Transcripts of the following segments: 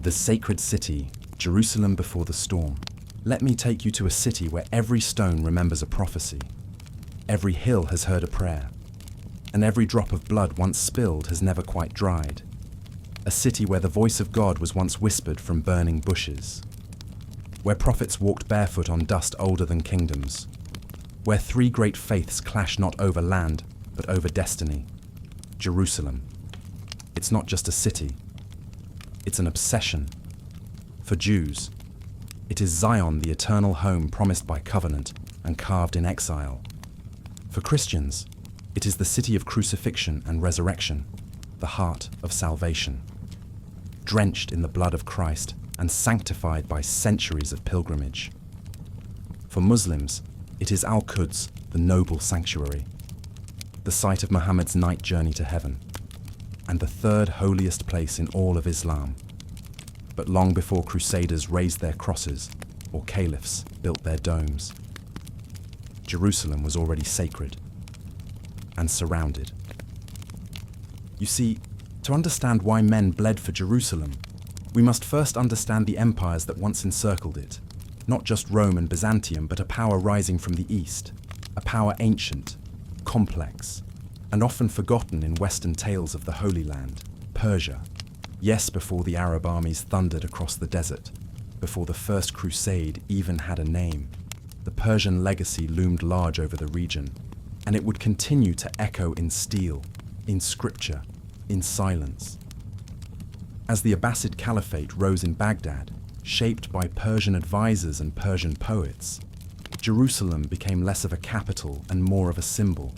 The sacred city, Jerusalem before the storm. Let me take you to a city where every stone remembers a prophecy, every hill has heard a prayer, and every drop of blood once spilled has never quite dried. A city where the voice of God was once whispered from burning bushes, where prophets walked barefoot on dust older than kingdoms, where three great faiths clash not over land, but over destiny. Jerusalem. It's not just a city. It's an obsession. For Jews, it is Zion, the eternal home promised by covenant and carved in exile. For Christians, it is the city of crucifixion and resurrection, the heart of salvation. Drenched in the blood of Christ and sanctified by centuries of pilgrimage. For Muslims, it is Al-Quds, the noble sanctuary, the site of Muhammad's night journey to heaven, and the third holiest place in all of Islam. But long before Crusaders raised their crosses or caliphs built their domes, Jerusalem was already sacred and surrounded. You see, to understand why men bled for Jerusalem, we must first understand the empires that once encircled it. Not just Rome and Byzantium, but a power rising from the east, a power ancient, complex, and often forgotten in Western tales of the Holy Land, Persia. Yes, before the Arab armies thundered across the desert, before the first crusade even had a name, the Persian legacy loomed large over the region, and it would continue to echo in steel, in scripture, in silence. As the Abbasid Caliphate rose in Baghdad, shaped by Persian advisors and Persian poets, Jerusalem became less of a capital and more of a symbol,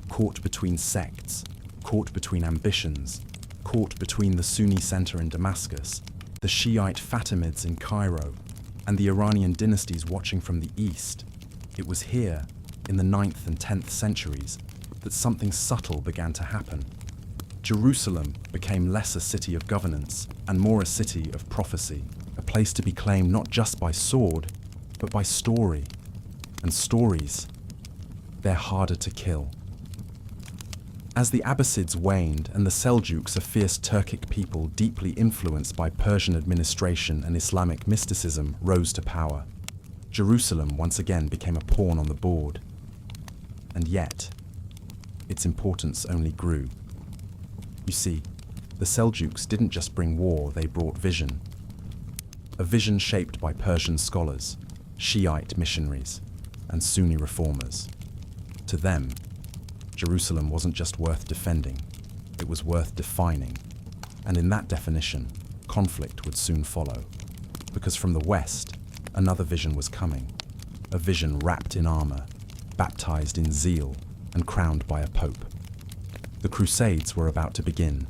caught between sects, caught between ambitions, caught between the Sunni center in Damascus, the Shiite Fatimids in Cairo, and the Iranian dynasties watching from the east. It was here, in the 9th and 10th centuries, that something subtle began to happen. Jerusalem became less a city of governance and more a city of prophecy, a place to be claimed not just by sword, but by story. And stories, they're harder to kill. As the Abbasids waned and the Seljuks, a fierce Turkic people deeply influenced by Persian administration and Islamic mysticism, rose to power, Jerusalem once again became a pawn on the board. And yet, its importance only grew. You see, the Seljuks didn't just bring war, they brought vision. A vision shaped by Persian scholars, Shiite missionaries, and Sunni reformers. To them, Jerusalem wasn't just worth defending, it was worth defining. And in that definition, conflict would soon follow. Because from the west, another vision was coming. A vision wrapped in armor, baptized in zeal, and crowned by a pope. The Crusades were about to begin.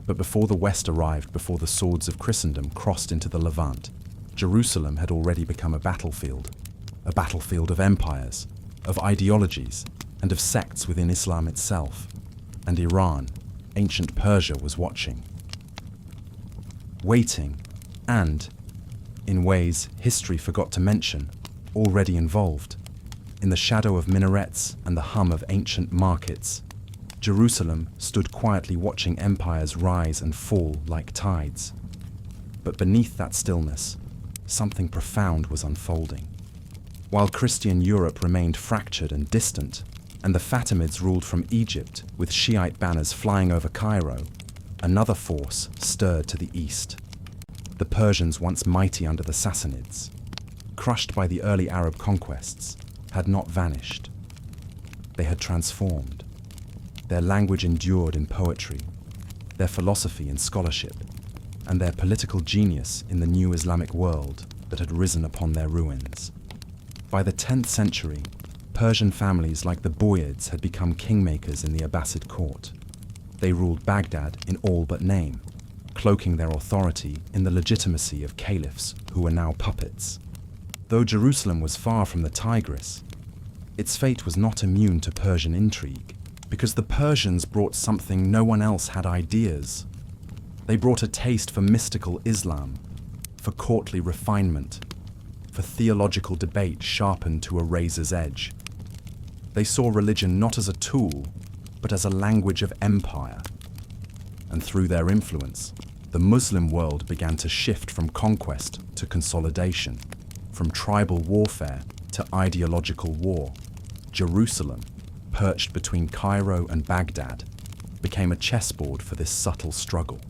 But before the West arrived, before the swords of Christendom crossed into the Levant, Jerusalem had already become a battlefield of empires, of ideologies, and of sects within Islam itself. And Iran, ancient Persia, was watching. Waiting, and, in ways history forgot to mention, already involved. In the shadow of minarets and the hum of ancient markets, Jerusalem stood quietly watching empires rise and fall like tides. But beneath that stillness, something profound was unfolding. While Christian Europe remained fractured and distant, and the Fatimids ruled from Egypt with Shiite banners flying over Cairo, another force stirred to the east. The Persians, once mighty under the Sassanids, crushed by the early Arab conquests, had not vanished. They had transformed. Their language endured in poetry, their philosophy in scholarship, and their political genius in the new Islamic world that had risen upon their ruins. By the 10th century, Persian families like the Buyids had become kingmakers in the Abbasid court. They ruled Baghdad in all but name, cloaking their authority in the legitimacy of caliphs who were now puppets. Though Jerusalem was far from the Tigris, its fate was not immune to Persian intrigue, because the Persians brought something no one else had ideas. They brought a taste for mystical Islam, for courtly refinement, for theological debate sharpened to a razor's edge. They saw religion not as a tool, but as a language of empire. And through their influence, the Muslim world began to shift from conquest to consolidation, from tribal warfare to ideological war. Jerusalem, perched between Cairo and Baghdad, became a chessboard for this subtle struggle.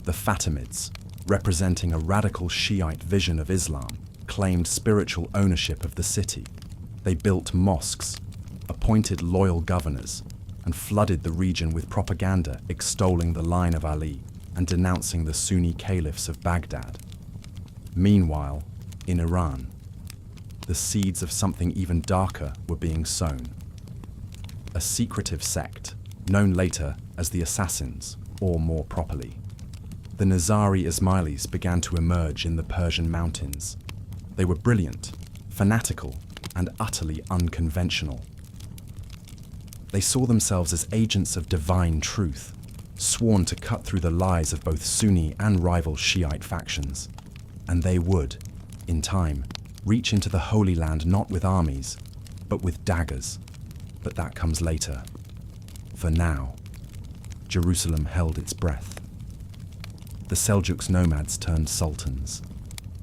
The Fatimids, representing a radical Shiite vision of Islam, claimed spiritual ownership of the city. They built mosques, appointed loyal governors, and flooded the region with propaganda extolling the line of Ali and denouncing the Sunni caliphs of Baghdad. Meanwhile, in Iran, the seeds of something even darker were being sown. A secretive sect, known later as the Assassins, or more properly, the Nizari Ismailis, began to emerge in the Persian mountains. They were brilliant, fanatical, and utterly unconventional. They saw themselves as agents of divine truth, sworn to cut through the lies of both Sunni and rival Shiite factions. And they would, in time, reach into the Holy Land not with armies, but with daggers. But that comes later. For now, Jerusalem held its breath. The Seljuks nomads turned sultans.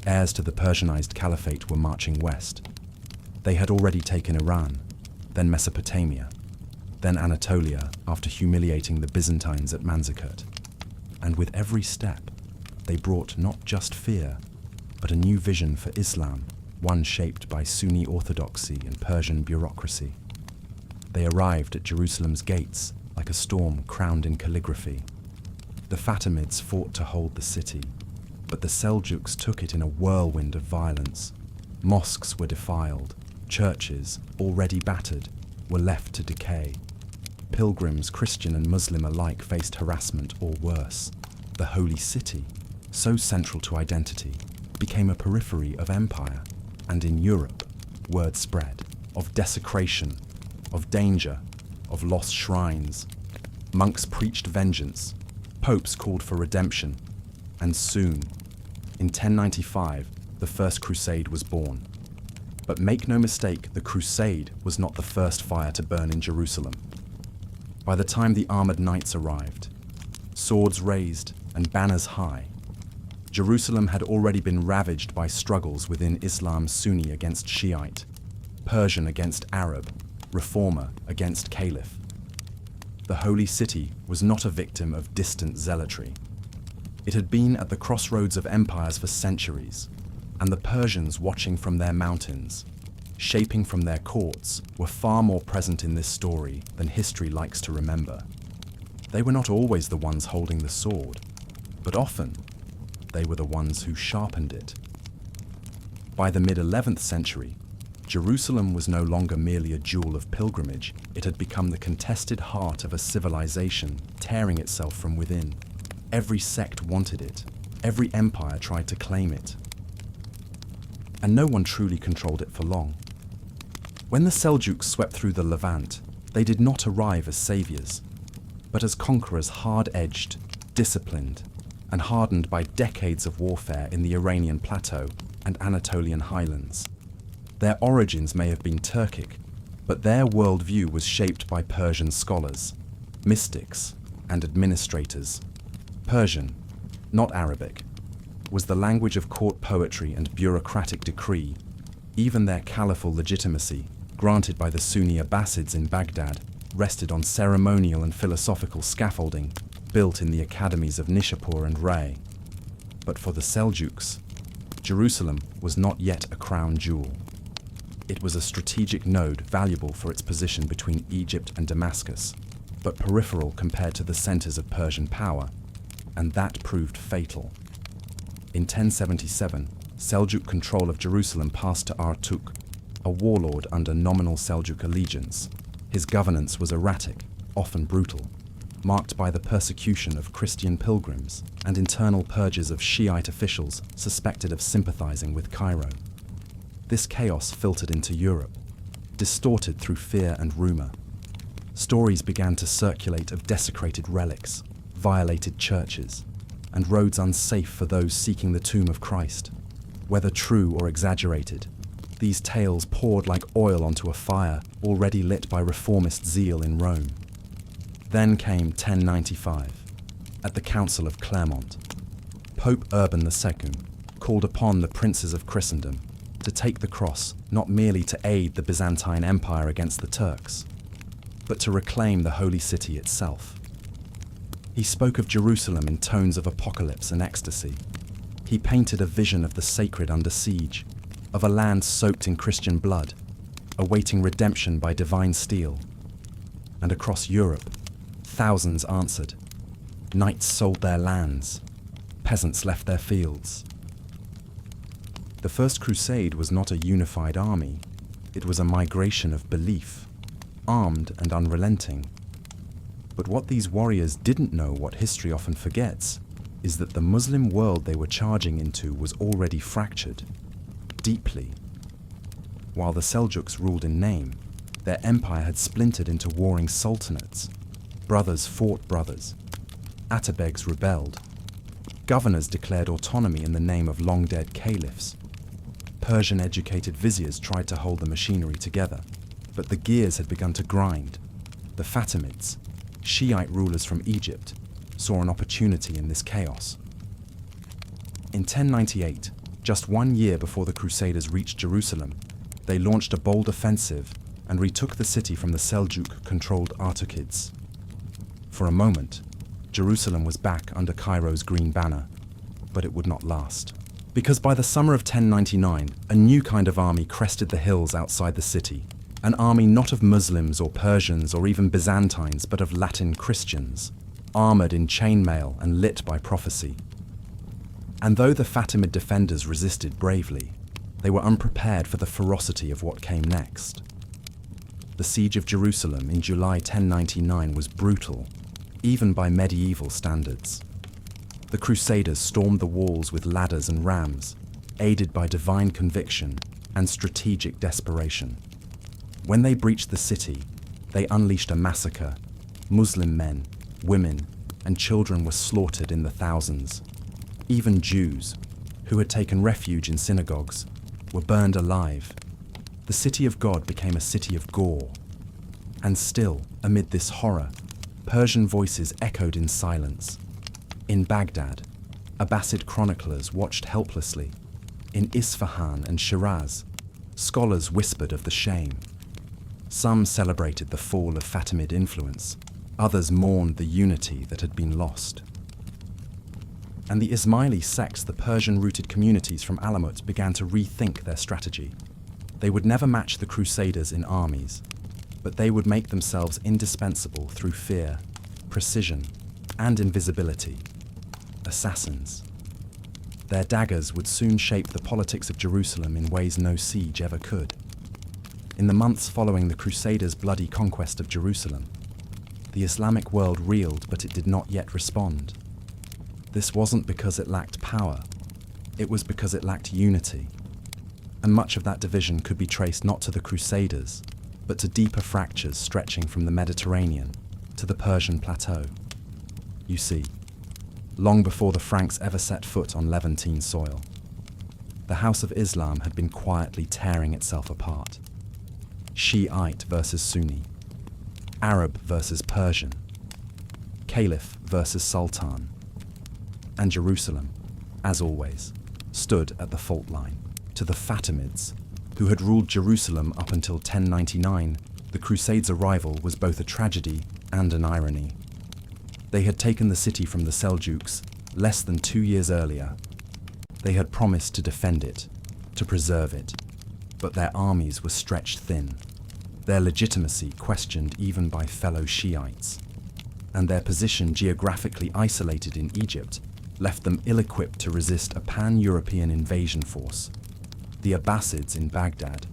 Heirs to the Persianized caliphate were marching west. They had already taken Iran, then Mesopotamia, then Anatolia after humiliating the Byzantines at Manzikert. And with every step, they brought not just fear, but a new vision for Islam, one shaped by Sunni orthodoxy and Persian bureaucracy. They arrived at Jerusalem's gates like a storm crowned in calligraphy. The Fatimids fought to hold the city, but the Seljuks took it in a whirlwind of violence. Mosques were defiled, churches, already battered, were left to decay. Pilgrims, Christian and Muslim alike, faced harassment or worse. The holy city, so central to identity, became a periphery of empire, and in Europe, word spread of desecration, of danger, of lost shrines. Monks preached vengeance, popes called for redemption, and soon, in 1095, the First Crusade was born. But make no mistake, the Crusade was not the first fire to burn in Jerusalem. By the time the armored knights arrived, swords raised and banners high, Jerusalem had already been ravaged by struggles within Islam, Sunni against Shiite, Persian against Arab, Reformer against Caliph. The Holy City was not a victim of distant zealotry. It had been at the crossroads of empires for centuries, and the Persians, watching from their mountains, shaping from their courts, were far more present in this story than history likes to remember. They were not always the ones holding the sword, but often they were the ones who sharpened it. By the mid-11th century, Jerusalem was no longer merely a jewel of pilgrimage. It had become the contested heart of a civilization tearing itself from within. Every sect wanted it. Every empire tried to claim it. And no one truly controlled it for long. When the Seljuks swept through the Levant, they did not arrive as saviors, but as conquerors hard-edged, disciplined, and hardened by decades of warfare in the Iranian plateau and Anatolian highlands. Their origins may have been Turkic, but their worldview was shaped by Persian scholars, mystics, and administrators. Persian, not Arabic, was the language of court poetry and bureaucratic decree. Even their caliphal legitimacy, granted by the Sunni Abbasids in Baghdad, rested on ceremonial and philosophical scaffolding built in the academies of Nishapur and Ray. But for the Seljuks, Jerusalem was not yet a crown jewel. It was a strategic node valuable for its position between Egypt and Damascus, but peripheral compared to the centers of Persian power, and that proved fatal. In 1077, Seljuk control of Jerusalem passed to Artuk, a warlord under nominal Seljuk allegiance. His governance was erratic, often brutal, marked by the persecution of Christian pilgrims and internal purges of Shiite officials suspected of sympathizing with Cairo. This chaos filtered into Europe, distorted through fear and rumor. Stories began to circulate of desecrated relics, violated churches, and roads unsafe for those seeking the tomb of Christ. Whether true or exaggerated, these tales poured like oil onto a fire already lit by reformist zeal in Rome. Then came 1095, at the Council of Clermont. Pope Urban II called upon the princes of Christendom to take the cross not merely to aid the Byzantine Empire against the Turks, but to reclaim the Holy City itself. He spoke of Jerusalem in tones of apocalypse and ecstasy. He painted a vision of the sacred under siege, of a land soaked in Christian blood, awaiting redemption by divine steel. And across Europe, thousands answered. Knights sold their lands. Peasants left their fields. The First Crusade was not a unified army. It was a migration of belief, armed and unrelenting. But what these warriors didn't know, what history often forgets, is that the Muslim world they were charging into was already fractured, deeply. While the Seljuks ruled in name, their empire had splintered into warring sultanates. Brothers fought brothers. Atabegs rebelled. Governors declared autonomy in the name of long-dead caliphs. Persian-educated viziers tried to hold the machinery together, but the gears had begun to grind. The Fatimids, Shiite rulers from Egypt, saw an opportunity in this chaos. In 1098, just 1 year before the Crusaders reached Jerusalem, they launched a bold offensive and retook the city from the Seljuk-controlled Artukids. For a moment, Jerusalem was back under Cairo's green banner, but it would not last. Because by the summer of 1099, a new kind of army crested the hills outside the city, an army not of Muslims or Persians or even Byzantines, but of Latin Christians, armoured in chainmail and lit by prophecy. And though the Fatimid defenders resisted bravely, they were unprepared for the ferocity of what came next. The siege of Jerusalem in July 1099 was brutal, even by medieval standards. The Crusaders stormed the walls with ladders and rams, aided by divine conviction and strategic desperation. When they breached the city, they unleashed a massacre. Muslim men, women, and children were slaughtered in the thousands. Even Jews, who had taken refuge in synagogues, were burned alive. The city of God became a city of gore. And still, amid this horror, Persian voices echoed in silence. In Baghdad, Abbasid chroniclers watched helplessly. In Isfahan and Shiraz, scholars whispered of the shame. Some celebrated the fall of Fatimid influence, others mourned the unity that had been lost. And the Ismaili sects, the Persian-rooted communities from Alamut, began to rethink their strategy. They would never match the Crusaders in armies, but they would make themselves indispensable through fear, precision, and invisibility. Assassins. Their daggers would soon shape the politics of Jerusalem in ways no siege ever could. In the months following the Crusaders' bloody conquest of Jerusalem, the Islamic world reeled, but it did not yet respond. This wasn't because it lacked power, it was because it lacked unity. And much of that division could be traced not to the Crusaders, but to deeper fractures stretching from the Mediterranean to the Persian plateau. You see, long before the Franks ever set foot on Levantine soil, the House of Islam had been quietly tearing itself apart. Shiite versus Sunni, Arab versus Persian, Caliph versus Sultan, and Jerusalem, as always, stood at the fault line. To the Fatimids, who had ruled Jerusalem up until 1099, the Crusades' arrival was both a tragedy and an irony. They had taken the city from the Seljuks less than 2 years earlier. They had promised to defend it, to preserve it, but their armies were stretched thin, their legitimacy questioned even by fellow Shiites, and their position geographically isolated in Egypt left them ill-equipped to resist a pan-European invasion force. The Abbasids in Baghdad,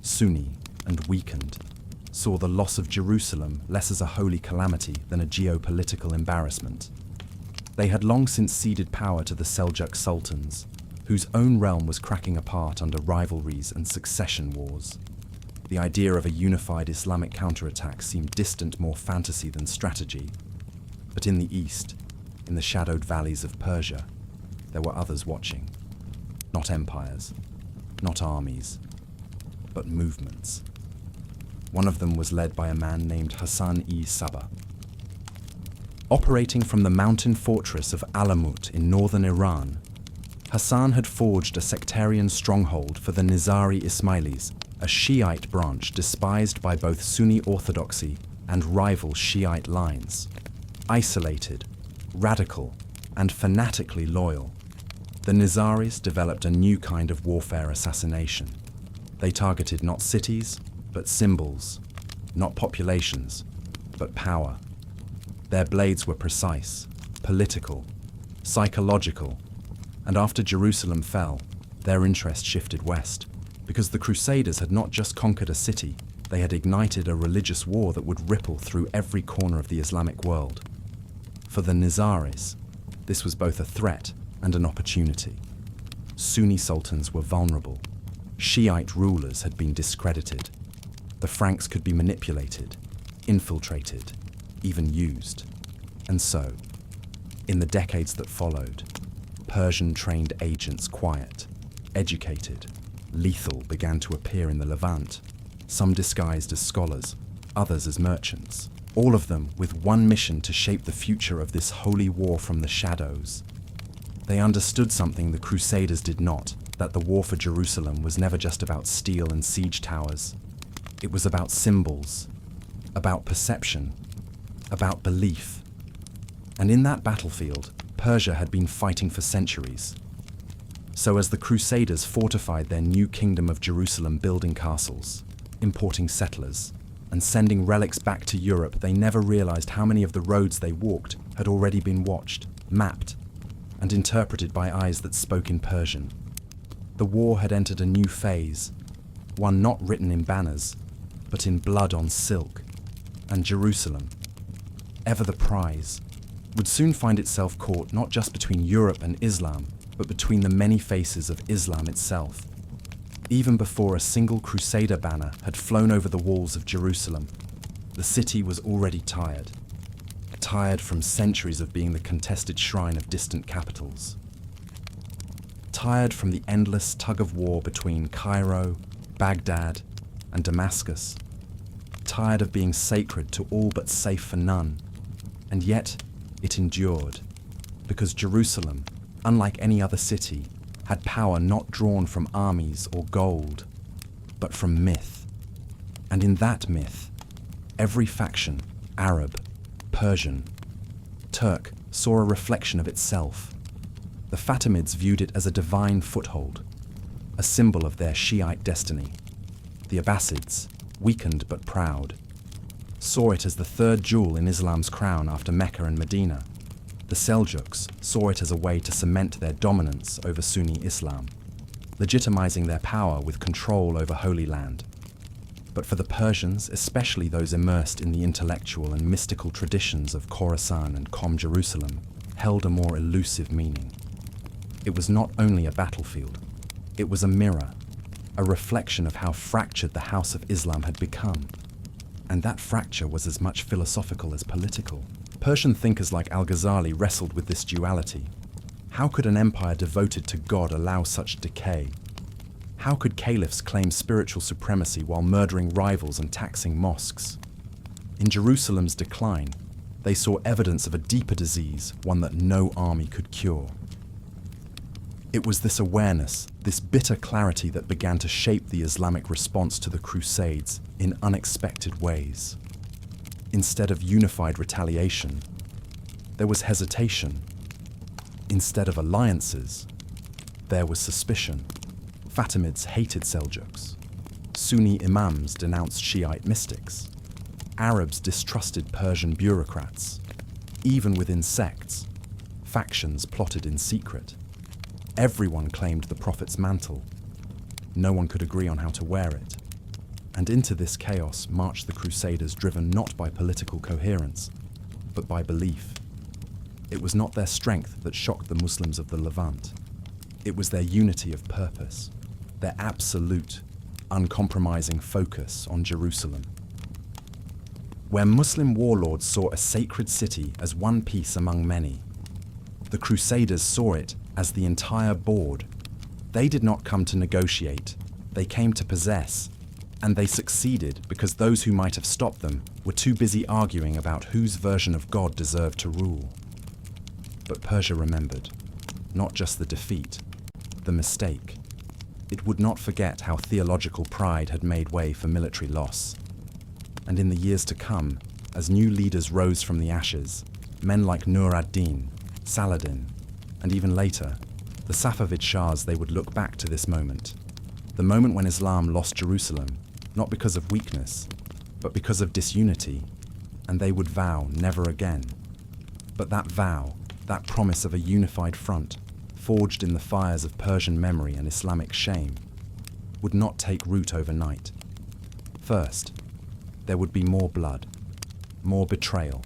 Sunni and weakened, saw the loss of Jerusalem less as a holy calamity than a geopolitical embarrassment. They had long since ceded power to the Seljuk sultans, whose own realm was cracking apart under rivalries and succession wars. The idea of a unified Islamic counterattack seemed distant, more fantasy than strategy. But in the east, in the shadowed valleys of Persia, there were others watching. Not empires, not armies, but movements. One of them was led by a man named Hassan-i Sabah. Operating from the mountain fortress of Alamut in northern Iran, Hassan had forged a sectarian stronghold for the Nizari Ismailis, a Shiite branch despised by both Sunni orthodoxy and rival Shiite lines. Isolated, radical, and fanatically loyal, the Nizaris developed a new kind of warfare assassination. They targeted not cities, but symbols, not populations, but power. Their blades were precise, political, psychological, and after Jerusalem fell, their interest shifted west, because the Crusaders had not just conquered a city, they had ignited a religious war that would ripple through every corner of the Islamic world. For the Nizaris, this was both a threat and an opportunity. Sunni sultans were vulnerable. Shiite rulers had been discredited. The Franks could be manipulated, infiltrated, even used. And so, in the decades that followed, Persian-trained agents, quiet, educated, lethal, began to appear in the Levant, some disguised as scholars, others as merchants, all of them with one mission to shape the future of this holy war from the shadows. They understood something the Crusaders did not, that the war for Jerusalem was never just about steel and siege towers. It was about symbols, about perception, about belief. And in that battlefield, Persia had been fighting for centuries. So as the Crusaders fortified their new kingdom of Jerusalem, building castles, importing settlers, and sending relics back to Europe, they never realized how many of the roads they walked had already been watched, mapped, and interpreted by eyes that spoke in Persian. The war had entered a new phase, one not written in banners, but in blood on silk, and Jerusalem, ever the prize, would soon find itself caught not just between Europe and Islam, but between the many faces of Islam itself. Even before a single Crusader banner had flown over the walls of Jerusalem, the city was already tired. Tired from centuries of being the contested shrine of distant capitals. Tired from the endless tug-of-war between Cairo, Baghdad, and Damascus. Tired of being sacred to all but safe for none. And yet, it endured, because Jerusalem, unlike any other city, had power not drawn from armies or gold, but from myth. And in that myth, every faction, Arab, Persian, Turk, saw a reflection of itself. The Fatimids viewed it as a divine foothold, a symbol of their Shiite destiny. The Abbasids, weakened but proud, saw it as the third jewel in Islam's crown after Mecca and Medina. The Seljuks saw it as a way to cement their dominance over Sunni Islam, legitimizing their power with control over Holy Land. But for the Persians, especially those immersed in the intellectual and mystical traditions of Khorasan and Qom Jerusalem, held a more elusive meaning. It was not only a battlefield, it was a mirror, a reflection of how fractured the House of Islam had become. And that fracture was as much philosophical as political. Persian thinkers like Al-Ghazali wrestled with this duality. How could an empire devoted to God allow such decay? How could caliphs claim spiritual supremacy while murdering rivals and taxing mosques? In Jerusalem's decline, they saw evidence of a deeper disease, one that no army could cure. It was this awareness, this bitter clarity that began to shape the Islamic response to the Crusades in unexpected ways. Instead of unified retaliation, there was hesitation. Instead of alliances, there was suspicion. Fatimids hated Seljuks. Sunni imams denounced Shiite mystics. Arabs distrusted Persian bureaucrats. Even within sects, factions plotted in secret. Everyone claimed the Prophet's mantle. No one could agree on how to wear it. And into this chaos marched the Crusaders, driven not by political coherence, but by belief. It was not their strength that shocked the Muslims of the Levant. It was their unity of purpose, their absolute, uncompromising focus on Jerusalem. Where Muslim warlords saw a sacred city as one piece among many, the Crusaders saw it as the entire board. They did not come to negotiate, they came to possess. And they succeeded because those who might have stopped them were too busy arguing about whose version of God deserved to rule. But Persia remembered, not just the defeat, the mistake. It would not forget how theological pride had made way for military loss. And in the years to come, as new leaders rose from the ashes, men like Nur ad-Din, Saladin, and even later, the Safavid Shahs, they would look back to this moment. The moment when Islam lost Jerusalem, not because of weakness, but because of disunity, and they would vow never again. But that vow, that promise of a unified front, forged in the fires of Persian memory and Islamic shame, would not take root overnight. First, there would be more blood, more betrayal,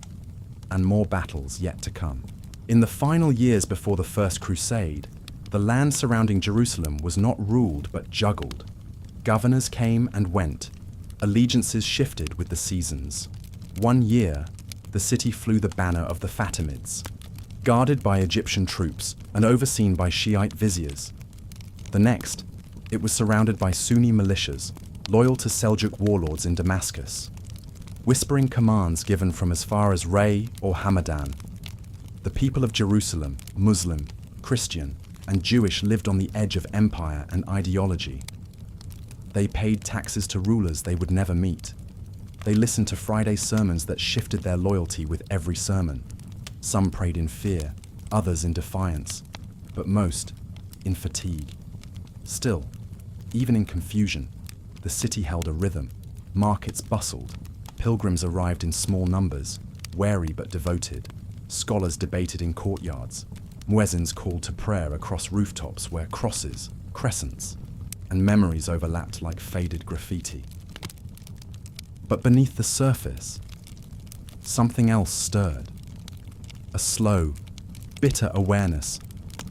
and more battles yet to come. In the final years before the First Crusade, the land surrounding Jerusalem was not ruled but juggled. Governors came and went. Allegiances shifted with the seasons. One year, the city flew the banner of the Fatimids, guarded by Egyptian troops and overseen by Shiite viziers. The next, it was surrounded by Sunni militias, loyal to Seljuk warlords in Damascus, whispering commands given from as far as Ray or Hamadan. The people of Jerusalem, Muslim, Christian, and Jewish, lived on the edge of empire and ideology. They paid taxes to rulers they would never meet. They listened to Friday sermons that shifted their loyalty with every sermon. Some prayed in fear, others in defiance, but most in fatigue. Still, even in confusion, the city held a rhythm. Markets bustled. Pilgrims arrived in small numbers, wary but devoted. Scholars debated in courtyards. Muezzins called to prayer across rooftops where crosses, crescents, and memories overlapped like faded graffiti. But beneath the surface, something else stirred. A slow, bitter awareness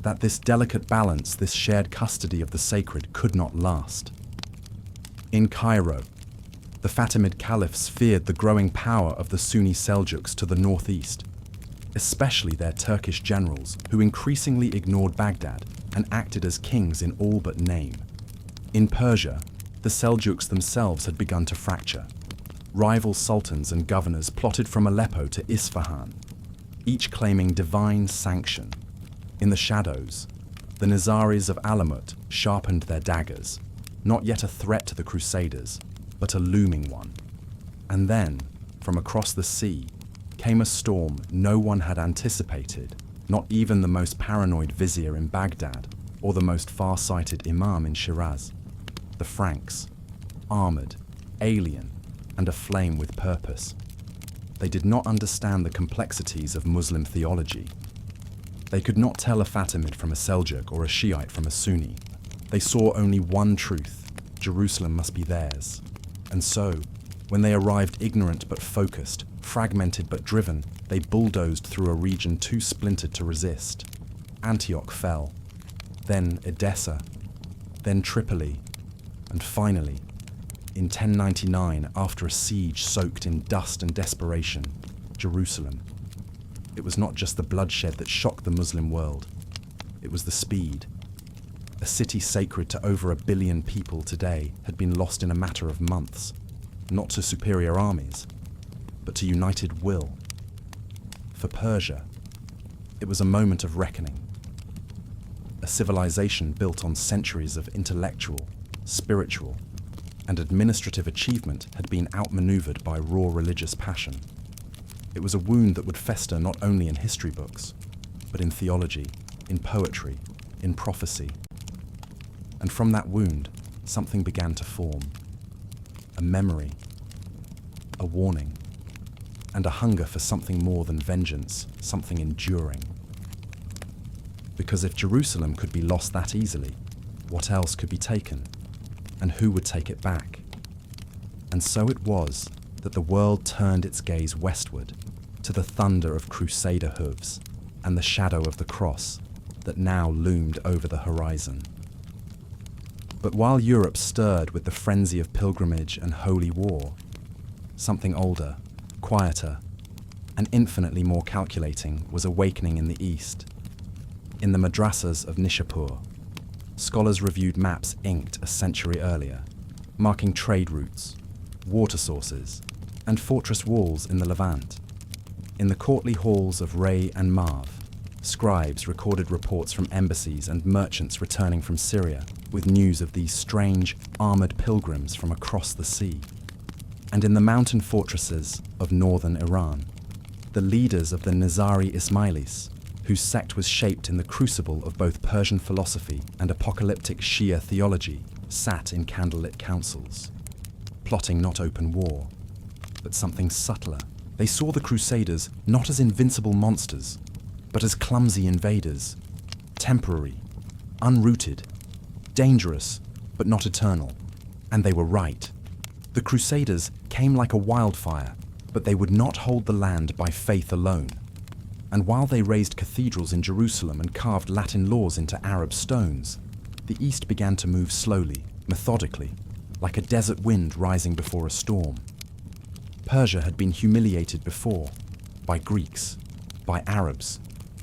that this delicate balance, this shared custody of the sacred, could not last. In Cairo, the Fatimid caliphs feared the growing power of the Sunni Seljuks to the northeast, especially their Turkish generals, who increasingly ignored Baghdad and acted as kings in all but name. In Persia, the Seljuks themselves had begun to fracture. Rival sultans and governors plotted from Aleppo to Isfahan, each claiming divine sanction. In the shadows, the Nizaris of Alamut sharpened their daggers, not yet a threat to the Crusaders, but a looming one. And then, from across the sea, came a storm no one had anticipated, not even the most paranoid vizier in Baghdad or the most far-sighted imam in Shiraz. The Franks, armored, alien, and aflame with purpose. They did not understand the complexities of Muslim theology. They could not tell a Fatimid from a Seljuk or a Shiite from a Sunni. They saw only one truth: Jerusalem must be theirs. And so, when they arrived ignorant but focused, fragmented but driven, they bulldozed through a region too splintered to resist. Antioch fell, then Edessa, then Tripoli, and finally, in 1099, after a siege soaked in dust and desperation, Jerusalem. It was not just the bloodshed that shocked the Muslim world. It was the speed. A city sacred to over 1 billion people today had been lost in a matter of months, not to superior armies, but to united will. For Persia, it was a moment of reckoning. A civilization built on centuries of intellectual, spiritual, and administrative achievement had been outmaneuvered by raw religious passion. It was a wound that would fester not only in history books, but in theology, in poetry, in prophecy. And from that wound, something began to form. A memory, a warning, and a hunger for something more than vengeance, something enduring. Because if Jerusalem could be lost that easily, what else could be taken? And who would take it back? And so it was that the world turned its gaze westward, to the thunder of Crusader hooves and the shadow of the cross that now loomed over the horizon. But while Europe stirred with the frenzy of pilgrimage and holy war, something older, quieter, and infinitely more calculating was awakening in the east. In the madrasas of Nishapur, scholars reviewed maps inked a century earlier, marking trade routes, water sources, and fortress walls in the Levant. In the courtly halls of Ray and Marv, scribes recorded reports from embassies and merchants returning from Syria with news of these strange, armoured pilgrims from across the sea. And in the mountain fortresses of northern Iran, the leaders of the Nizari Ismailis, whose sect was shaped in the crucible of both Persian philosophy and apocalyptic Shia theology, sat in candlelit councils, plotting not open war, but something subtler. They saw the Crusaders not as invincible monsters, but as clumsy invaders, temporary, unrooted, dangerous, but not eternal. And they were right. The Crusaders came like a wildfire, but they would not hold the land by faith alone. And while they raised cathedrals in Jerusalem and carved Latin laws into Arab stones, the East began to move slowly, methodically, like a desert wind rising before a storm. Persia had been humiliated before, by Greeks, by Arabs,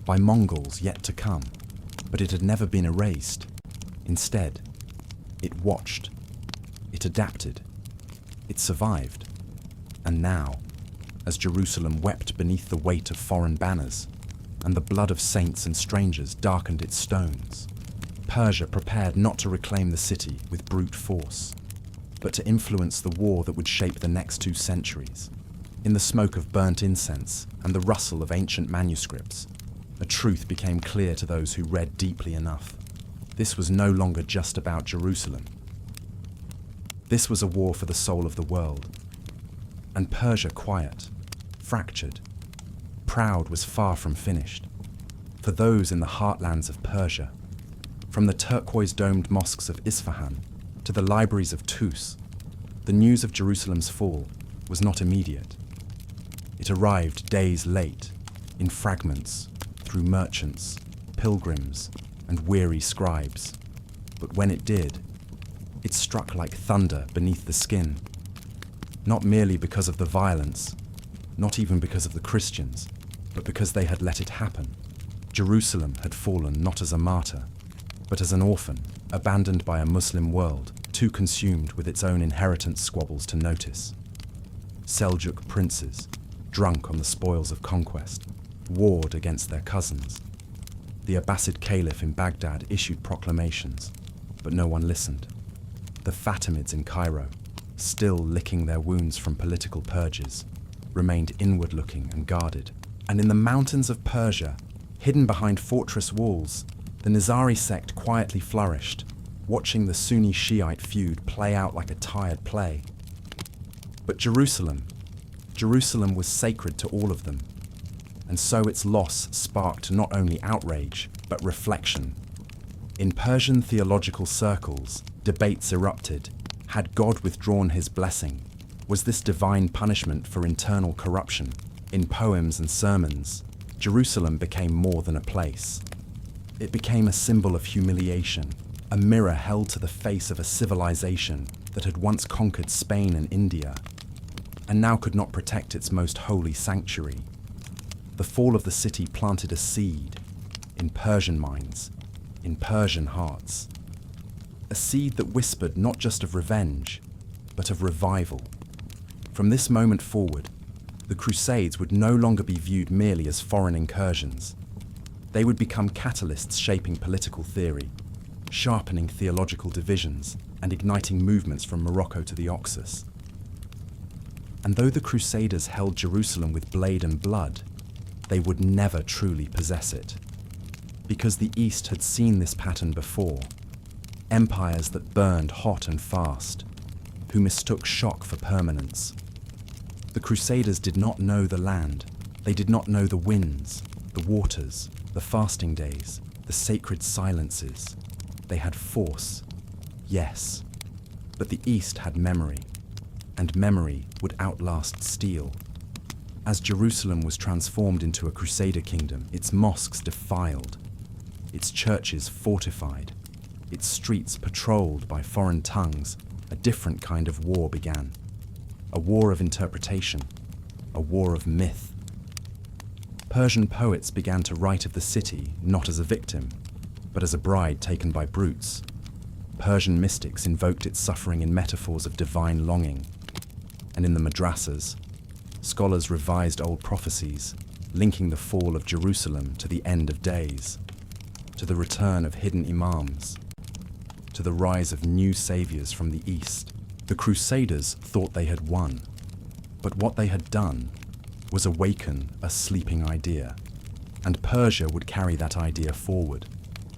by Mongols yet to come, but it had never been erased. Instead, it watched, it adapted, it survived. And now, as Jerusalem wept beneath the weight of foreign banners, and the blood of saints and strangers darkened its stones, Persia prepared not to reclaim the city with brute force, but to influence the war that would shape the next 2 centuries. In the smoke of burnt incense and the rustle of ancient manuscripts, a truth became clear to those who read deeply enough. This was no longer just about Jerusalem. This was a war for the soul of the world. And Persia, quiet, fractured, proud, was far from finished. For those in the heartlands of Persia, from the turquoise-domed mosques of Isfahan to the libraries of Tus, the news of Jerusalem's fall was not immediate. It arrived days late, in fragments, through merchants, pilgrims, and weary scribes. But when it did, it struck like thunder beneath the skin, not merely because of the violence, not even because of the Christians, but because they had let it happen. Jerusalem had fallen not as a martyr, but as an orphan, abandoned by a Muslim world, too consumed with its own inheritance squabbles to notice. Seljuk princes, drunk on the spoils of conquest, warred against their cousins. The Abbasid caliph in Baghdad issued proclamations, but no one listened. The Fatimids in Cairo, still licking their wounds from political purges, remained inward-looking and guarded. And in the mountains of Persia, hidden behind fortress walls, the Nizari sect quietly flourished, watching the Sunni Shiite feud play out like a tired play. But Jerusalem was sacred to all of them, and so its loss sparked not only outrage, but reflection. In Persian theological circles, debates erupted. Had God withdrawn his blessing? Was this divine punishment for internal corruption? In poems and sermons, Jerusalem became more than a place. It became a symbol of humiliation, a mirror held to the face of a civilization that had once conquered Spain and India, and now could not protect its most holy sanctuary. The fall of the city planted a seed in Persian minds, in Persian hearts. A seed that whispered not just of revenge, but of revival. From this moment forward, the Crusades would no longer be viewed merely as foreign incursions. They would become catalysts shaping political theory, sharpening theological divisions, and igniting movements from Morocco to the Oxus. And though the Crusaders held Jerusalem with blade and blood, they would never truly possess it. Because the East had seen this pattern before. Empires that burned hot and fast, who mistook shock for permanence. The Crusaders did not know the land. They did not know the winds, the waters, the fasting days, the sacred silences. They had force, yes, but the East had memory, and memory would outlast steel. As Jerusalem was transformed into a Crusader kingdom, its mosques defiled, its churches fortified, its streets patrolled by foreign tongues, a different kind of war began. A war of interpretation, a war of myth. Persian poets began to write of the city not as a victim, but as a bride taken by brutes. Persian mystics invoked its suffering in metaphors of divine longing. And in the madrasas, scholars revised old prophecies, linking the fall of Jerusalem to the end of days, to the return of hidden imams, to the rise of new saviors from the east. The Crusaders thought they had won, but what they had done was awaken a sleeping idea, and Persia would carry that idea forward,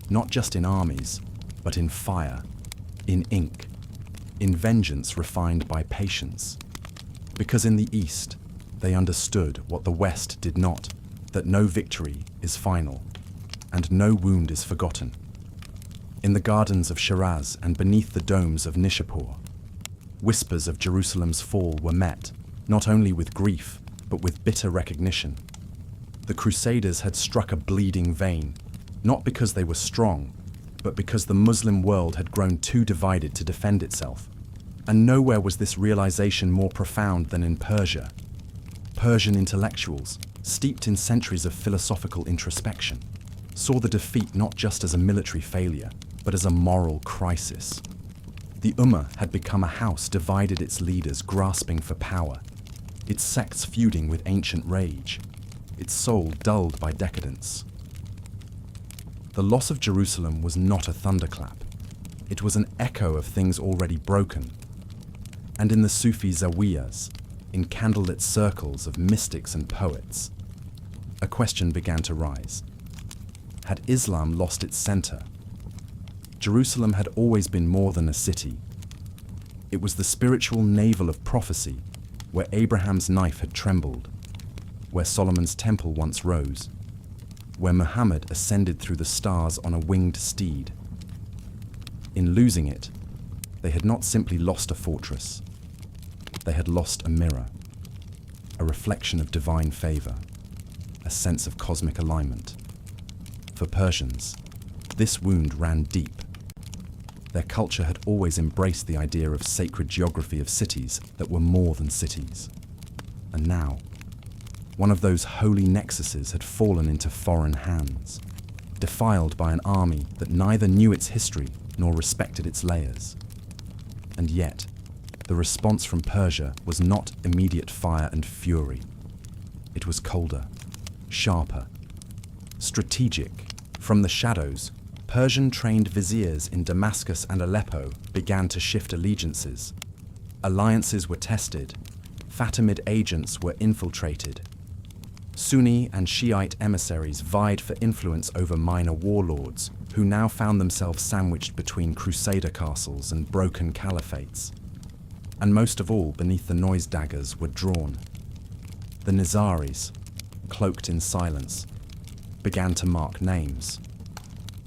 not just in armies, but in fire, in ink, in vengeance refined by patience. Because in the East, they understood what the West did not, that no victory is final, and no wound is forgotten. In the gardens of Shiraz and beneath the domes of Nishapur, whispers of Jerusalem's fall were met, not only with grief, but with bitter recognition. The Crusaders had struck a bleeding vein, not because they were strong, but because the Muslim world had grown too divided to defend itself. And nowhere was this realization more profound than in Persia. Persian intellectuals, steeped in centuries of philosophical introspection, saw the defeat not just as a military failure, but as a moral crisis. The Ummah had become a house divided, its leaders grasping for power, its sects feuding with ancient rage, its soul dulled by decadence. The loss of Jerusalem was not a thunderclap. It was an echo of things already broken. And in the Sufi zawiyas, in candlelit circles of mystics and poets, a question began to rise. Had Islam lost its center? Jerusalem had always been more than a city. It was the spiritual navel of prophecy, where Abraham's knife had trembled, where Solomon's temple once rose, where Muhammad ascended through the stars on a winged steed. In losing it, they had not simply lost a fortress. They had lost a mirror, a reflection of divine favor, a sense of cosmic alignment. For Persians, this wound ran deep. Their culture had always embraced the idea of sacred geography of cities that were more than cities. And now, one of those holy nexuses had fallen into foreign hands, defiled by an army that neither knew its history nor respected its layers. And yet, the response from Persia was not immediate fire and fury. It was colder, sharper, strategic. From the shadows, Persian-trained viziers in Damascus and Aleppo began to shift allegiances. Alliances were tested, Fatimid agents were infiltrated. Sunni and Shiite emissaries vied for influence over minor warlords, who now found themselves sandwiched between Crusader castles and broken caliphates. And most of all, beneath the noise daggers were drawn. The Nizaris, cloaked in silence, began to mark names.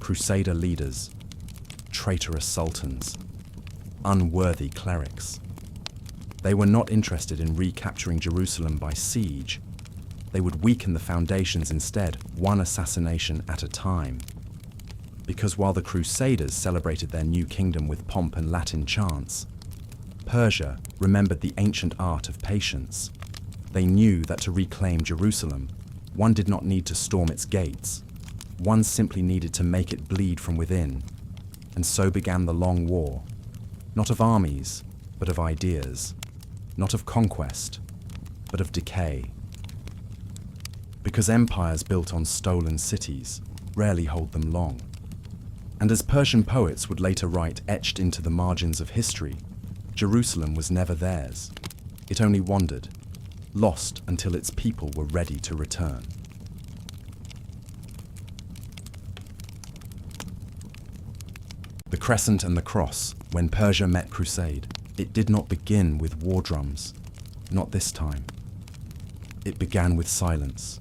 Crusader leaders, traitorous sultans, unworthy clerics. They were not interested in recapturing Jerusalem by siege. They would weaken the foundations instead, one assassination at a time. Because while the Crusaders celebrated their new kingdom with pomp and Latin chants, Persia remembered the ancient art of patience. They knew that to reclaim Jerusalem, one did not need to storm its gates. One simply needed to make it bleed from within. And so began the long war, not of armies, but of ideas, not of conquest, but of decay. Because empires built on stolen cities rarely hold them long. And as Persian poets would later write, etched into the margins of history, Jerusalem was never theirs. It only wandered, lost until its people were ready to return. The crescent and the cross, when Persia met Crusade, it did not begin with war drums, not this time. It began with silence,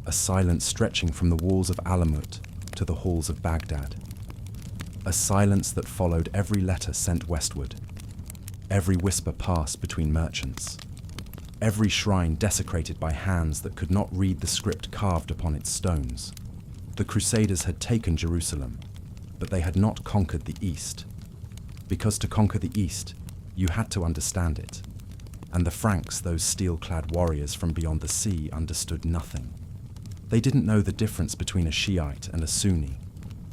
a silence stretching from the walls of Alamut to the halls of Baghdad, a silence that followed every letter sent westward, every whisper passed between merchants, every shrine desecrated by hands that could not read the script carved upon its stones. The Crusaders had taken Jerusalem, but they had not conquered the East, because to conquer the East, you had to understand it, and the Franks, those steel-clad warriors from beyond the sea, understood nothing. They didn't know the difference between a Shiite and a Sunni.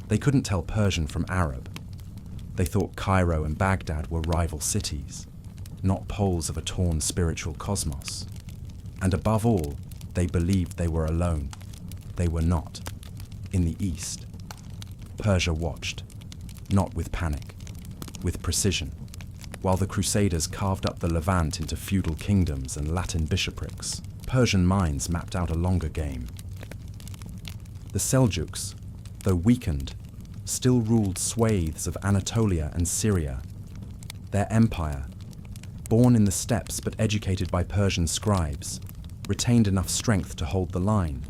They couldn't tell Persian from Arab. They thought Cairo and Baghdad were rival cities, not poles of a torn spiritual cosmos. And above all, they believed they were alone. They were not. In the East, Persia watched, not with panic, with precision, while the Crusaders carved up the Levant into feudal kingdoms and Latin bishoprics. Persian minds mapped out a longer game. The Seljuks, though weakened, still ruled swathes of Anatolia and Syria. Their empire, born in the steppes but educated by Persian scribes, retained enough strength to hold the line.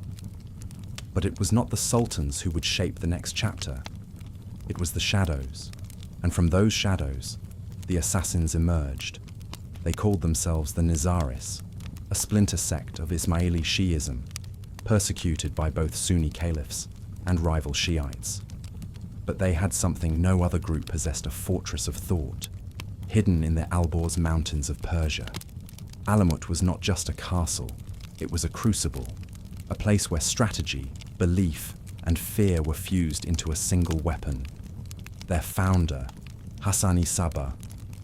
But it was not the sultans who would shape the next chapter. It was the shadows. And from those shadows, the assassins emerged. They called themselves the Nizaris, a splinter sect of Ismaili Shi'ism, persecuted by both Sunni caliphs and rival Shiites. But they had something no other group possessed: a fortress of thought, hidden in the Alborz mountains of Persia. Alamut was not just a castle, it was a crucible, a place where strategy, belief, and fear were fused into a single weapon. Their founder, Hassani Sabah,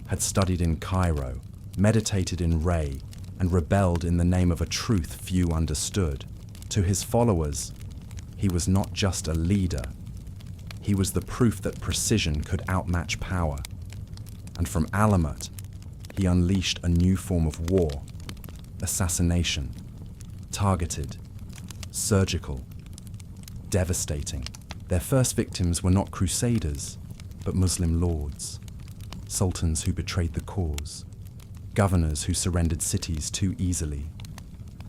had studied in Cairo, meditated in Ray, and rebelled in the name of a truth few understood. To his followers, he was not just a leader, he was the proof that precision could outmatch power. And from Alamut, he unleashed a new form of war: assassination, targeted, surgical, devastating. Their first victims were not crusaders, but Muslim lords, sultans who betrayed the cause, governors who surrendered cities too easily,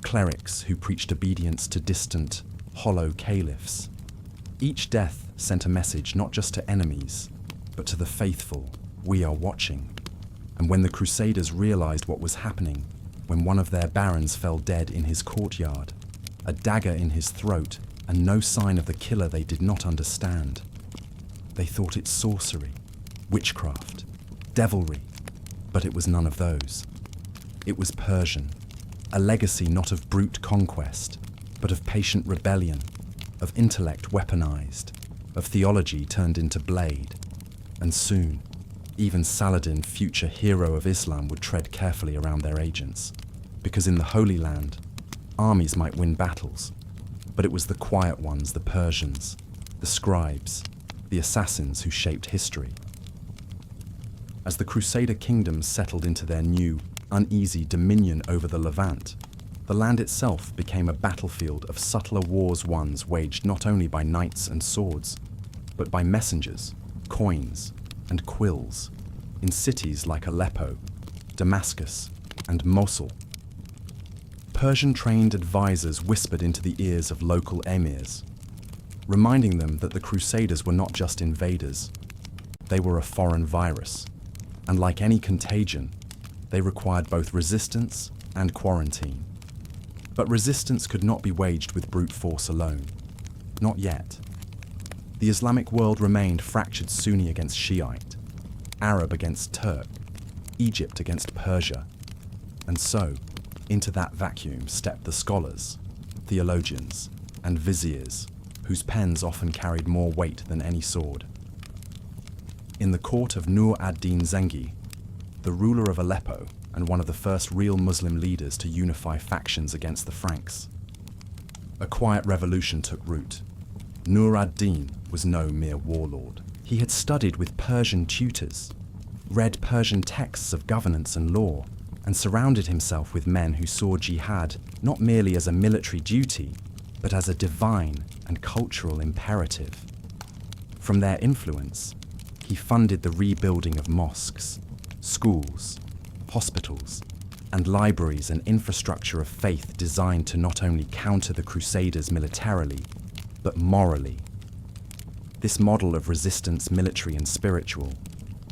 clerics who preached obedience to distant, hollow caliphs. Each death sent a message not just to enemies, but to the faithful: we are watching. And when the Crusaders realized what was happening, when one of their barons fell dead in his courtyard, a dagger in his throat, and no sign of the killer they did not understand, they thought it sorcery, witchcraft, devilry. But it was none of those. It was Persian, a legacy not of brute conquest, but of patient rebellion, of intellect weaponized, of theology turned into blade. And soon, even Saladin, future hero of Islam, would tread carefully around their agents. Because in the Holy Land, armies might win battles, but it was the quiet ones, the Persians, the scribes, the assassins who shaped history. As the Crusader kingdoms settled into their new, uneasy dominion over the Levant, the land itself became a battlefield of subtler wars, ones waged not only by knights and swords, but by messengers, coins, and quills, in cities like Aleppo, Damascus, and Mosul. Persian-trained advisors whispered into the ears of local emirs, reminding them that the Crusaders were not just invaders, they were a foreign virus, and like any contagion, they required both resistance and quarantine. But resistance could not be waged with brute force alone. Not yet. The Islamic world remained fractured: Sunni against Shiite, Arab against Turk, Egypt against Persia. And so, into that vacuum stepped the scholars, theologians, and viziers, whose pens often carried more weight than any sword. In the court of Nur ad-Din Zengi, the ruler of Aleppo and one of the first real Muslim leaders to unify factions against the Franks, a quiet revolution took root. Nur ad-Din was no mere warlord. He had studied with Persian tutors, read Persian texts of governance and law, and surrounded himself with men who saw jihad not merely as a military duty, but as a divine and cultural imperative. From their influence, he funded the rebuilding of mosques, schools, hospitals, and libraries, an infrastructure of faith designed to not only counter the Crusaders militarily, but morally. This model of resistance, military and spiritual,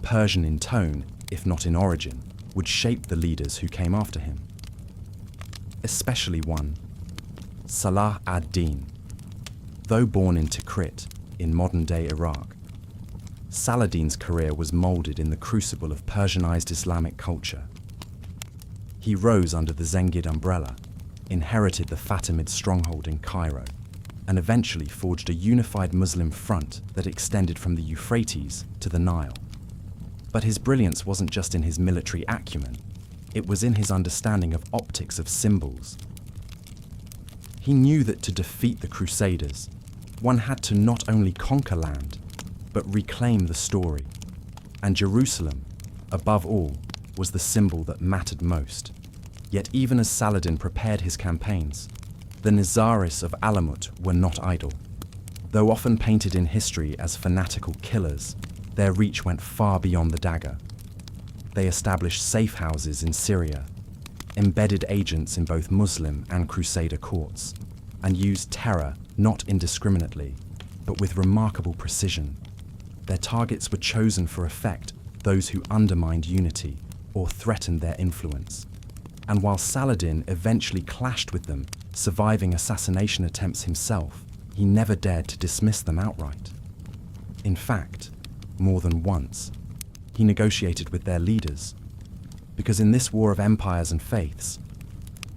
Persian in tone, if not in origin, would shape the leaders who came after him. Especially one, Salah ad-Din. Though born in Tikrit, in modern-day Iraq, Saladin's career was molded in the crucible of Persianized Islamic culture. He rose under the Zengid umbrella, inherited the Fatimid stronghold in Cairo, and eventually forged a unified Muslim front that extended from the Euphrates to the Nile. But his brilliance wasn't just in his military acumen, it was in his understanding of optics of symbols. He knew that to defeat the Crusaders, one had to not only conquer land, but reclaim the story. And Jerusalem, above all, was the symbol that mattered most. Yet even as Saladin prepared his campaigns, the Nizaris of Alamut were not idle. Though often painted in history as fanatical killers, their reach went far beyond the dagger. They established safe houses in Syria, embedded agents in both Muslim and Crusader courts, and used terror not indiscriminately, but with remarkable precision. Their targets were chosen for effect, those who undermined unity or threatened their influence. And while Saladin eventually clashed with them, surviving assassination attempts himself, he never dared to dismiss them outright. In fact, more than once, he negotiated with their leaders, because in this war of empires and faiths,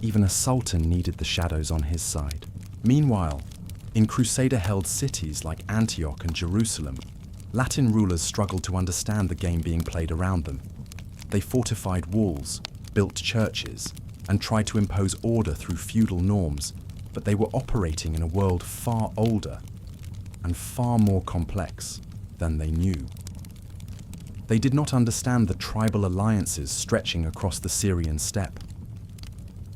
even a sultan needed the shadows on his side. Meanwhile, in Crusader-held cities like Antioch and Jerusalem, Latin rulers struggled to understand the game being played around them. They fortified walls, built churches, and tried to impose order through feudal norms, but they were operating in a world far older and far more complex than they knew. They did not understand the tribal alliances stretching across the Syrian steppe.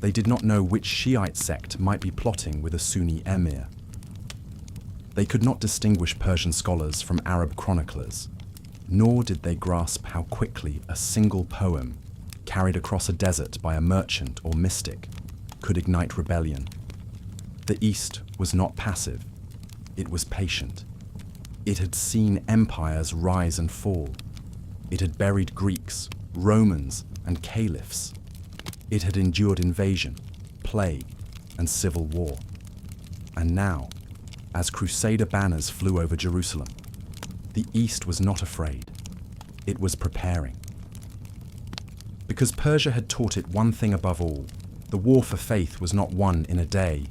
They did not know which Shiite sect might be plotting with a Sunni emir. They could not distinguish Persian scholars from Arab chroniclers, nor did they grasp how quickly a single poem, carried across a desert by a merchant or mystic, could ignite rebellion. The East was not passive, it was patient. It had seen empires rise and fall. It had buried Greeks, Romans, and caliphs. It had endured invasion, plague, and civil war. And now, as Crusader banners flew over Jerusalem, the East was not afraid. It was preparing. Because Persia had taught it one thing above all, the war for faith was not won in a day,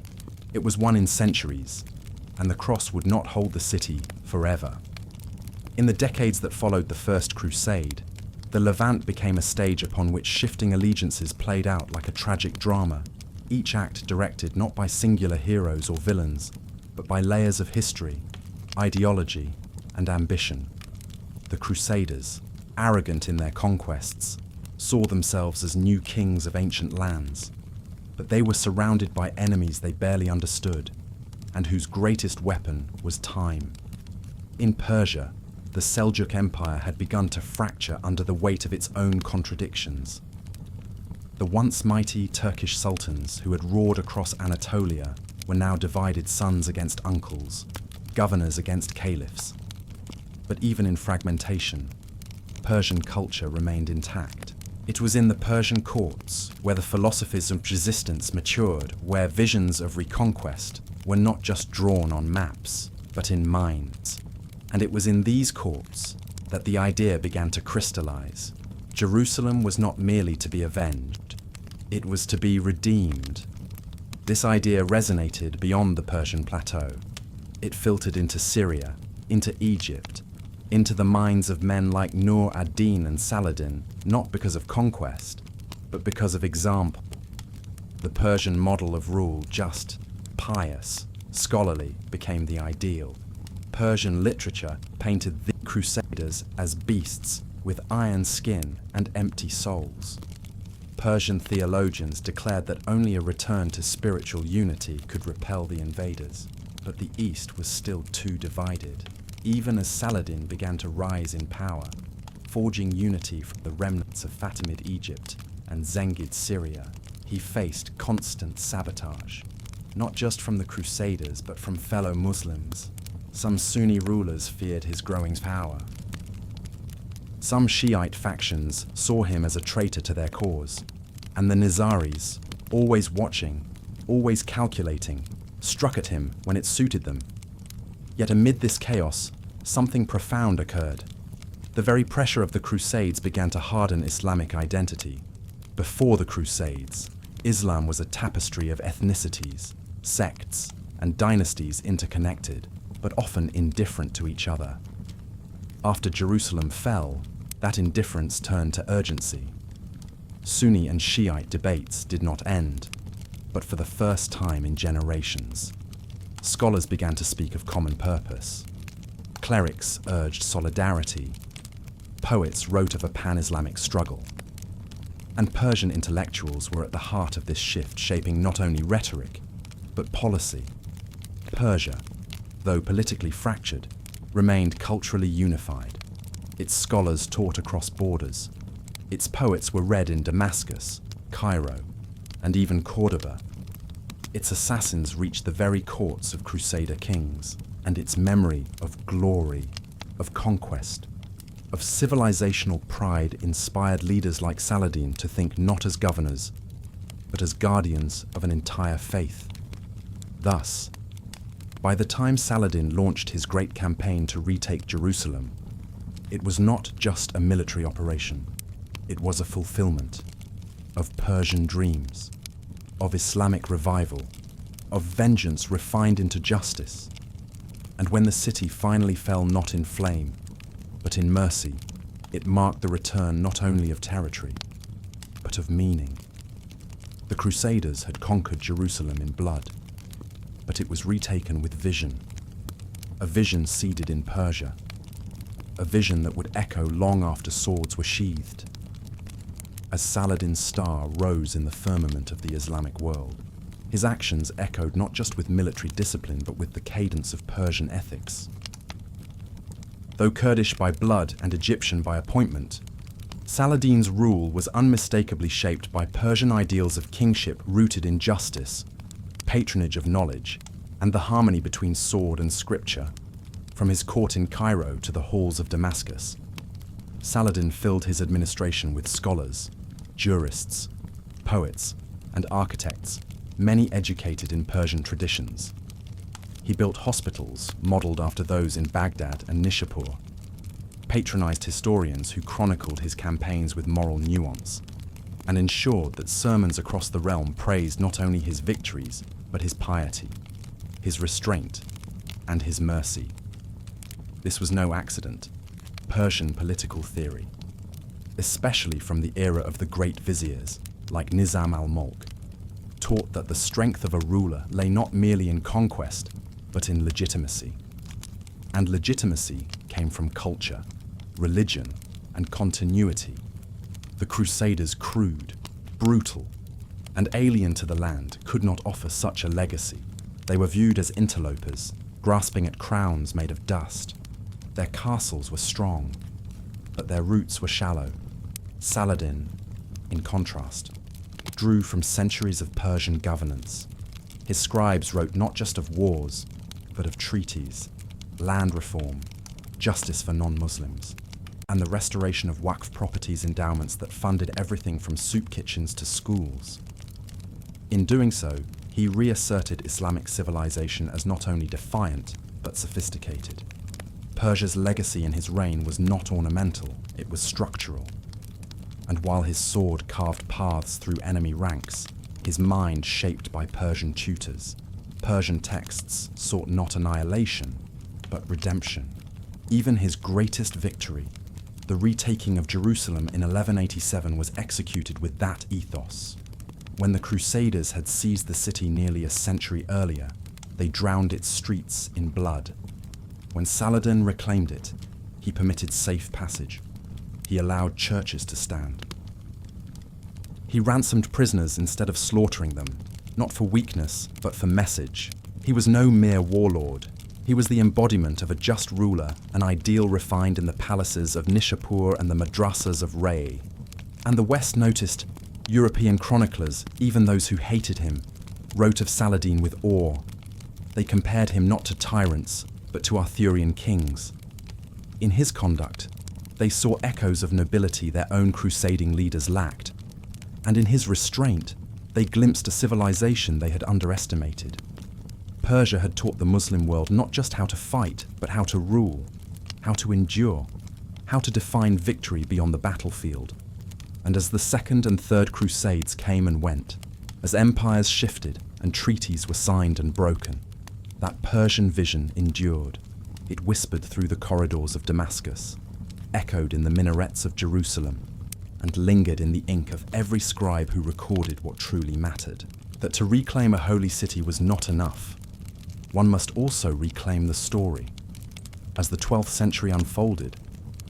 it was won in centuries, and the cross would not hold the city forever. In the decades that followed the First Crusade, the Levant became a stage upon which shifting allegiances played out like a tragic drama, each act directed not by singular heroes or villains, but by layers of history, ideology, and ambition. The Crusaders, arrogant in their conquests, saw themselves as new kings of ancient lands, but they were surrounded by enemies they barely understood, and whose greatest weapon was time. In Persia, the Seljuk Empire had begun to fracture under the weight of its own contradictions. The once mighty Turkish sultans who had roared across Anatolia were now divided sons against uncles, governors against caliphs. But even in fragmentation, Persian culture remained intact. It was in the Persian courts where the philosophies of resistance matured, where visions of reconquest were not just drawn on maps, but in minds. And it was in these courts that the idea began to crystallize. Jerusalem was not merely to be avenged, it was to be redeemed. This idea resonated beyond the Persian plateau. It filtered into Syria, into Egypt, into the minds of men like Nur ad-Din and Saladin, not because of conquest, but because of example. The Persian model of rule, just, pious, scholarly, became the ideal. Persian literature painted the Crusaders as beasts with iron skin and empty souls. Persian theologians declared that only a return to spiritual unity could repel the invaders, but the East was still too divided. Even as Saladin began to rise in power, forging unity from the remnants of Fatimid Egypt and Zengid Syria, he faced constant sabotage, not just from the Crusaders but from fellow Muslims. Some Sunni rulers feared his growing power. Some Shiite factions saw him as a traitor to their cause, and the Nizaris, always watching, always calculating, struck at him when it suited them. Yet amid this chaos, something profound occurred. The very pressure of the Crusades began to harden Islamic identity. Before the Crusades, Islam was a tapestry of ethnicities, sects, and dynasties interconnected, but often indifferent to each other. After Jerusalem fell, That indifference turned to urgency. Sunni and Shiite debates did not end, but for the first time in generations, scholars began to speak of common purpose. Clerics urged solidarity. Poets wrote of a pan-Islamic struggle. And Persian intellectuals were at the heart of this shift, shaping not only rhetoric, but policy. Persia, though politically fractured, remained culturally unified. Its scholars taught across borders. Its poets were read in Damascus, Cairo, and even Cordoba. Its assassins reached the very courts of Crusader kings, and its memory of glory, of conquest, of civilizational pride inspired leaders like Saladin to think not as governors, but as guardians of an entire faith. Thus, by the time Saladin launched his great campaign to retake Jerusalem, it was not just a military operation. It was a fulfillment of Persian dreams, of Islamic revival, of vengeance refined into justice. And when the city finally fell not in flame, but in mercy, it marked the return not only of territory, but of meaning. The Crusaders had conquered Jerusalem in blood, but it was retaken with vision, a vision seeded in Persia, a vision that would echo long after swords were sheathed. As Saladin's star rose in the firmament of the Islamic world, his actions echoed not just with military discipline, but with the cadence of Persian ethics. Though Kurdish by blood and Egyptian by appointment, Saladin's rule was unmistakably shaped by Persian ideals of kingship rooted in justice, patronage of knowledge, and the harmony between sword and scripture. From his court in Cairo to the halls of Damascus, Saladin filled his administration with scholars, jurists, poets, and architects, many educated in Persian traditions. He built hospitals modeled after those in Baghdad and Nishapur, patronized historians who chronicled his campaigns with moral nuance, and ensured that sermons across the realm praised not only his victories, but his piety, his restraint, and his mercy. This was no accident. Persian political theory, especially from the era of the great viziers like Nizam al-Mulk, taught that the strength of a ruler lay not merely in conquest, but in legitimacy. And legitimacy came from culture, religion, and continuity. The Crusaders, crude, brutal, and alien to the land, could not offer such a legacy. They were viewed as interlopers, grasping at crowns made of dust. Their castles were strong, but their roots were shallow. Saladin, in contrast, drew from centuries of Persian governance. His scribes wrote not just of wars, but of treaties, land reform, justice for non-Muslims, and the restoration of Waqf properties endowments that funded everything from soup kitchens to schools. In doing so, he reasserted Islamic civilization as not only defiant, but sophisticated. Persia's legacy in his reign was not ornamental, it was structural. And while his sword carved paths through enemy ranks, his mind shaped by Persian tutors, Persian texts sought not annihilation, but redemption. Even his greatest victory, the retaking of Jerusalem in 1187, was executed with that ethos. When the Crusaders had seized the city nearly a century earlier, they drowned its streets in blood. When Saladin reclaimed it, he permitted safe passage. He allowed churches to stand. He ransomed prisoners instead of slaughtering them, not for weakness, but for message. He was no mere warlord. He was the embodiment of a just ruler, an ideal refined in the palaces of Nishapur and the madrasas of Ray. And the West noticed. European chroniclers, even those who hated him, wrote of Saladin with awe. They compared him not to tyrants, but to Arthurian kings. In his conduct, they saw echoes of nobility their own crusading leaders lacked, and in his restraint, they glimpsed a civilization they had underestimated. Persia had taught the Muslim world not just how to fight, but how to rule, how to endure, how to define victory beyond the battlefield. And as the Second and Third Crusades came and went, as empires shifted and treaties were signed and broken, that Persian vision endured. It whispered through the corridors of Damascus. echoed in the minarets of Jerusalem and lingered in the ink of every scribe who recorded what truly mattered. That to reclaim a holy city was not enough. One must also reclaim the story. As the 12th century unfolded,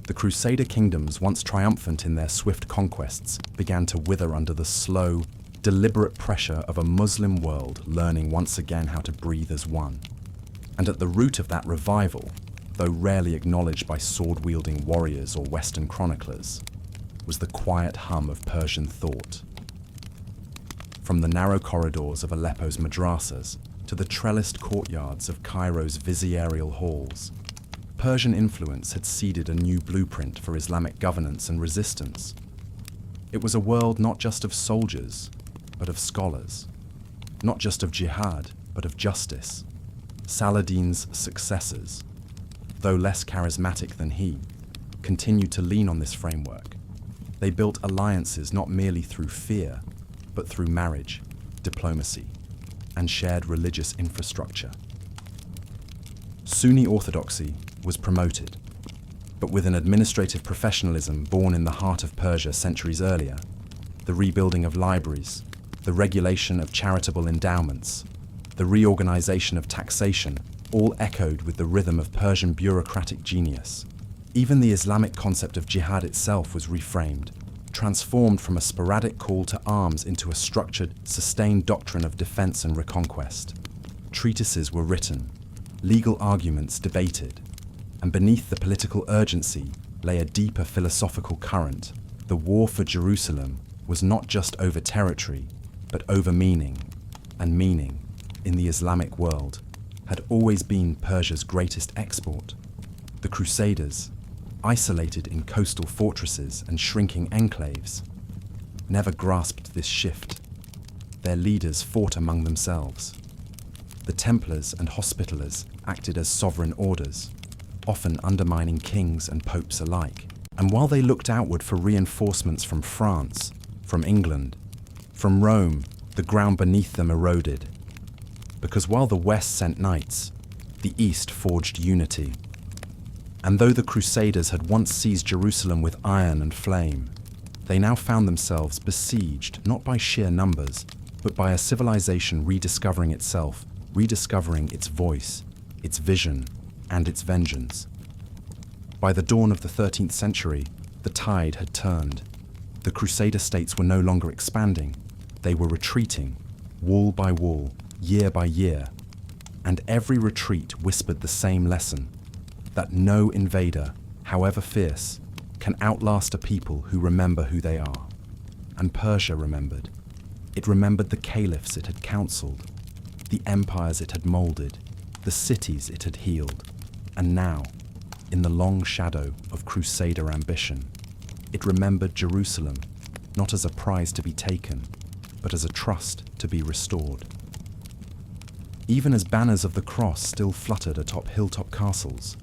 the Crusader kingdoms, once triumphant in their swift conquests, began to wither under the slow, deliberate pressure of a Muslim world learning once again how to breathe as one. And at the root of that revival, though rarely acknowledged by sword-wielding warriors or Western chroniclers, was the quiet hum of Persian thought. From the narrow corridors of Aleppo's madrasas to the trellised courtyards of Cairo's vizierial halls, Persian influence had seeded a new blueprint for Islamic governance and resistance. It was a world not just of soldiers, but of scholars, not just of jihad, but of justice. Saladin's successors, though less charismatic than he, continued to lean on this framework. They built alliances not merely through fear, but through marriage, diplomacy, and shared religious infrastructure. Sunni orthodoxy was promoted, but with an administrative professionalism born in the heart of Persia centuries earlier, the rebuilding of libraries, the regulation of charitable endowments, the reorganization of taxation, all echoed with the rhythm of Persian bureaucratic genius. Even the Islamic concept of jihad itself was reframed, transformed from a sporadic call to arms into a structured, sustained doctrine of defense and reconquest. Treatises were written, legal arguments debated, and beneath the political urgency lay a deeper philosophical current. The war for Jerusalem was not just over territory, but over meaning, and meaning, in the Islamic world, had always been Persia's greatest export. The Crusaders, isolated in coastal fortresses and shrinking enclaves, never grasped this shift. Their leaders fought among themselves. The Templars and Hospitallers acted as sovereign orders, often undermining kings and popes alike. And while they looked outward for reinforcements from France, from England, from Rome, the ground beneath them eroded. Because while the West sent knights, the East forged unity. And though the Crusaders had once seized Jerusalem with iron and flame, they now found themselves besieged not by sheer numbers, but by a civilization rediscovering itself, rediscovering its voice, its vision, and its vengeance. By the dawn of the 13th century, the tide had turned. The Crusader states were no longer expanding, they were retreating, wall by wall, year by year, and every retreat whispered the same lesson, that no invader, however fierce, can outlast a people who remember who they are. And Persia remembered. It remembered the caliphs it had counseled, the empires it had molded, the cities it had healed, and now, in the long shadow of Crusader ambition, it remembered Jerusalem, not as a prize to be taken, but as a trust to be restored. Even as banners of the cross still fluttered atop hilltop castles,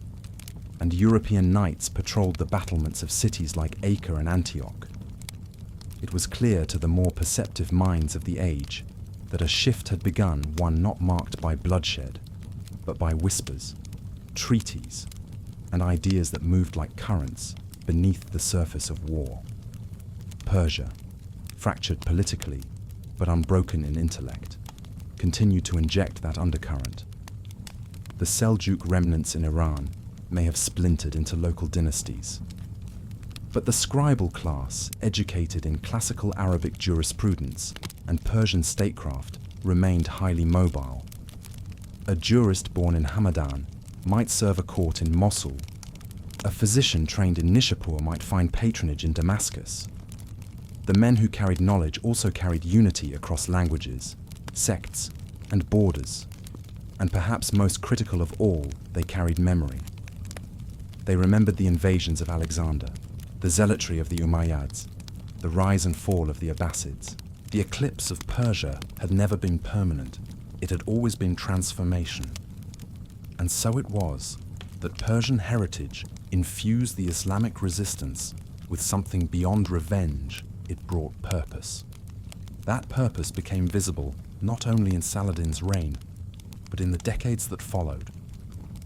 and European knights patrolled the battlements of cities like Acre and Antioch, it was clear to the more perceptive minds of the age that a shift had begun, one not marked by bloodshed, but by whispers, treaties, and ideas that moved like currents beneath the surface of war. Persia, fractured politically, but unbroken in intellect, continued to inject that undercurrent. The Seljuk remnants in Iran may have splintered into local dynasties, but the scribal class, educated in classical Arabic jurisprudence and Persian statecraft, remained highly mobile. A jurist born in Hamadan might serve a court in Mosul. A physician trained in Nishapur might find patronage in Damascus. The men who carried knowledge also carried unity across languages, sects, and borders. And perhaps most critical of all, they carried memory. They remembered the invasions of Alexander, the zealotry of the Umayyads, the rise and fall of the Abbasids. The eclipse of Persia had never been permanent. It had always been transformation. And so it was that Persian heritage infused the Islamic resistance with something beyond revenge. It brought purpose. That purpose became visible not only in Saladin's reign, but in the decades that followed.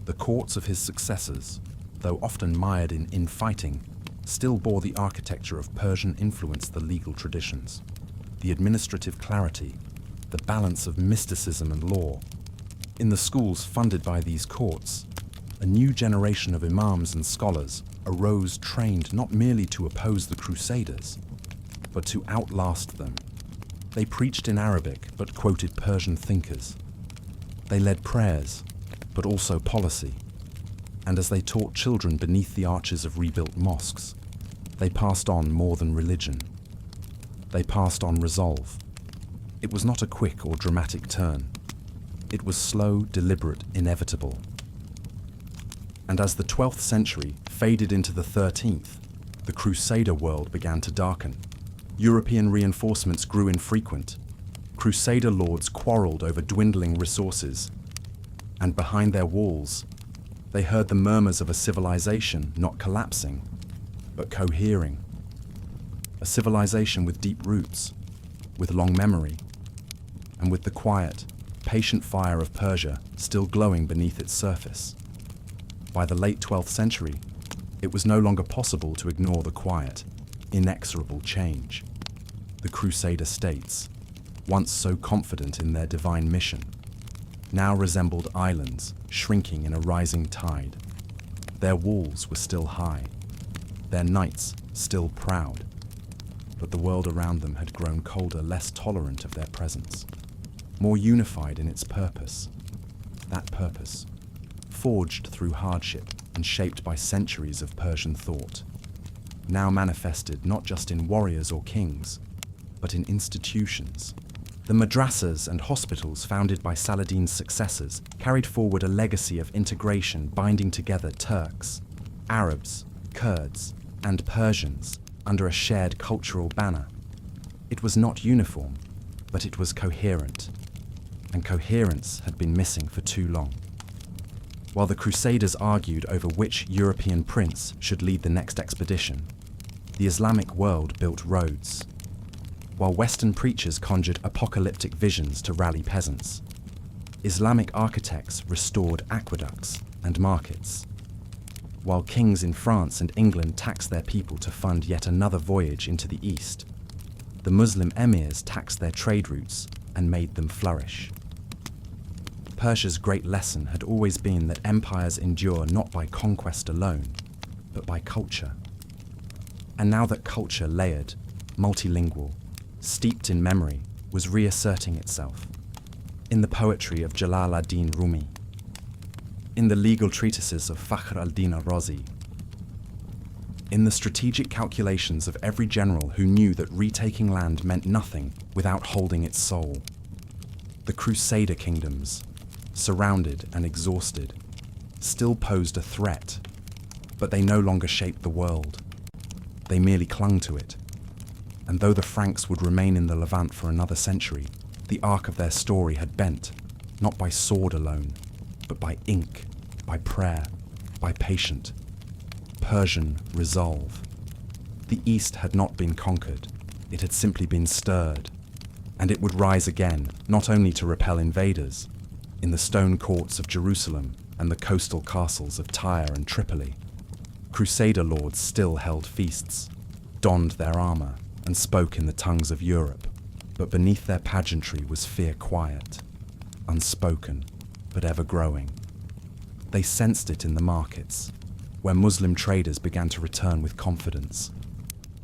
The courts of his successors, though often mired in infighting, still bore the architecture of Persian influence, the legal traditions, the administrative clarity, the balance of mysticism and law. In the schools funded by these courts, a new generation of imams and scholars arose trained not merely to oppose the Crusaders, but to outlast them. They preached in Arabic but quoted Persian thinkers. They led prayers, but also policy. And as they taught children beneath the arches of rebuilt mosques, they passed on more than religion. They passed on resolve. It was not a quick or dramatic turn. It was slow, deliberate, inevitable. And as the 12th century faded into the 13th, the Crusader world began to darken. European reinforcements grew infrequent. Crusader lords quarreled over dwindling resources. And behind their walls, they heard the murmurs of a civilization not collapsing, but cohering. A civilization with deep roots, with long memory, and with the quiet, patient fire of Persia still glowing beneath its surface. By the late 12th century, it was no longer possible to ignore the quiet, inexorable change. The Crusader states, once so confident in their divine mission, now resembled islands shrinking in a rising tide. Their walls were still high, their knights still proud, but the world around them had grown colder, less tolerant of their presence, more unified in its purpose. That purpose, forged through hardship and shaped by centuries of Persian thought, now manifested not just in warriors or kings, but in institutions. The madrasas and hospitals founded by Saladin's successors carried forward a legacy of integration, binding together Turks, Arabs, Kurds, and Persians under a shared cultural banner. It was not uniform, but it was coherent, and coherence had been missing for too long. While the Crusaders argued over which European prince should lead the next expedition, the Islamic world built roads. While Western preachers conjured apocalyptic visions to rally peasants, Islamic architects restored aqueducts and markets. While kings in France and England taxed their people to fund yet another voyage into the East, the Muslim emirs taxed their trade routes and made them flourish. Persia's great lesson had always been that empires endure not by conquest alone, but by culture. And now that culture, layered, multilingual, steeped in memory, was reasserting itself. In the poetry of Jalal ad-Din Rumi, in the legal treatises of Fakhr al-Din al-Razi, in the strategic calculations of every general who knew that retaking land meant nothing without holding its soul. The Crusader kingdoms, surrounded and exhausted, still posed a threat, but they no longer shaped the world. They merely clung to it. And though the Franks would remain in the Levant for another century, the arc of their story had bent, not by sword alone, but by ink, by prayer, by patient, Persian resolve. The East had not been conquered, it had simply been stirred, and it would rise again, not only to repel invaders. In the stone courts of Jerusalem and the coastal castles of Tyre and Tripoli, Crusader lords still held feasts, donned their armor, and spoke in the tongues of Europe, but beneath their pageantry was fear quiet, unspoken, but ever growing. They sensed it in the markets, where Muslim traders began to return with confidence.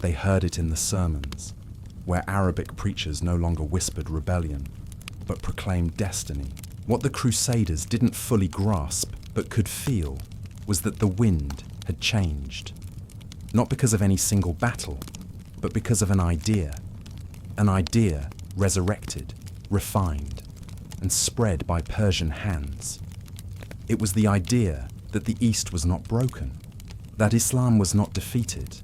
They heard it in the sermons, where Arabic preachers no longer whispered rebellion, but proclaimed destiny. What the Crusaders didn't fully grasp, but could feel, was that the wind had changed, not because of any single battle, but because of an idea resurrected, refined, and spread by Persian hands. It was the idea that the East was not broken, that Islam was not defeated,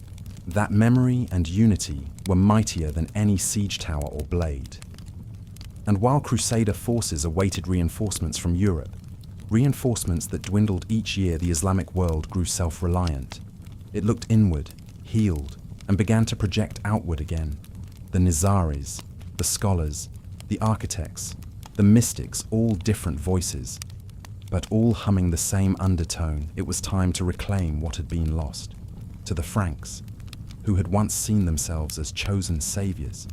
that memory and unity were mightier than any siege tower or blade. And while Crusader forces awaited reinforcements from Europe, reinforcements that dwindled each year, the Islamic world grew self-reliant. It looked inward, healed, and began to project outward again. The Nizaris, the scholars, the architects, the mystics, all different voices. but all humming the same undertone. It was time to reclaim what had been lost. To the Franks, who had once seen themselves as chosen saviors,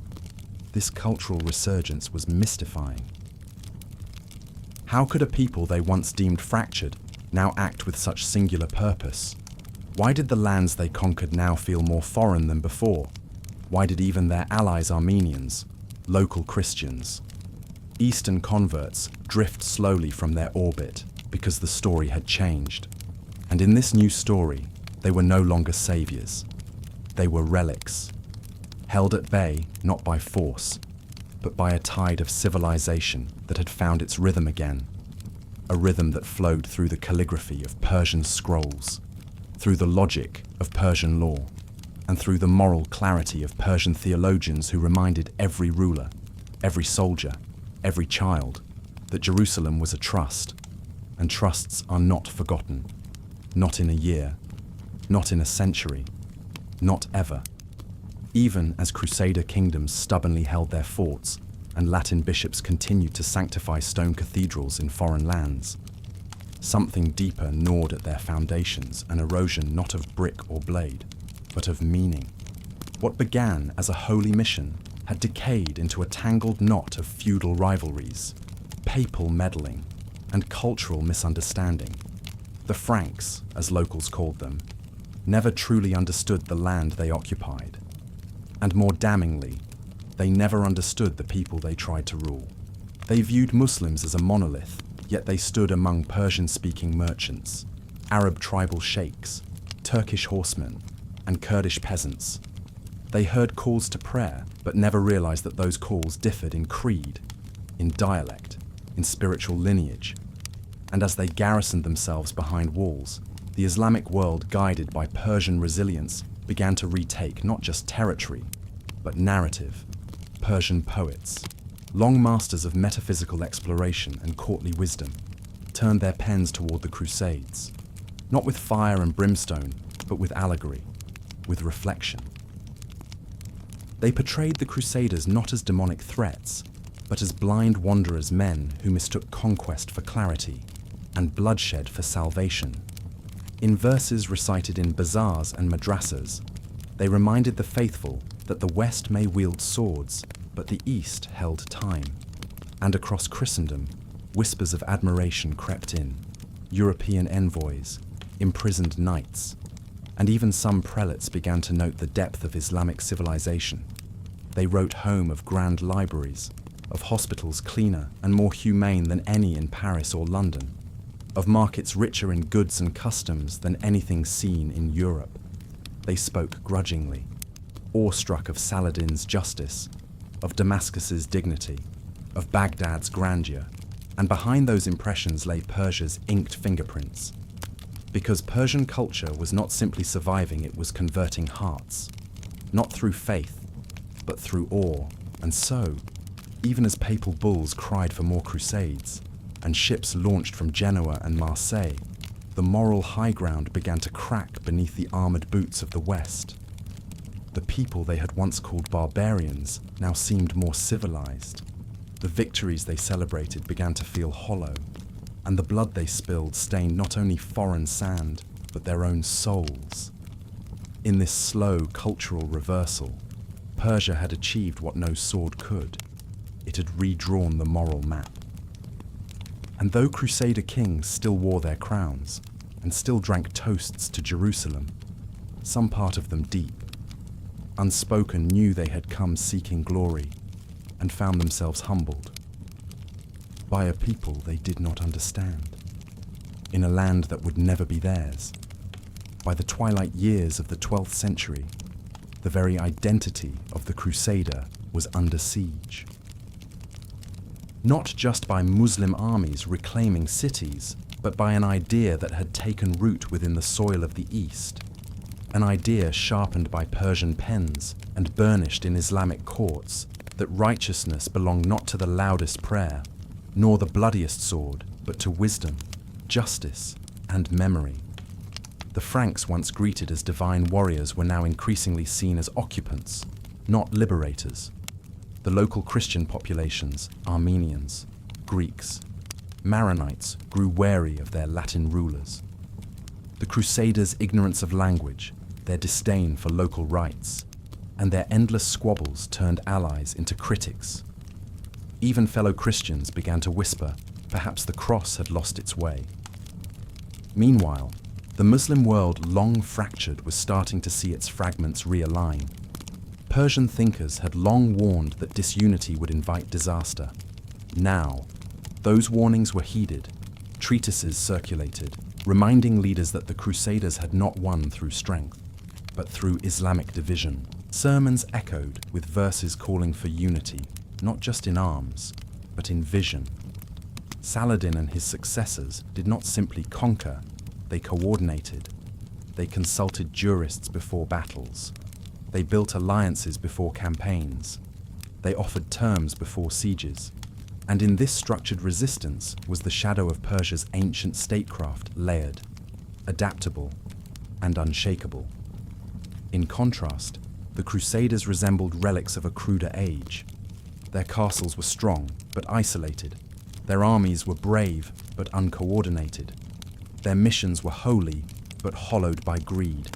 this cultural resurgence was mystifying. How could a people they once deemed fractured now act with such singular purpose? Why did the lands they conquered now feel more foreign than before? Why did even their allies Armenians, local Christians, Eastern converts drift slowly from their orbit because the story had changed? And in this new story, they were no longer saviors. They were relics, held at bay not by force, but by a tide of civilization that had found its rhythm again, a rhythm that flowed through the calligraphy of Persian scrolls, through the logic of Persian law, and through the moral clarity of Persian theologians who reminded every ruler, every soldier, every child that Jerusalem was a trust, and trusts are not forgotten, not in a year, not in a century, not ever. Even as Crusader kingdoms stubbornly held their forts and Latin bishops continued to sanctify stone cathedrals in foreign lands, something deeper gnawed at their foundations, an erosion not of brick or blade, but of meaning. What began as a holy mission had decayed into a tangled knot of feudal rivalries, papal meddling, and cultural misunderstanding. The Franks, as locals called them, never truly understood the land they occupied. And more damningly, they never understood the people they tried to rule. They viewed Muslims as a monolith, yet they stood among Persian-speaking merchants, Arab tribal sheikhs, Turkish horsemen, and Kurdish peasants. They heard calls to prayer, but never realized that those calls differed in creed, in dialect, in spiritual lineage. And as they garrisoned themselves behind walls, the Islamic world, guided by Persian resilience, began to retake not just territory, but narrative. Persian poets, long masters of metaphysical exploration and courtly wisdom, turned their pens toward the Crusades, not with fire and brimstone, but with allegory, with reflection. They portrayed the Crusaders not as demonic threats, but as blind wanderers, men who mistook conquest for clarity and bloodshed for salvation. In verses recited in bazaars and madrasas, they reminded the faithful that the West may wield swords, but the East held time. And across Christendom, whispers of admiration crept in, European envoys, imprisoned knights, and even some prelates began to note the depth of Islamic civilization. They wrote home of grand libraries, of hospitals cleaner and more humane than any in Paris or London, of markets richer in goods and customs than anything seen in Europe. They spoke grudgingly, awestruck of Saladin's justice, of Damascus's dignity, of Baghdad's grandeur, and behind those impressions lay Persia's inked fingerprints. Because Persian culture was not simply surviving, it was converting hearts, not through faith, but through awe. And so, even as papal bulls cried for more crusades, and ships launched from Genoa and Marseille, the moral high ground began to crack beneath the armored boots of the West. The people they had once called barbarians now seemed more civilized. The victories they celebrated began to feel hollow, and the blood they spilled stained not only foreign sand, but their own souls. In this slow cultural reversal, Persia had achieved what no sword could. It had redrawn the moral map. And though Crusader kings still wore their crowns, and still drank toasts to Jerusalem, some part of them deep, unspoken, knew they had come seeking glory, and found themselves humbled by a people they did not understand, in a land that would never be theirs. By the twilight years of the 12th century, the very identity of the Crusader was under siege. Not just by Muslim armies reclaiming cities, but by an idea that had taken root within the soil of the East, an idea sharpened by Persian pens and burnished in Islamic courts, that righteousness belonged not to the loudest prayer, nor the bloodiest sword, but to wisdom, justice, and memory. The Franks, once greeted as divine warriors, were now increasingly seen as occupants, not liberators. The local Christian populations, Armenians, Greeks, Maronites grew wary of their Latin rulers. The Crusaders' ignorance of language, their disdain for local rights, and their endless squabbles turned allies into critics. Even fellow Christians began to whisper, perhaps the cross had lost its way. Meanwhile, the Muslim world, long fractured, was starting to see its fragments realign. Persian thinkers had long warned that disunity would invite disaster. Now, those warnings were heeded. Treatises circulated, reminding leaders that the Crusaders had not won through strength, but through Islamic division. Sermons echoed with verses calling for unity, not just in arms, but in vision. Saladin and his successors did not simply conquer, they coordinated. They consulted jurists before battles. They built alliances before campaigns. They offered terms before sieges. And in this structured resistance was the shadow of Persia's ancient statecraft, layered, adaptable, and unshakable. In contrast, the Crusaders resembled relics of a cruder age. Their castles were strong, but isolated. Their armies were brave, but uncoordinated. Their missions were holy, but hollowed by greed.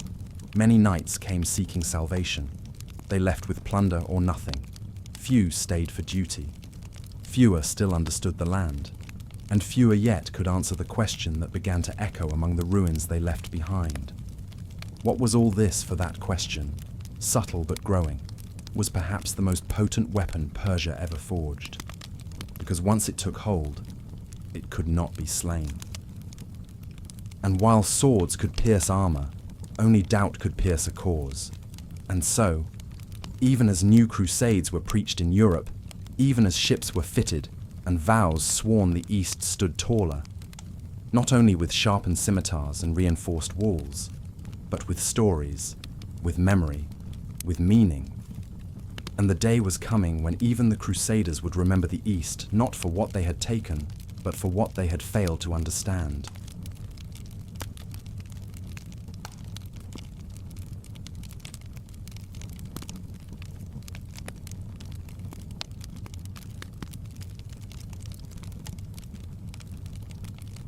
Many knights came seeking salvation. They left with plunder or nothing. Few stayed for duty. Fewer still understood the land. And fewer yet could answer the question that began to echo among the ruins they left behind. What was all this for that question, subtle but growing, was perhaps the most potent weapon Persia ever forged. Because once it took hold, it could not be slain. And while swords could pierce armor, only doubt could pierce a cause. And so, even as new crusades were preached in Europe, even as ships were fitted and vows sworn, the East stood taller, not only with sharpened scimitars and reinforced walls, but with stories, with memory, with meaning. And the day was coming when even the Crusaders would remember the East not for what they had taken, but for what they had failed to understand.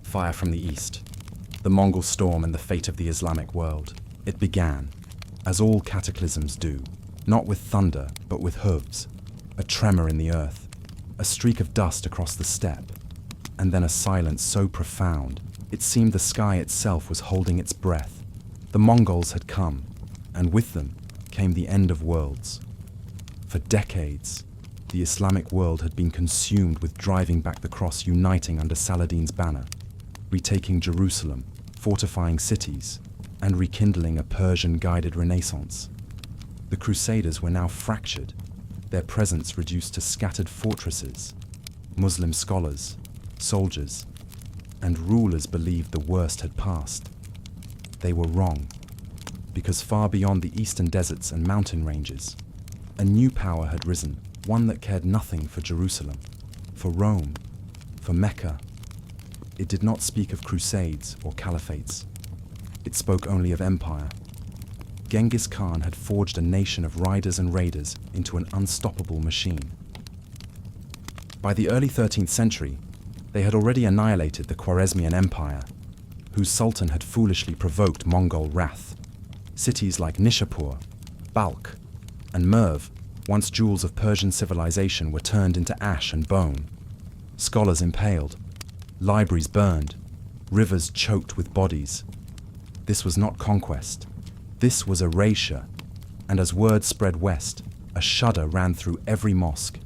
Fire from the East, the Mongol storm and the fate of the Islamic world. It began, as all cataclysms do, not with thunder, but with hooves, a tremor in the earth, a streak of dust across the steppe, and then a silence so profound, it seemed the sky itself was holding its breath. The Mongols had come, and with them came the end of worlds. For decades, the Islamic world had been consumed with driving back the cross, uniting under Saladin's banner, retaking Jerusalem, fortifying cities, and rekindling a Persian-guided renaissance. The Crusaders were now fractured, their presence reduced to scattered fortresses. Muslim scholars, soldiers, and rulers believed the worst had passed. They were wrong, because far beyond the eastern deserts and mountain ranges, a new power had risen, one that cared nothing for Jerusalem, for Rome, for Mecca. It did not speak of crusades or caliphates. It spoke only of empire. Genghis Khan had forged a nation of riders and raiders into an unstoppable machine. By the early 13th century, they had already annihilated the Khwarezmian Empire, whose sultan had foolishly provoked Mongol wrath. Cities like Nishapur, Balkh, and Merv, once jewels of Persian civilization, were turned into ash and bone. Scholars impaled, libraries burned, rivers choked with bodies. This was not conquest. This was erasure. And as word spread west, a shudder ran through every mosque,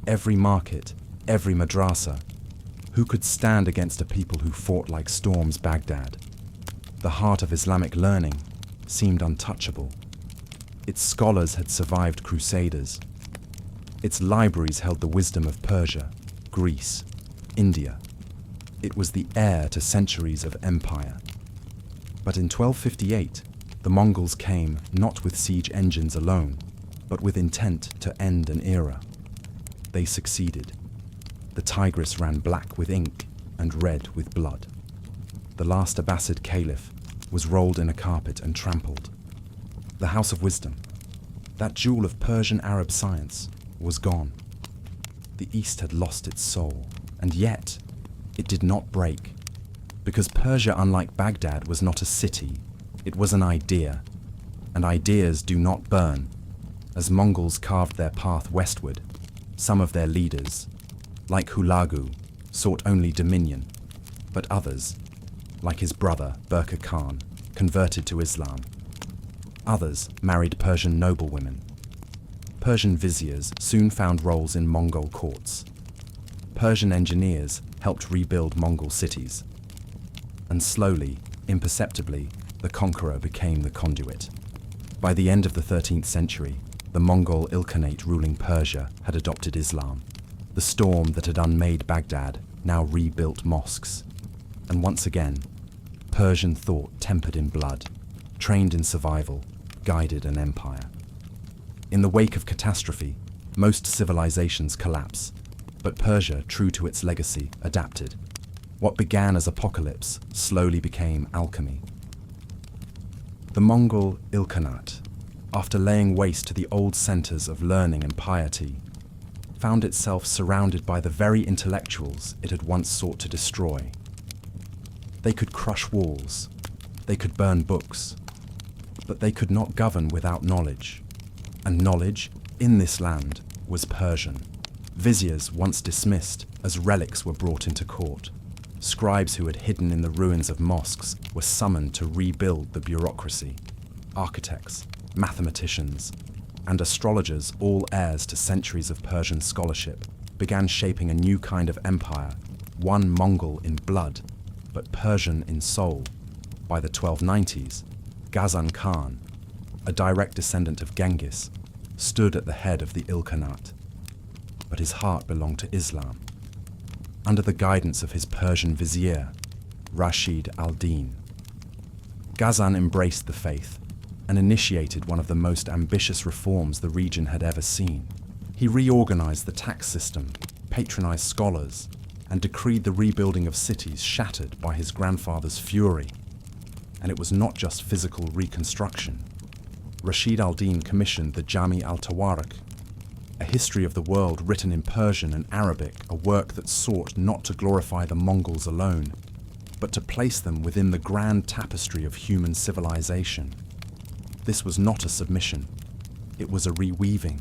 every market, every madrasa. Who could stand against a people who fought like storms Baghdad? The heart of Islamic learning seemed untouchable. Its scholars had survived crusaders. Its libraries held the wisdom of Persia, Greece, India. It was the heir to centuries of empire. But in 1258, the Mongols came not with siege engines alone, but with intent to end an era. They succeeded. The Tigris ran black with ink and red with blood. The last Abbasid caliph was rolled in a carpet and trampled. The House of Wisdom, that jewel of Persian Arab science, was gone. The East had lost its soul, and yet, it did not break, because Persia, unlike Baghdad, was not a city, it was an idea, and ideas do not burn. As Mongols carved their path westward, some of their leaders, like Hulagu, sought only dominion, but others, like his brother Burqa Khan, converted to Islam. Others married Persian noblewomen. Persian viziers soon found roles in Mongol courts. Persian engineers helped rebuild Mongol cities. And slowly, imperceptibly, the conqueror became the conduit. By the end of the 13th century, the Mongol Ilkhanate ruling Persia had adopted Islam. The storm that had unmade Baghdad now rebuilt mosques. And once again, Persian thought tempered in blood, trained in survival, guided an empire. In the wake of catastrophe, most civilizations collapse, but Persia, true to its legacy, adapted. What began as apocalypse slowly became alchemy. The Mongol Ilkhanate, after laying waste to the old centers of learning and piety, found itself surrounded by the very intellectuals it had once sought to destroy. They could crush walls, they could burn books, but they could not govern without knowledge. And knowledge, in this land, was Persian. Viziers once dismissed as relics were brought into court. Scribes who had hidden in the ruins of mosques were summoned to rebuild the bureaucracy. Architects, mathematicians, and astrologers, all heirs to centuries of Persian scholarship, began shaping a new kind of empire, one Mongol in blood, but Persian in soul. By the 1290s, Ghazan Khan, a direct descendant of Genghis, stood at the head of the Ilkhanate, but his heart belonged to Islam. Under the guidance of his Persian vizier, Rashid al-Din, Ghazan embraced the faith and initiated one of the most ambitious reforms the region had ever seen. He reorganized the tax system, patronized scholars, and decreed the rebuilding of cities shattered by his grandfather's fury. And it was not just physical reconstruction. Rashid al-Din commissioned the Jami al-Tawarik, a history of the world written in Persian and Arabic, a work that sought not to glorify the Mongols alone, but to place them within the grand tapestry of human civilization. This was not a submission, it was a reweaving.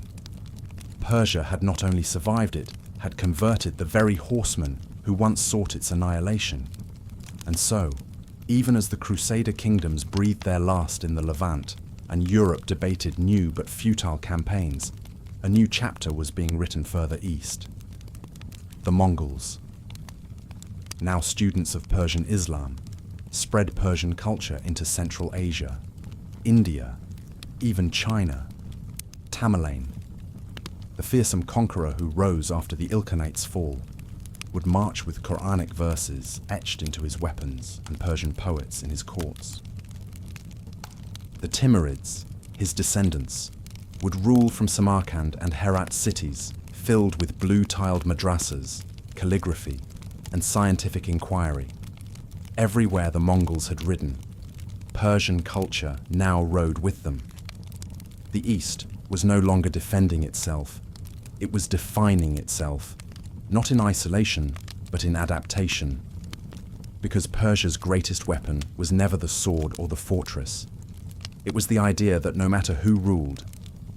Persia had not only survived it, had converted the very horsemen who once sought its annihilation. And so, even as the Crusader kingdoms breathed their last in the Levant, and Europe debated new but futile campaigns, a new chapter was being written further east. The Mongols, now students of Persian Islam, spread Persian culture into Central Asia, India, even China. Tamerlane, the fearsome conqueror who rose after the Ilkhanate's fall, would march with Quranic verses etched into his weapons and Persian poets in his courts. The Timurids, his descendants, would rule from Samarkand and Herat cities filled with blue-tiled madrasas, calligraphy, and scientific inquiry. Everywhere the Mongols had ridden, Persian culture now rode with them. The East was no longer defending itself, it was defining itself, not in isolation, but in adaptation. Because Persia's greatest weapon was never the sword or the fortress. It was the idea that no matter who ruled,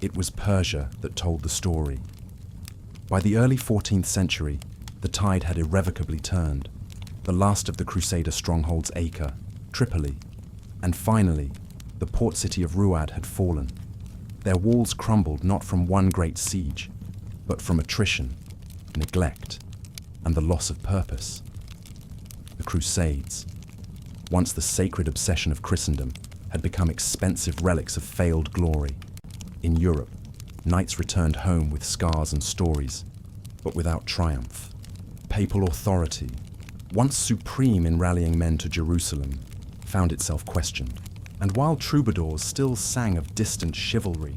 it was Persia that told the story. By the early 14th century, the tide had irrevocably turned. The last of the Crusader strongholds, Acre, Tripoli, and finally, the port city of Ruad had fallen. Their walls crumbled not from one great siege, but from attrition, neglect, and the loss of purpose. The Crusades, once the sacred obsession of Christendom, had become expensive relics of failed glory. In Europe, knights returned home with scars and stories, but without triumph. Papal authority, once supreme in rallying men to Jerusalem, found itself questioned. And while troubadours still sang of distant chivalry,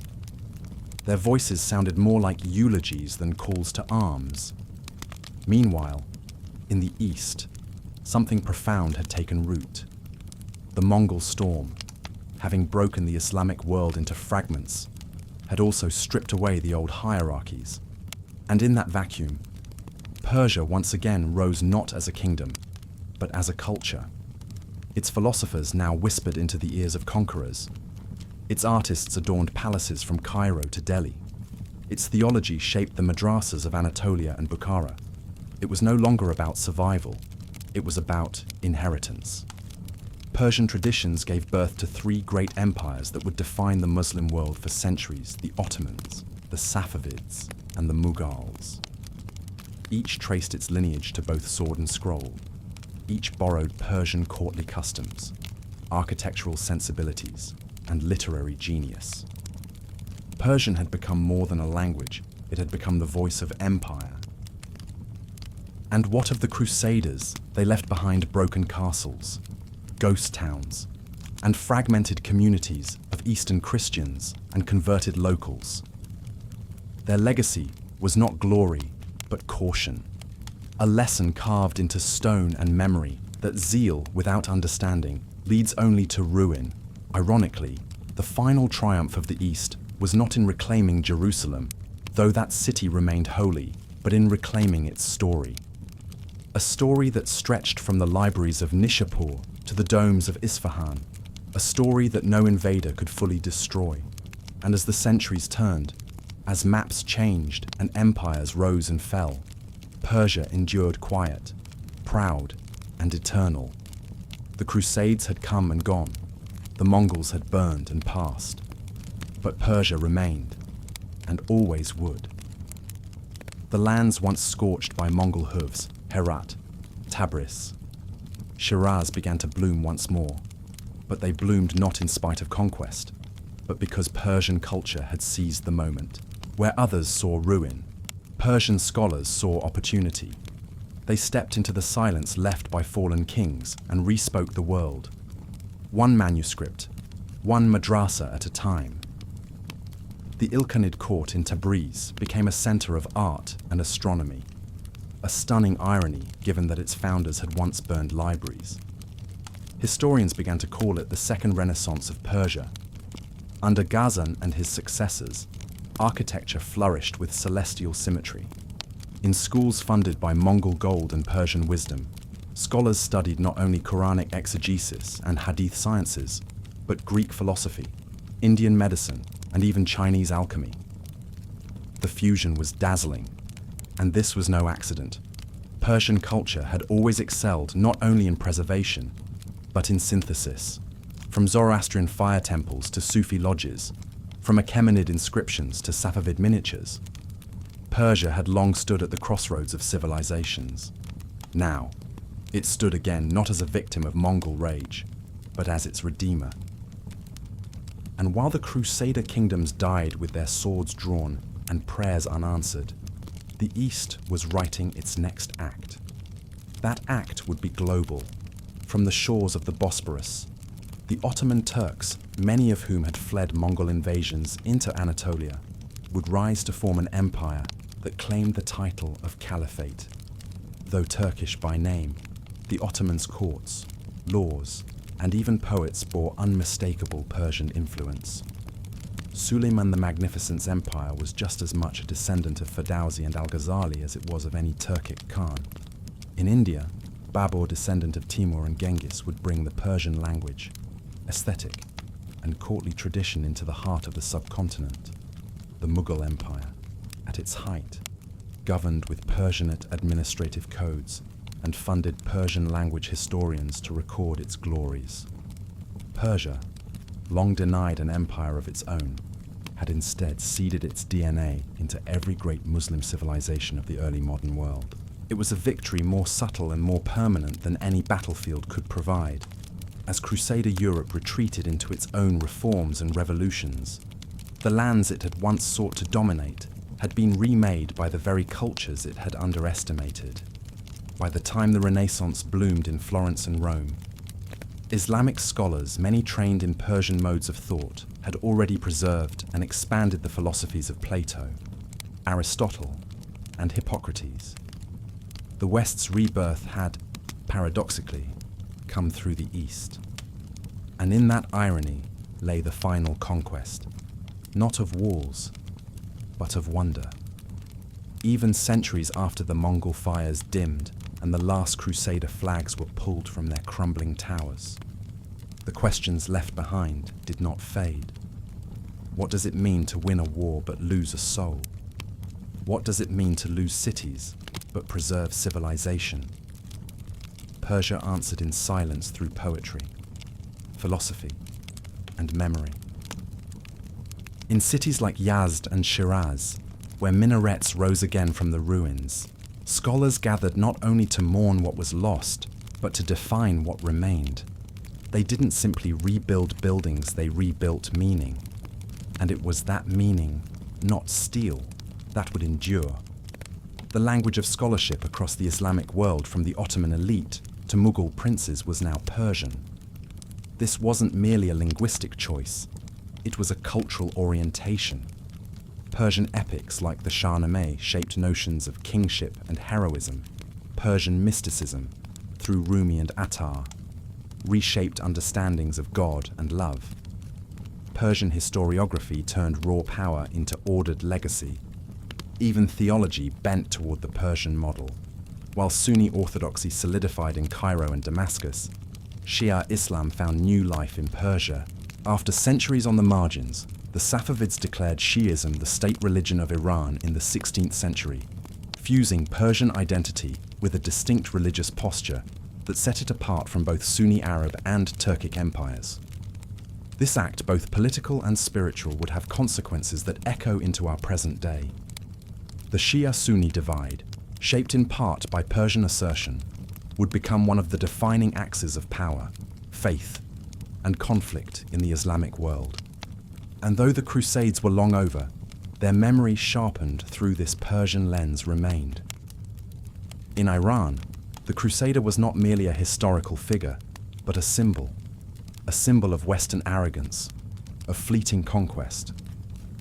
their voices sounded more like eulogies than calls to arms. Meanwhile, in the east, something profound had taken root. The Mongol storm, having broken the Islamic world into fragments, had also stripped away the old hierarchies. And in that vacuum, Persia once again rose not as a kingdom, but as a culture. Its philosophers now whispered into the ears of conquerors. Its artists adorned palaces from Cairo to Delhi. Its theology shaped the madrasas of Anatolia and Bukhara. It was no longer about survival, it was about inheritance. Persian traditions gave birth to three great empires that would define the Muslim world for centuries: the Ottomans, the Safavids, and the Mughals. Each traced its lineage to both sword and scroll. Each borrowed Persian courtly customs, architectural sensibilities, and literary genius. Persian had become more than a language, it had become the voice of empire. And what of the Crusaders? They left behind broken castles, ghost towns, and fragmented communities of Eastern Christians and converted locals. Their legacy was not glory, but caution, a lesson carved into stone and memory that zeal without understanding leads only to ruin. Ironically, the final triumph of the East was not in reclaiming Jerusalem, though that city remained holy, but in reclaiming its story. A story that stretched from the libraries of Nishapur to the domes of Isfahan, a story that no invader could fully destroy. And as the centuries turned, as maps changed and empires rose and fell, Persia endured quiet, proud, and eternal. The Crusades had come and gone, the Mongols had burned and passed, but Persia remained, and always would. The lands once scorched by Mongol hooves, Herat, Tabriz, Shiraz began to bloom once more, but they bloomed not in spite of conquest, but because Persian culture had seized the moment. Where others saw ruin, Persian scholars saw opportunity. They stepped into the silence left by fallen kings and respoke the world. One manuscript, one madrasa at a time. The Ilkhanid court in Tabriz became a center of art and astronomy. A stunning irony given that its founders had once burned libraries. Historians began to call it the Second Renaissance of Persia. Under Ghazan and his successors, architecture flourished with celestial symmetry. In schools funded by Mongol gold and Persian wisdom, scholars studied not only Quranic exegesis and Hadith sciences, but Greek philosophy, Indian medicine, and even Chinese alchemy. The fusion was dazzling, and this was no accident. Persian culture had always excelled not only in preservation, but in synthesis. From Zoroastrian fire temples to Sufi lodges, from Achaemenid inscriptions to Safavid miniatures, Persia had long stood at the crossroads of civilizations. Now, it stood again not as a victim of Mongol rage, but as its redeemer. And while the Crusader kingdoms died with their swords drawn and prayers unanswered, the East was writing its next act. That act would be global. From the shores of the Bosporus, the Ottoman Turks, many of whom had fled Mongol invasions into Anatolia, would rise to form an empire that claimed the title of Caliphate. Though Turkish by name, the Ottomans' courts, laws, and even poets bore unmistakable Persian influence. Suleiman the Magnificent's empire was just as much a descendant of Ferdowsi and Al-Ghazali as it was of any Turkic Khan. In India, Babur, descendant of Timur and Genghis, would bring the Persian language, aesthetic, and courtly tradition into the heart of the subcontinent. The Mughal Empire, at its height, governed with Persianate administrative codes and funded Persian language historians to record its glories. Persia, long denied an empire of its own, had instead seeded its DNA into every great Muslim civilization of the early modern world. It was a victory more subtle and more permanent than any battlefield could provide. As Crusader Europe retreated into its own reforms and revolutions, the lands it had once sought to dominate had been remade by the very cultures it had underestimated. By the time the Renaissance bloomed in Florence and Rome, Islamic scholars, many trained in Persian modes of thought, had already preserved and expanded the philosophies of Plato, Aristotle, and Hippocrates. The West's rebirth had, paradoxically, come through the East. And in that irony lay the final conquest, not of walls, but of wonder. even centuries after the Mongol fires dimmed and the last Crusader flags were pulled from their crumbling towers. The questions left behind did not fade. What does it mean to win a war but lose a soul? What does it mean to lose cities but preserve civilization? Persia answered in silence through poetry, philosophy, and memory. In cities like Yazd and Shiraz, where minarets rose again from the ruins, scholars gathered not only to mourn what was lost, but to define what remained. They didn't simply rebuild buildings, they rebuilt meaning. And it was that meaning, not steel, that would endure. The language of scholarship across the Islamic world, from the Ottoman elite to Mughal princes, was now Persian. This wasn't merely a linguistic choice, it was a cultural orientation. Persian epics like the Shahnameh shaped notions of kingship and heroism. Persian mysticism, through Rumi and Attar, reshaped understandings of God and love. Persian historiography turned raw power into ordered legacy. Even theology bent toward the Persian model. While Sunni orthodoxy solidified in Cairo and Damascus, Shia Islam found new life in Persia. After centuries on the margins, the Safavids declared Shi'ism the state religion of Iran in the 16th century, fusing Persian identity with a distinct religious posture that set it apart from both Sunni Arab and Turkic empires. This act, both political and spiritual, would have consequences that echo into our present day. The Shia-Sunni divide, shaped in part by Persian assertion, would become one of the defining axes of power, faith, and conflict in the Islamic world. And though the Crusades were long over, their memory sharpened through this Persian lens remained. In Iran, the Crusader was not merely a historical figure, but a symbol of Western arrogance, of fleeting conquest,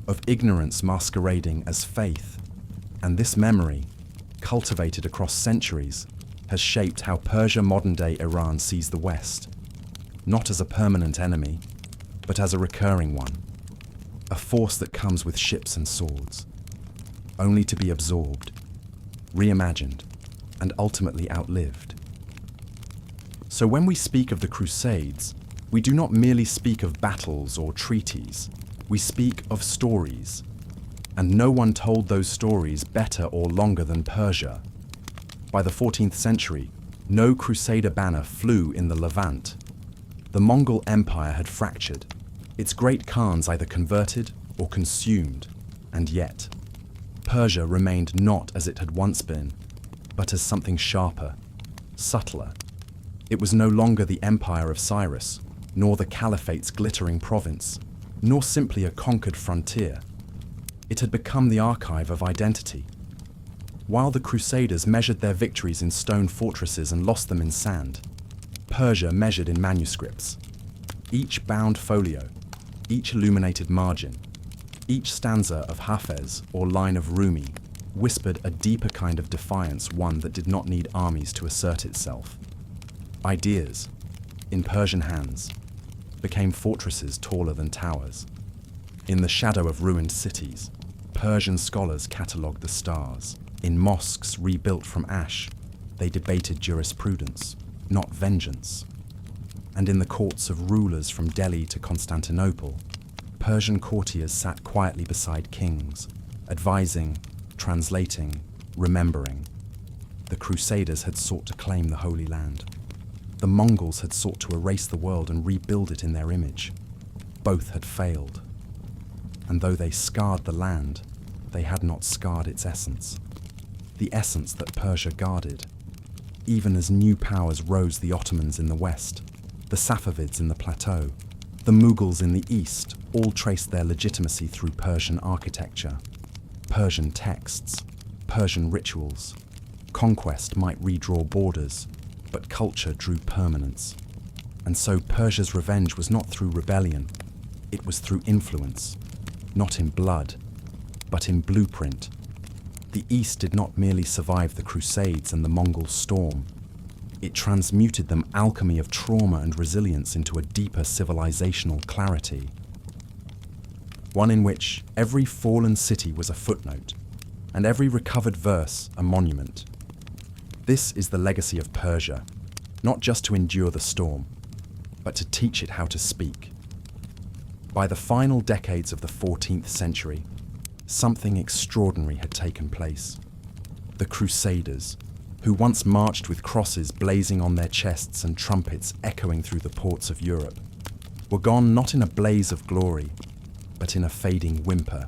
of ignorance masquerading as faith. And this memory, cultivated across centuries, has shaped how Persia modern-day Iran sees the West, not as a permanent enemy, but as a recurring one, a force that comes with ships and swords, only to be absorbed, reimagined, and ultimately outlived. So when we speak of the Crusades, we do not merely speak of battles or treaties, we speak of stories. And no one told those stories better or longer than Persia. By the 14th century, no Crusader banner flew in the Levant. The Mongol Empire had fractured, its great khans either converted or consumed, and yet, Persia remained not as it had once been, but as something sharper, subtler. It was no longer the empire of Cyrus, nor the caliphate's glittering province, nor simply a conquered frontier. It had become the archive of identity. While the Crusaders measured their victories in stone fortresses and lost them in sand, Persia measured in manuscripts. Each bound folio, each illuminated margin, each stanza of Hafez or line of Rumi whispered a deeper kind of defiance, one that did not need armies to assert itself. Ideas, in Persian hands, became fortresses taller than towers. In the shadow of ruined cities, Persian scholars catalogued the stars. In mosques rebuilt from ash, they debated jurisprudence, not vengeance. And in the courts of rulers from Delhi to Constantinople, Persian courtiers sat quietly beside kings, advising, translating, remembering. The Crusaders had sought to claim the Holy Land. The Mongols had sought to erase the world and rebuild it in their image. Both had failed. And though they scarred the land, they had not scarred its essence. The essence that Persia guarded. Even as new powers rose, the Ottomans in the west, the Safavids in the plateau, the Mughals in the east, all traced their legitimacy through Persian architecture, Persian texts, Persian rituals. Conquest might redraw borders, but culture drew permanence. And so Persia's revenge was not through rebellion, it was through influence, not in blood, but in blueprint. The East did not merely survive the Crusades and the Mongol storm. It transmuted them alchemy of trauma and resilience into a deeper civilizational clarity. One in which every fallen city was a footnote, and every recovered verse a monument. This is the legacy of Persia, not just to endure the storm, but to teach it how to speak. By the final decades of the 14th century, something extraordinary had taken place. The Crusaders, who once marched with crosses blazing on their chests and trumpets echoing through the ports of Europe, were gone not in a blaze of glory, but in a fading whimper.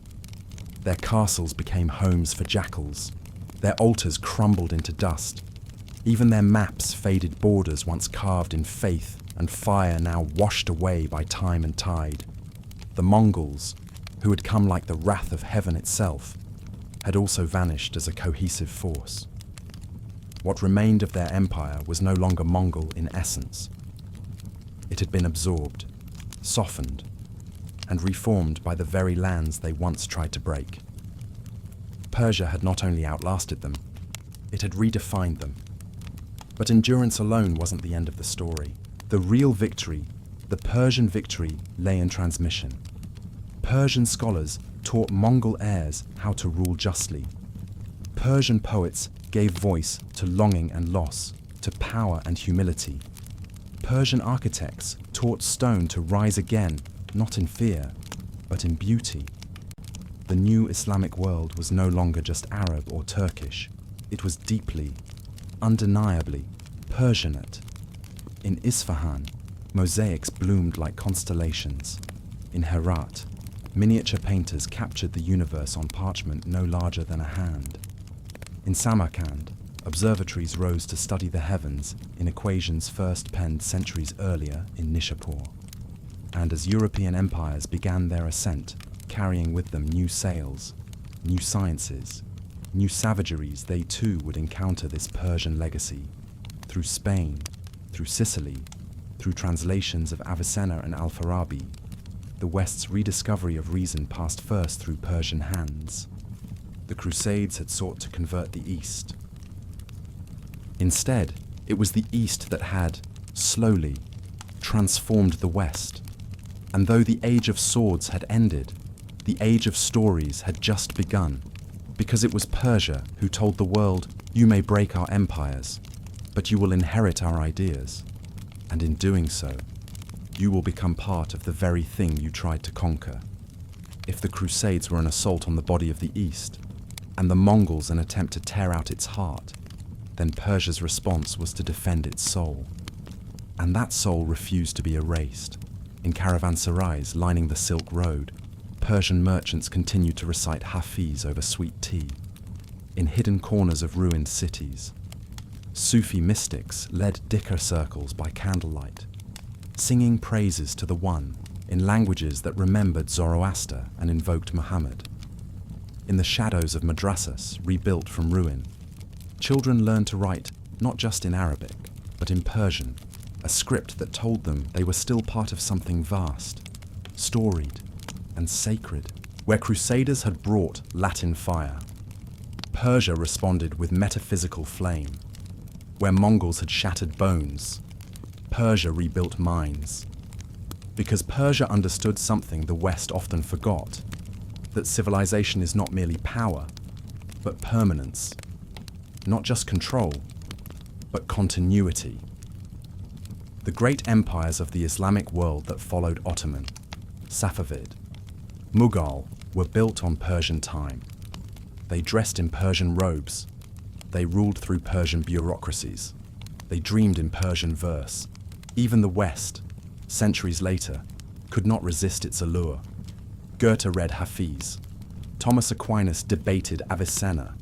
Their castles became homes for jackals. Their altars crumbled into dust. Even their maps faded borders once carved in faith and fire now washed away by time and tide. The Mongols, who had come like the wrath of heaven itself, had also vanished as a cohesive force. What remained of their empire was no longer Mongol in essence. It had been absorbed, softened, and reformed by the very lands they once tried to break. Persia had not only outlasted them, it had redefined them. But endurance alone wasn't the end of the story. The real victory, the Persian victory, lay in transmission. Persian scholars taught Mongol heirs how to rule justly. Persian poets gave voice to longing and loss, to power and humility. Persian architects taught stone to rise again, not in fear, but in beauty. The new Islamic world was no longer just Arab or Turkish. It was deeply, undeniably Persianate. In Isfahan, mosaics bloomed like constellations. In Herat, miniature painters captured the universe on parchment no larger than a hand. In Samarkand, observatories rose to study the heavens in equations first penned centuries earlier in Nishapur. And as European empires began their ascent, carrying with them new sails, new sciences, new savageries, they too would encounter this Persian legacy. Through Spain, through Sicily, through translations of Avicenna and Al-Farabi, the West's rediscovery of reason passed first through Persian hands. The Crusades had sought to convert the East. Instead, it was the East that had, slowly, transformed the West. And though the age of swords had ended, the age of stories had just begun, because it was Persia who told the world, "You may break our empires, but you will inherit our ideas, and in doing so, you will become part of the very thing you tried to conquer." If the Crusades were an assault on the body of the East, and the Mongols an attempt to tear out its heart, then Persia's response was to defend its soul. And that soul refused to be erased. In caravanserais lining the Silk Road, Persian merchants continued to recite Hafiz over sweet tea. In hidden corners of ruined cities, Sufi mystics led dhikr circles by candlelight, singing praises to the One in languages that remembered Zoroaster and invoked Muhammad. In the shadows of madrasas rebuilt from ruin, children learned to write not just in Arabic, but in Persian, a script that told them they were still part of something vast, storied, and sacred. Where Crusaders had brought Latin fire, Persia responded with metaphysical flame. Where Mongols had shattered bones, Persia rebuilt minds. Because Persia understood something the West often forgot, that civilization is not merely power, but permanence. Not just control, but continuity. The great empires of the Islamic world that followed Ottoman, Safavid, Mughal were built on Persian time. They dressed in Persian robes. They ruled through Persian bureaucracies. They dreamed in Persian verse. Even the West, centuries later, could not resist its allure. Goethe read Hafiz. Thomas Aquinas debated Avicenna.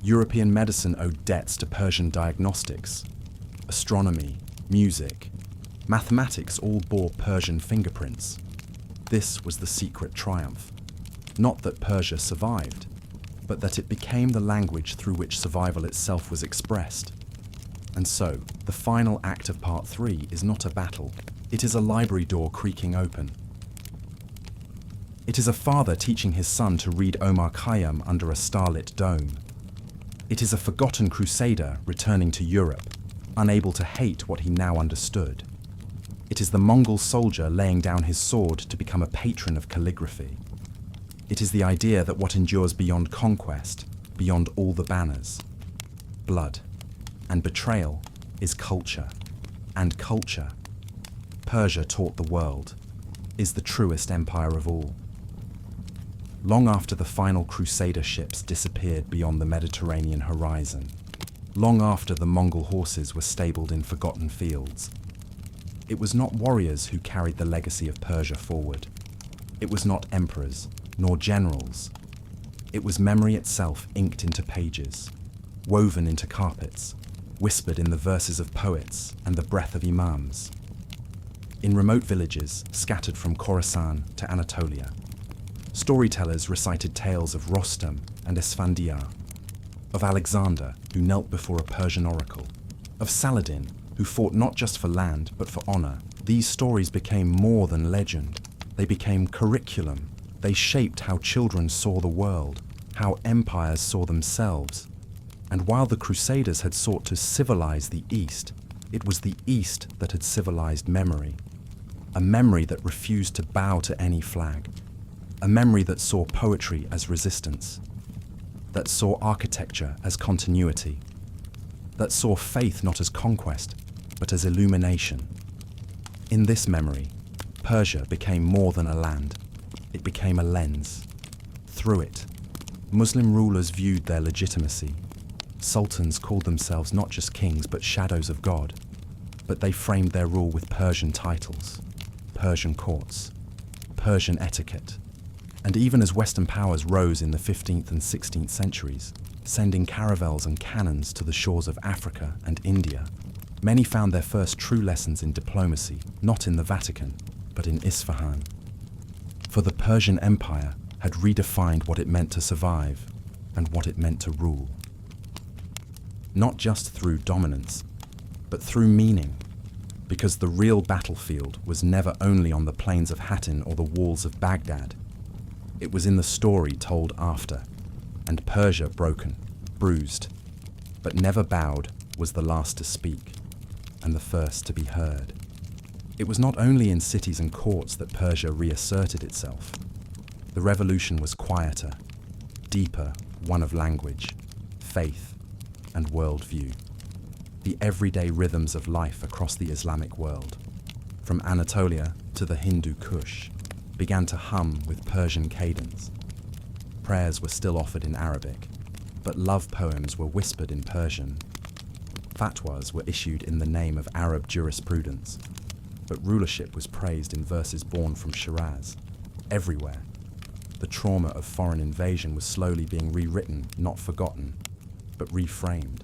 European medicine owed debts to Persian diagnostics. Astronomy, music, mathematics all bore Persian fingerprints. This was the secret triumph. Not that Persia survived, but that it became the language through which survival itself was expressed. And so, the final act of Part 3 is not a battle. It is a library door creaking open. It is a father teaching his son to read Omar Khayyam under a starlit dome. It is a forgotten crusader returning to Europe, unable to hate what he now understood. It is the Mongol soldier laying down his sword to become a patron of calligraphy. It is the idea that what endures beyond conquest beyond all the banners. Blood and betrayal is culture, and culture, Persia taught the world, is the truest empire of all. Long after the final Crusader ships disappeared beyond the Mediterranean horizon, long after the Mongol horses were stabled in forgotten fields, it was not warriors who carried the legacy of Persia forward. It was not emperors, nor generals. It was memory itself inked into pages, woven into carpets, whispered in the verses of poets and the breath of imams. In remote villages scattered from Khorasan to Anatolia, storytellers recited tales of Rostam and Esfandiar, of Alexander, who knelt before a Persian oracle, of Saladin, who fought not just for land but for honor. These stories became more than legend. They became curriculum. They shaped how children saw the world, how empires saw themselves. And while the Crusaders had sought to civilize the East, it was the East that had civilized memory. A memory that refused to bow to any flag. A memory that saw poetry as resistance. That saw architecture as continuity. That saw faith not as conquest, but as illumination. In this memory, Persia became more than a land. It became a lens. Through it, Muslim rulers viewed their legitimacy. Sultans called themselves not just kings but shadows of God, but they framed their rule with Persian titles, Persian courts, Persian etiquette. And even as Western powers rose in the 15th and 16th centuries, sending caravels and cannons to the shores of Africa and India, many found their first true lessons in diplomacy, not in the Vatican, but in Isfahan. For the Persian Empire had redefined what it meant to survive and what it meant to rule. Not just through dominance, but through meaning, because the real battlefield was never only on the plains of Hattin or the walls of Baghdad. It was in the story told after, and Persia broken, bruised, but never bowed was the last to speak, and the first to be heard. It was not only in cities and courts that Persia reasserted itself. The revolution was quieter, deeper, one of language, faith, and worldview. The everyday rhythms of life across the Islamic world, from Anatolia to the Hindu Kush, began to hum with Persian cadence. Prayers were still offered in Arabic, but love poems were whispered in Persian. Fatwas were issued in the name of Arab jurisprudence, but rulership was praised in verses born from Shiraz. Everywhere, the trauma of foreign invasion was slowly being rewritten, not forgotten, but reframed.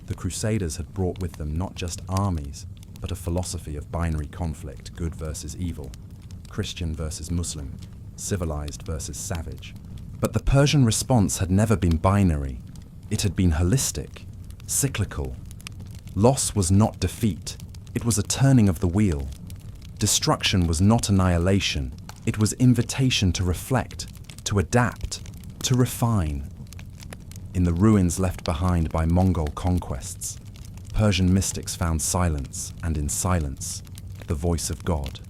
The Crusaders had brought with them not just armies, but a philosophy of binary conflict, good versus evil, Christian versus Muslim, civilized versus savage. But the Persian response had never been binary. It had been holistic, cyclical. Loss was not defeat. It was a turning of the wheel. Destruction was not annihilation. It was invitation to reflect, to adapt, to refine. In the ruins left behind by Mongol conquests, Persian mystics found silence, and in silence, the voice of God.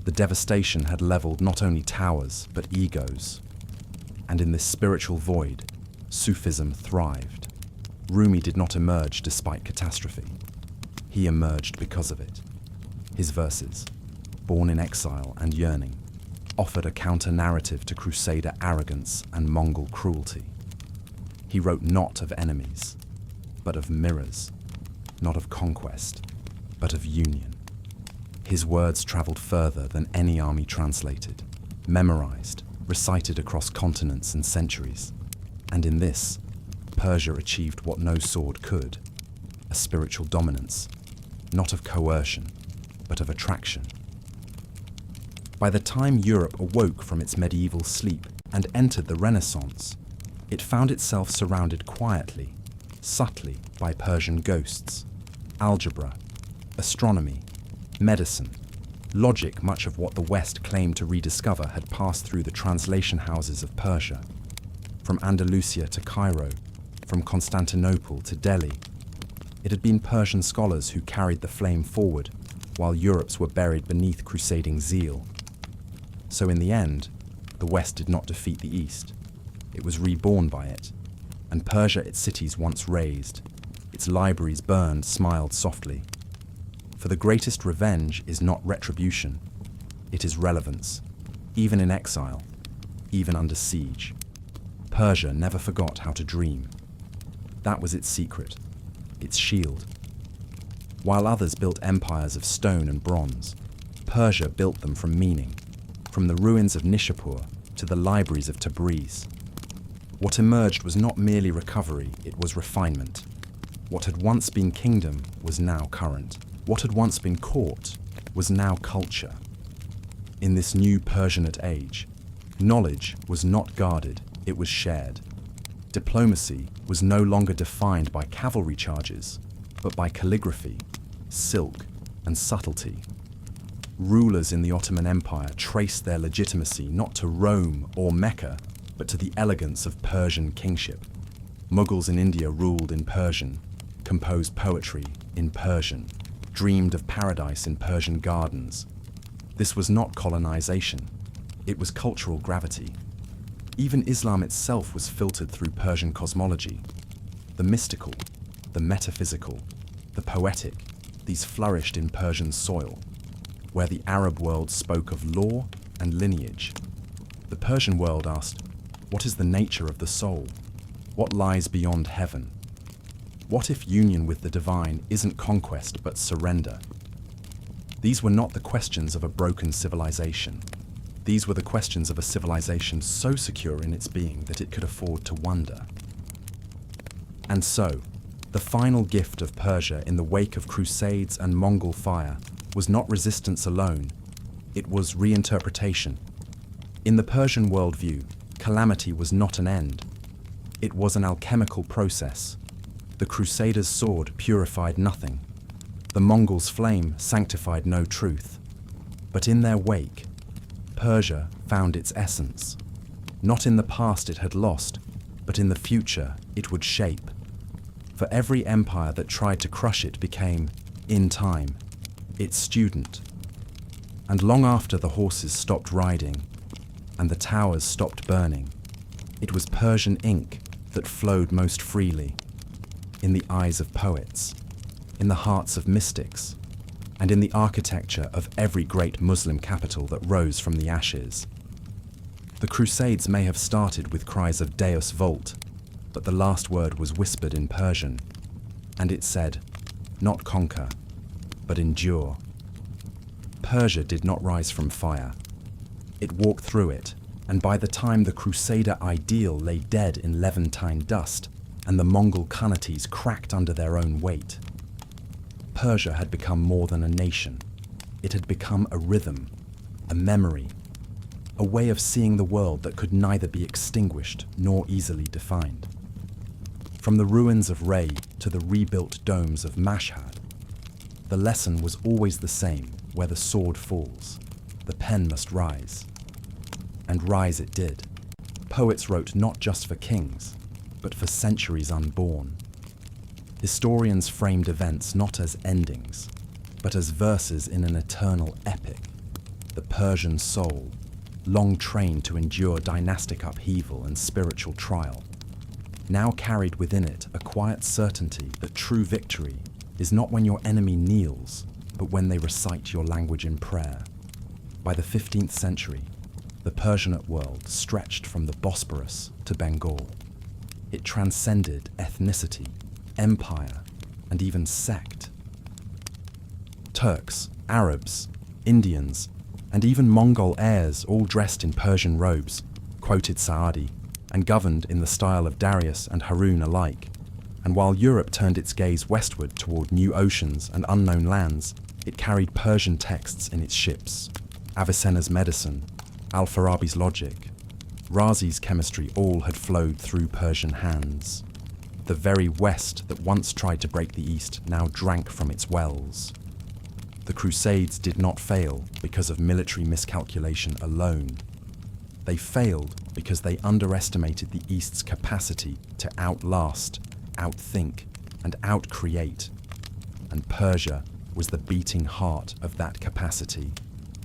The devastation had leveled not only towers, but egos. And in this spiritual void, Sufism thrived. Rumi did not emerge despite catastrophe. He emerged because of it. His verses, born in exile and yearning, offered a counter-narrative to Crusader arrogance and Mongol cruelty. He wrote not of enemies, but of mirrors, not of conquest, but of union. His words traveled further than any army translated, memorized, recited across continents and centuries. And in this, Persia achieved what no sword could, a spiritual dominance, not of coercion, but of attraction. By the time Europe awoke from its medieval sleep and entered the Renaissance, it found itself surrounded quietly, subtly by Persian ghosts, algebra, astronomy, medicine, logic. Much of what the West claimed to rediscover had passed through the translation houses of Persia. From Andalusia to Cairo, from Constantinople to Delhi, it had been Persian scholars who carried the flame forward, while Europe's were buried beneath crusading zeal. So in the end, the West did not defeat the East. It was reborn by it, and Persia its cities once razed, its libraries burned, smiled softly. For the greatest revenge is not retribution, it is relevance, even in exile, even under siege. Persia never forgot how to dream. That was its secret, its shield. While others built empires of stone and bronze, Persia built them from meaning, from the ruins of Nishapur to the libraries of Tabriz. What emerged was not merely recovery, it was refinement. What had once been kingdom was now current. What had once been court was now culture. In this new Persianate age, knowledge was not guarded, it was shared. Diplomacy was no longer defined by cavalry charges, but by calligraphy, silk, and subtlety. Rulers in the Ottoman Empire traced their legitimacy not to Rome or Mecca, but to the elegance of Persian kingship. Mughals in India ruled in Persian, composed poetry in Persian, dreamed of paradise in Persian gardens. This was not colonization, it was cultural gravity. Even Islam itself was filtered through Persian cosmology. The mystical, the metaphysical, the poetic, these flourished in Persian soil, where the Arab world spoke of law and lineage. The Persian world asked, what is the nature of the soul? What lies beyond heaven? What if union with the divine isn't conquest but surrender? These were not the questions of a broken civilization. These were the questions of a civilization so secure in its being that it could afford to wonder. And so, the final gift of Persia in the wake of Crusades and Mongol fire was not resistance alone, it was reinterpretation. In the Persian worldview, calamity was not an end. It was an alchemical process. The Crusaders' sword purified nothing. The Mongols' flame sanctified no truth. But in their wake, Persia found its essence. Not in the past it had lost, but in the future it would shape. For every empire that tried to crush it became, in time, its student. And long after the horses stopped riding and the towers stopped burning, it was Persian ink that flowed most freely, in the eyes of poets, in the hearts of mystics, and in the architecture of every great Muslim capital that rose from the ashes. The Crusades may have started with cries of Deus Vult, but the last word was whispered in Persian, and it said, not conquer, but endure. Persia did not rise from fire. It walked through it, and by the time the Crusader ideal lay dead in Levantine dust, and the Mongol Khanates cracked under their own weight, Persia had become more than a nation. It had become a rhythm, a memory, a way of seeing the world that could neither be extinguished nor easily defined. From the ruins of Ray to the rebuilt domes of Mashhad, the lesson was always the same: where the sword falls, the pen must rise. And rise it did. Poets wrote not just for kings, but for centuries unborn. Historians framed events not as endings, but as verses in an eternal epic. The Persian soul, long trained to endure dynastic upheaval and spiritual trial, now carried within it a quiet certainty that true victory is not when your enemy kneels, but when they recite your language in prayer. By the 15th century, the Persianate world stretched from the Bosporus to Bengal. It transcended ethnicity, empire, and even sect. Turks, Arabs, Indians, and even Mongol heirs, all dressed in Persian robes, quoted Saadi, and governed in the style of Darius and Harun alike. And while Europe turned its gaze westward toward new oceans and unknown lands, it carried Persian texts in its ships. Avicenna's medicine, Al-Farabi's logic, Razi's chemistry all had flowed through Persian hands. The very West that once tried to break the East now drank from its wells. The Crusades did not fail because of military miscalculation alone. They failed because they underestimated the East's capacity to outlast, outthink, and outcreate. And Persia was the beating heart of that capacity.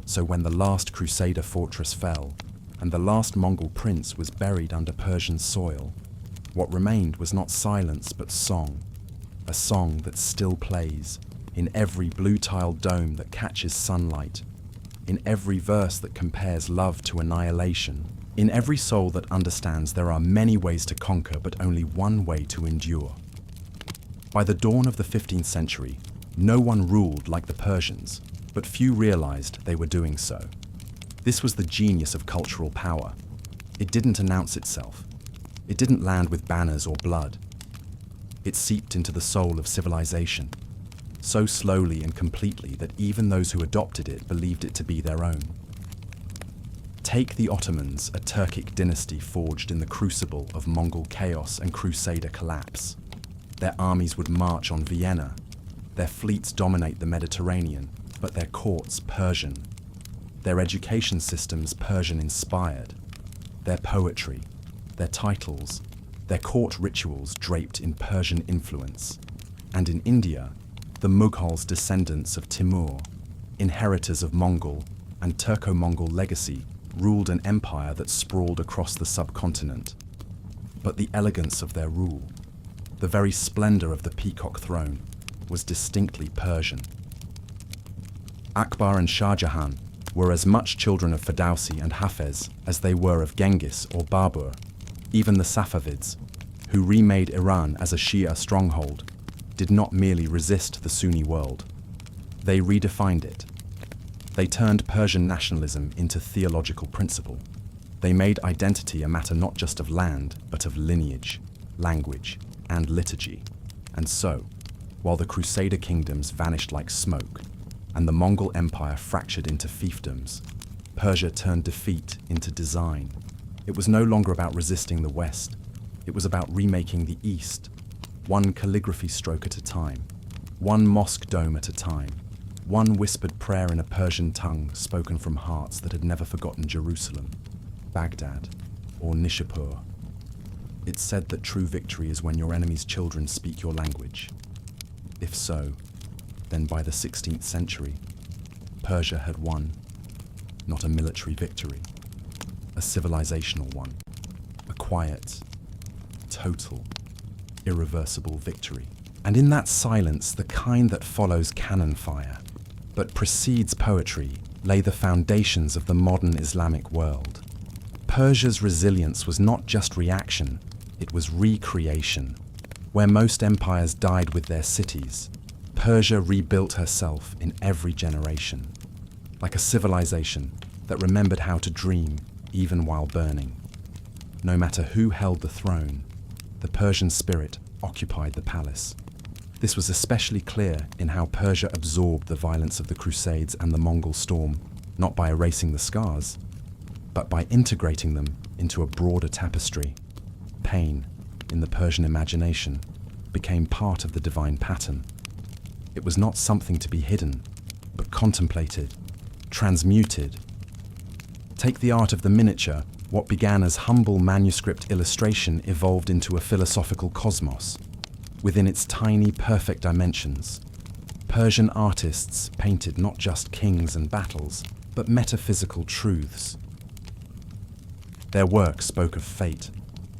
So when the last Crusader fortress fell, and the last Mongol prince was buried under Persian soil, What remained was not silence but song, a song that still plays in every blue-tiled dome that catches sunlight, in every verse that compares love to annihilation, in every soul that understands there are many ways to conquer but only one way to endure. By the dawn of the 15th century, no one ruled like the Persians, but few realized they were doing so. This was the genius of cultural power. It didn't announce itself. It didn't land with banners or blood. It seeped into the soul of civilization, so slowly and completely that even those who adopted it believed it to be their own. Take the Ottomans, a Turkic dynasty forged in the crucible of Mongol chaos and Crusader collapse. Their armies would march on Vienna. Their fleets dominate the Mediterranean, but their courts Persian. Their education systems Persian-inspired. Their poetry, their titles, their court rituals draped in Persian influence. And in India, the Mughals, descendants of Timur, inheritors of Mongol and Turco-Mongol legacy, ruled an empire that sprawled across the subcontinent. But the elegance of their rule, the very splendor of the peacock throne, was distinctly Persian. Akbar and Shah Jahan were as much children of Ferdowsi and Hafez as they were of Genghis or Babur. Even the Safavids, who remade Iran as a Shia stronghold, did not merely resist the Sunni world. They redefined it. They turned Persian nationalism into theological principle. They made identity a matter not just of land, but of lineage, language, and liturgy. And so, while the Crusader kingdoms vanished like smoke, and the Mongol Empire fractured into fiefdoms, Persia turned defeat into design. It was no longer about resisting the West. It was about remaking the East, one calligraphy stroke at a time, one mosque dome at a time, one whispered prayer in a Persian tongue spoken from hearts that had never forgotten Jerusalem, Baghdad, or Nishapur. It's said that true victory is when your enemy's children speak your language. If so, then by the 16th century, Persia had won, not a military victory, a civilizational one, a quiet, total, irreversible victory. And in that silence, the kind that follows cannon fire, but precedes poetry, lay the foundations of the modern Islamic world. Persia's resilience was not just reaction, it was recreation. Where most empires died with their cities, Persia rebuilt herself in every generation, like a civilization that remembered how to dream even while burning. No matter who held the throne, the Persian spirit occupied the palace. This was especially clear in how Persia absorbed the violence of the Crusades and the Mongol storm, not by erasing the scars, but by integrating them into a broader tapestry. Pain, in the Persian imagination, became part of the divine pattern. It was not something to be hidden, but contemplated, transmuted. Take the art of the miniature. What began as humble manuscript illustration evolved into a philosophical cosmos. Within its tiny, perfect dimensions, Persian artists painted not just kings and battles, but metaphysical truths. Their work spoke of fate,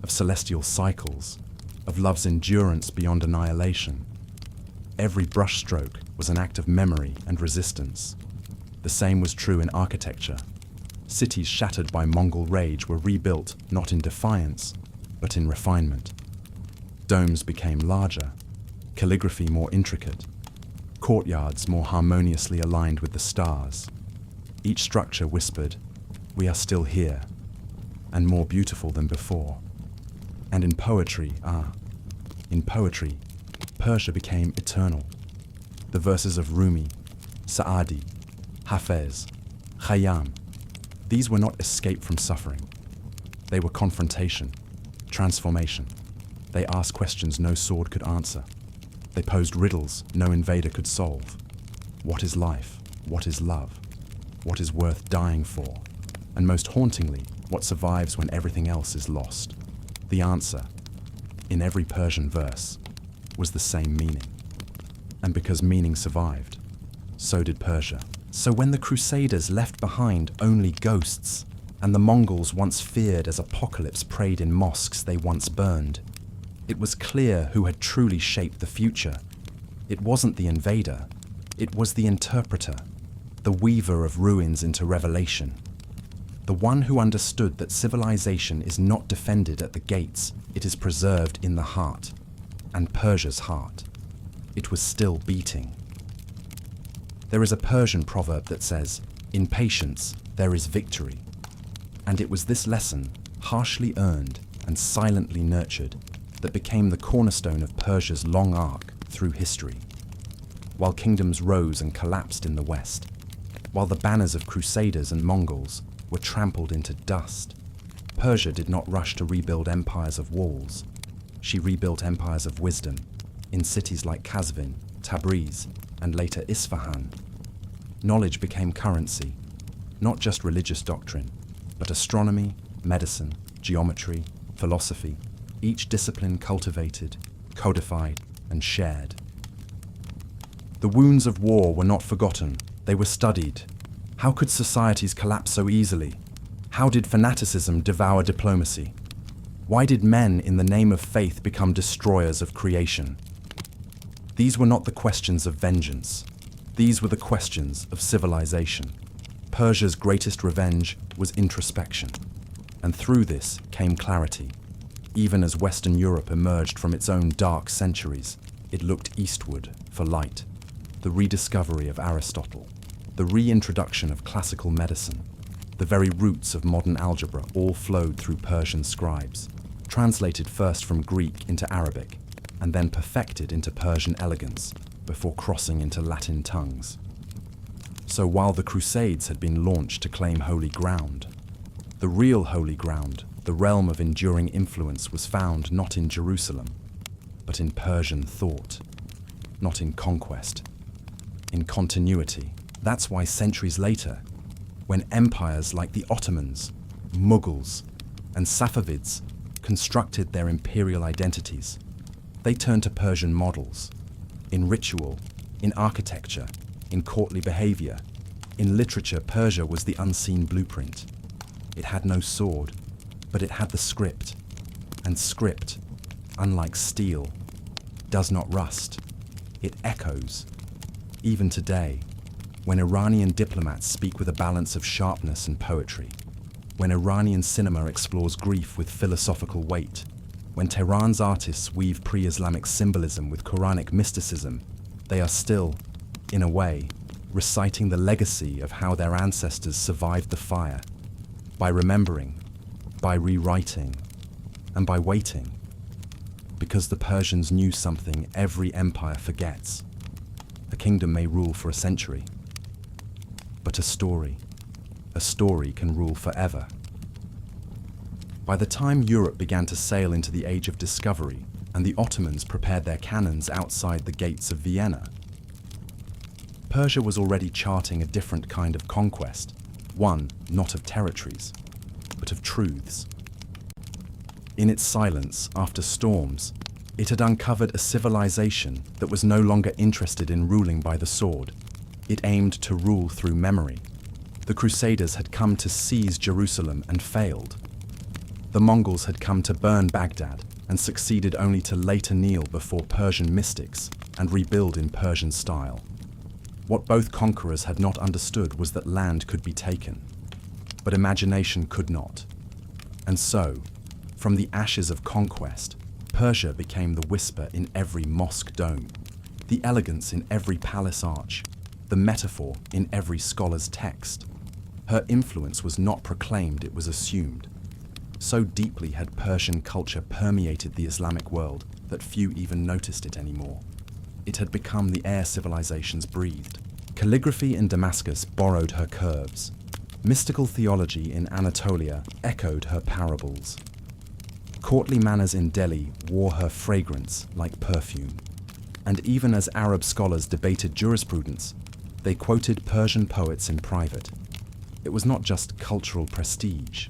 of celestial cycles, of love's endurance beyond annihilation. Every brushstroke was an act of memory and resistance. The same was true in architecture. Cities shattered by Mongol rage were rebuilt not in defiance, but in refinement. Domes became larger, calligraphy more intricate, courtyards more harmoniously aligned with the stars. Each structure whispered, "We are still here," and more beautiful than before. And in poetry, Persia became eternal. The verses of Rumi, Saadi, Hafez, Khayyam, these were not escape from suffering. They were confrontation, transformation. They asked questions no sword could answer. They posed riddles no invader could solve. What is life? What is love? What is worth dying for? And most hauntingly, what survives when everything else is lost? The answer, in every Persian verse, was the same meaning. And because meaning survived, so did Persia. So when the Crusaders left behind only ghosts, and the Mongols once feared as apocalypse prayed in mosques they once burned, It was clear who had truly shaped the future. It wasn't the invader, it was the interpreter, the weaver of ruins into revelation. The one who understood that civilization is not defended at the gates, it is preserved in the heart. And Persia's heart, it was still beating. There is a Persian proverb that says, "In patience there is victory." And it was this lesson, harshly earned and silently nurtured, that became the cornerstone of Persia's long arc through history. While kingdoms rose and collapsed in the west, while the banners of Crusaders and Mongols were trampled into dust, Persia did not rush to rebuild empires of walls. She rebuilt empires of wisdom in cities like Qazvin, Tabriz, and later Isfahan. Knowledge became currency, not just religious doctrine, but astronomy, medicine, geometry, philosophy, each discipline cultivated, codified, and shared. The wounds of war were not forgotten, they were studied. How could societies collapse so easily? How did fanaticism devour diplomacy? Why did men in the name of faith become destroyers of creation? These were not the questions of vengeance. These were the questions of civilization. Persia's greatest revenge was introspection. And through this came clarity. Even as Western Europe emerged from its own dark centuries, it looked eastward for light. The rediscovery of Aristotle, the reintroduction of classical medicine, the very roots of modern algebra all flowed through Persian scribes, translated first from Greek into Arabic, and then perfected into Persian elegance before crossing into Latin tongues. So while the Crusades had been launched to claim holy ground, the real holy ground, the realm of enduring influence, was found not in Jerusalem, but in Persian thought, not in conquest, in continuity. That's why centuries later, when empires like the Ottomans, Mughals, and Safavids constructed their imperial identities, they turned to Persian models, in ritual, in architecture, in courtly behavior. In literature, Persia was the unseen blueprint. It had no sword, but it had the script. And script, unlike steel, does not rust. It echoes. Even today, when Iranian diplomats speak with a balance of sharpness and poetry, when Iranian cinema explores grief with philosophical weight, when Tehran's artists weave pre-Islamic symbolism with Quranic mysticism, they are still, in a way, reciting the legacy of how their ancestors survived the fire, by remembering, by rewriting, and by waiting. Because the Persians knew something every empire forgets. A kingdom may rule for a century, but a story can rule forever. By the time Europe began to sail into the Age of Discovery and the Ottomans prepared their cannons outside the gates of Vienna, Persia was already charting a different kind of conquest, one not of territories, but of truths. In its silence, after storms, it had uncovered a civilization that was no longer interested in ruling by the sword. It aimed to rule through memory. The Crusaders had come to seize Jerusalem and failed. The Mongols had come to burn Baghdad and succeeded only to later kneel before Persian mystics and rebuild in Persian style. What both conquerors had not understood was that land could be taken, but imagination could not. And so, from the ashes of conquest, Persia became the whisper in every mosque dome, the elegance in every palace arch, the metaphor in every scholar's text. Her influence was not proclaimed, it was assumed. So deeply had Persian culture permeated the Islamic world that few even noticed it anymore. It had become the air civilizations breathed. Calligraphy in Damascus borrowed her curves. Mystical theology in Anatolia echoed her parables. Courtly manners in Delhi wore her fragrance like perfume. And even as Arab scholars debated jurisprudence, they quoted Persian poets in private. It was not just cultural prestige.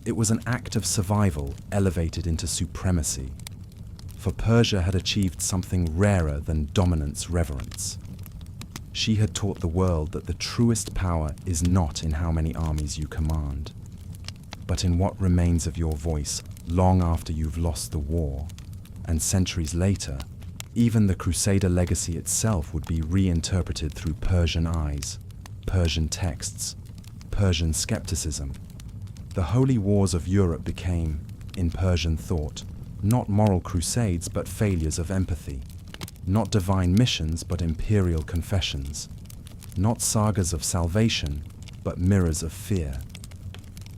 It was an act of survival elevated into supremacy. For Persia had achieved something rarer than dominance reverence. She had taught the world that the truest power is not in how many armies you command, but in what remains of your voice long after you've lost the war and centuries later, even the Crusader legacy itself would be reinterpreted through Persian eyes, Persian texts, Persian skepticism. The holy wars of Europe became, in Persian thought, not moral crusades but failures of empathy, not divine missions but imperial confessions, not sagas of salvation but mirrors of fear.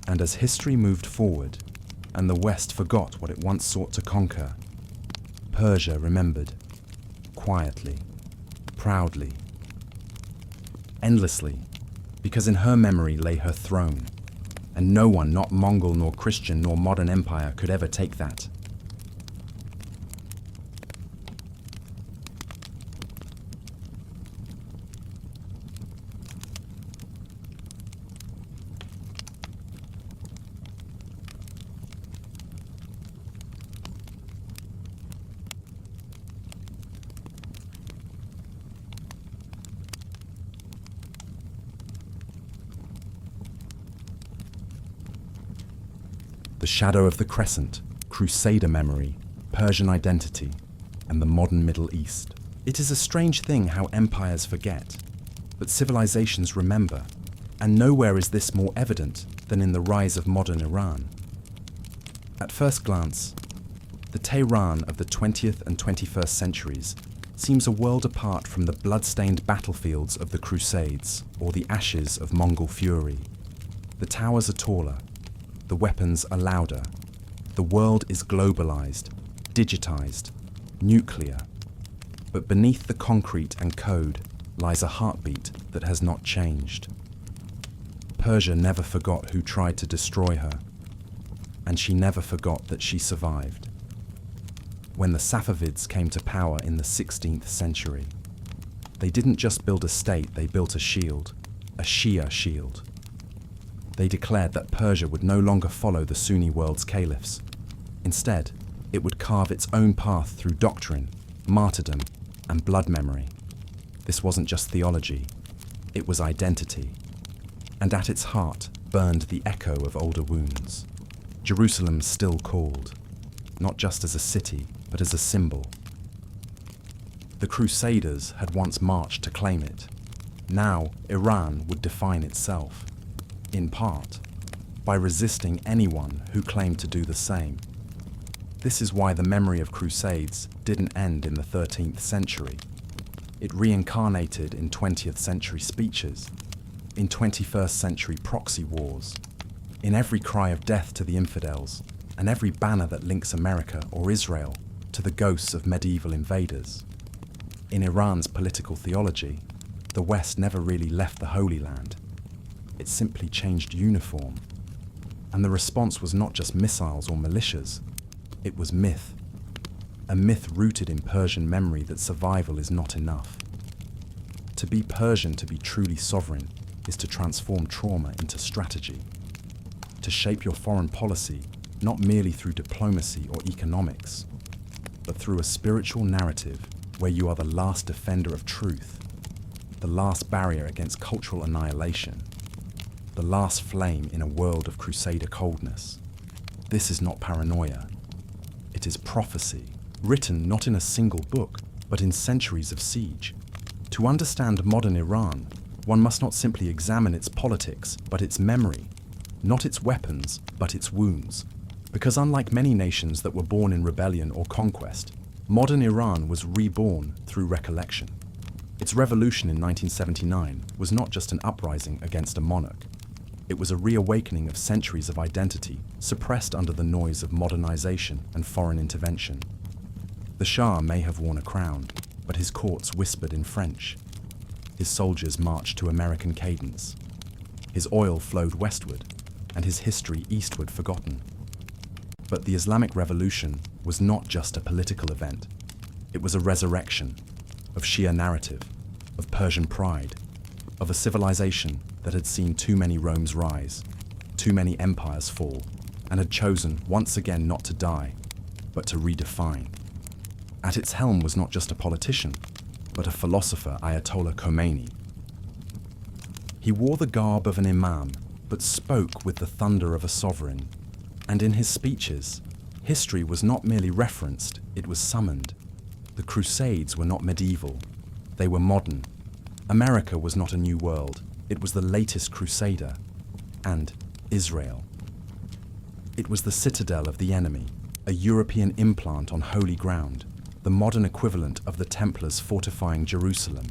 And as history moved forward, and the West forgot what it once sought to conquer, Persia remembered, quietly, proudly, endlessly, because in her memory lay her throne, and no one, not Mongol nor Christian nor modern empire, could ever take that. The shadow of the crescent, Crusader memory, Persian identity, and the modern Middle East. It is a strange thing how empires forget, but civilizations remember, and nowhere is this more evident than in the rise of modern Iran. At first glance, the Tehran of the 20th and 21st centuries seems a world apart from the blood-stained battlefields of the Crusades or the ashes of Mongol fury. The towers are taller, the weapons are louder. The world is globalized, digitized, nuclear. But beneath the concrete and code lies a heartbeat that has not changed. Persia never forgot who tried to destroy her, and she never forgot that she survived. When the Safavids came to power in the 16th century, they didn't just build a state, they built a shield, a Shia shield. They declared that Persia would no longer follow the Sunni world's caliphs. Instead, it would carve its own path through doctrine, martyrdom, and blood memory. This wasn't just theology, it was identity. And at its heart burned the echo of older wounds. Jerusalem still called, not just as a city, but as a symbol. The Crusaders had once marched to claim it. Now, Iran would define itself, in part, by resisting anyone who claimed to do the same. This is why the memory of Crusades didn't end in the 13th century. It reincarnated in 20th century speeches, in 21st century proxy wars, in every cry of death to the infidels, and every banner that links America or Israel to the ghosts of medieval invaders. In Iran's political theology, the West never really left the Holy Land. It simply changed uniform. And the response was not just missiles or militias, it was myth. A myth rooted in Persian memory that survival is not enough. To be Persian, to be truly sovereign, is to transform trauma into strategy. To shape your foreign policy, not merely through diplomacy or economics, but through a spiritual narrative where you are the last defender of truth, the last barrier against cultural annihilation, the last flame in a world of Crusader coldness. This is not paranoia. It is prophecy, written not in a single book, but in centuries of siege. To understand modern Iran, one must not simply examine its politics, but its memory, not its weapons, but its wounds. Because unlike many nations that were born in rebellion or conquest, modern Iran was reborn through recollection. Its revolution in 1979 was not just an uprising against a monarch. It was a reawakening of centuries of identity suppressed under the noise of modernization and foreign intervention. The Shah may have worn a crown, but his courts whispered in French. His soldiers marched to American cadence. His oil flowed westward, and his history eastward forgotten. But the Islamic Revolution was not just a political event. It was a resurrection of Shia narrative, of Persian pride, of a civilization that had seen too many Romes rise, too many empires fall, and had chosen once again not to die, but to redefine. At its helm was not just a politician, but a philosopher, Ayatollah Khomeini. He wore the garb of an imam, but spoke with the thunder of a sovereign, and in his speeches, History was not merely referenced, it was summoned. The Crusades were not medieval, they were modern. America was not a new world, it was the latest Crusader. And Israel. It was the citadel of the enemy, a European implant on holy ground, the modern equivalent of the Templars fortifying Jerusalem.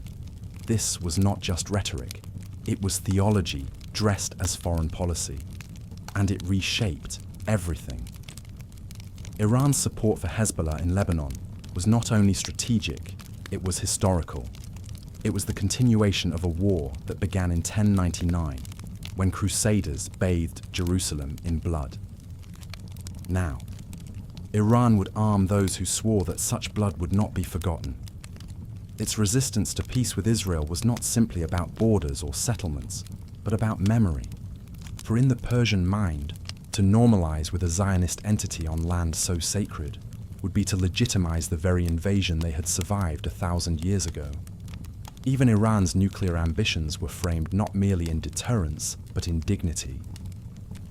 This was not just rhetoric, it was theology dressed as foreign policy. And it reshaped everything. Iran's support for Hezbollah in Lebanon was not only strategic, it was historical. It was the continuation of a war that began in 1099, when Crusaders bathed Jerusalem in blood. Now, Iran would arm those who swore that such blood would not be forgotten. Its resistance to peace with Israel was not simply about borders or settlements, but about memory. For in the Persian mind, to normalize with a Zionist entity on land so sacred would be to legitimize the very invasion they had survived 1,000 years ago. Even Iran's nuclear ambitions were framed not merely in deterrence, but in dignity.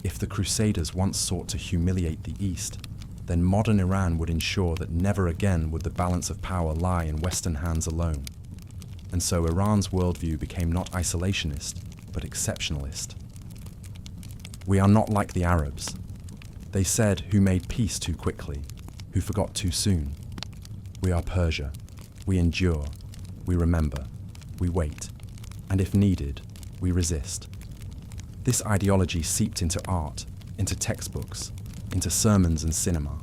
If the Crusaders once sought to humiliate the East, then modern Iran would ensure that never again would the balance of power lie in Western hands alone. And so Iran's worldview became not isolationist, but exceptionalist. We are not like the Arabs. They said, who made peace too quickly, who forgot too soon. We are Persia. We endure. We remember. We wait. And if needed, we resist. This ideology seeped into art, into textbooks, into sermons and cinema.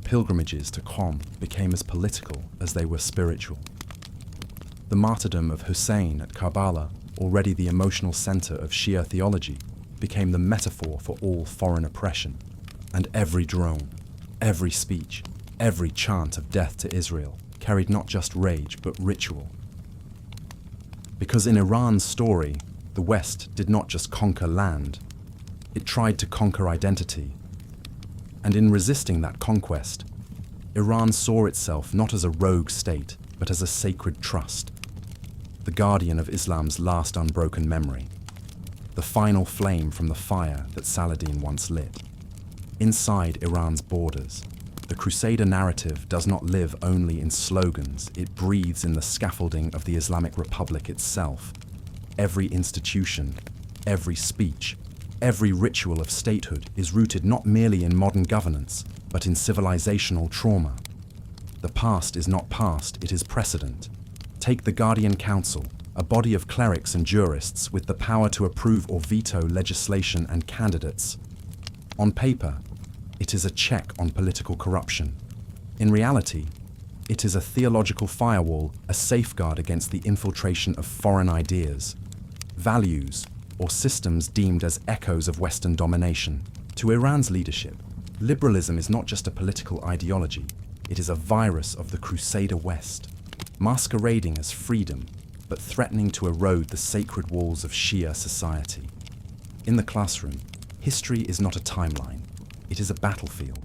Pilgrimages to Qom became as political as they were spiritual. The martyrdom of Hussein at Karbala, already the emotional center of Shia theology, became the metaphor for all foreign oppression. And every drone, every speech, every chant of death to Israel carried not just rage but ritual. Because in Iran's story, the West did not just conquer land, it tried to conquer identity. And in resisting that conquest, Iran saw itself not as a rogue state, but as a sacred trust, the guardian of Islam's last unbroken memory, the final flame from the fire that Saladin once lit. Inside Iran's borders, the Crusader narrative does not live only in slogans, it breathes in the scaffolding of the Islamic Republic itself. Every institution, every speech, every ritual of statehood is rooted not merely in modern governance, but in civilizational trauma. The past is not past, it is precedent. Take the Guardian Council, a body of clerics and jurists with the power to approve or veto legislation and candidates. On paper, it is a check on political corruption. In reality, it is a theological firewall, a safeguard against the infiltration of foreign ideas, values, or systems deemed as echoes of Western domination. To Iran's leadership, liberalism is not just a political ideology, it is a virus of the Crusader West, masquerading as freedom, but threatening to erode the sacred walls of Shia society. In the classroom, history is not a timeline, it is a battlefield.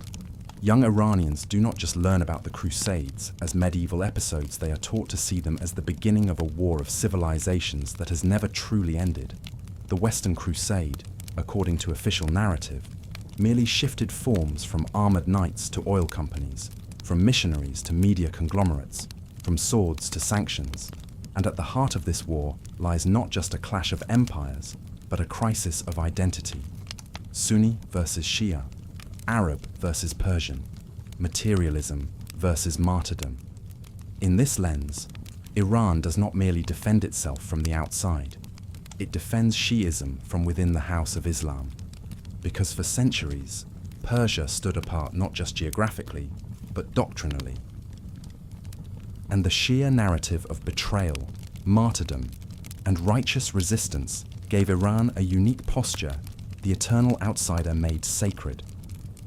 Young Iranians do not just learn about the Crusades as medieval episodes, they are taught to see them as the beginning of a war of civilizations that has never truly ended. The Western Crusade, according to official narrative, merely shifted forms from armored knights to oil companies, from missionaries to media conglomerates, from swords to sanctions. And at the heart of this war lies not just a clash of empires, but a crisis of identity. Sunni versus Shia, Arab versus Persian, materialism versus martyrdom. In this lens, Iran does not merely defend itself from the outside, it defends Shiism from within the house of Islam. Because for centuries, Persia stood apart not just geographically, but doctrinally. And the Shia narrative of betrayal, martyrdom, and righteous resistance gave Iran a unique posture the eternal outsider made sacred.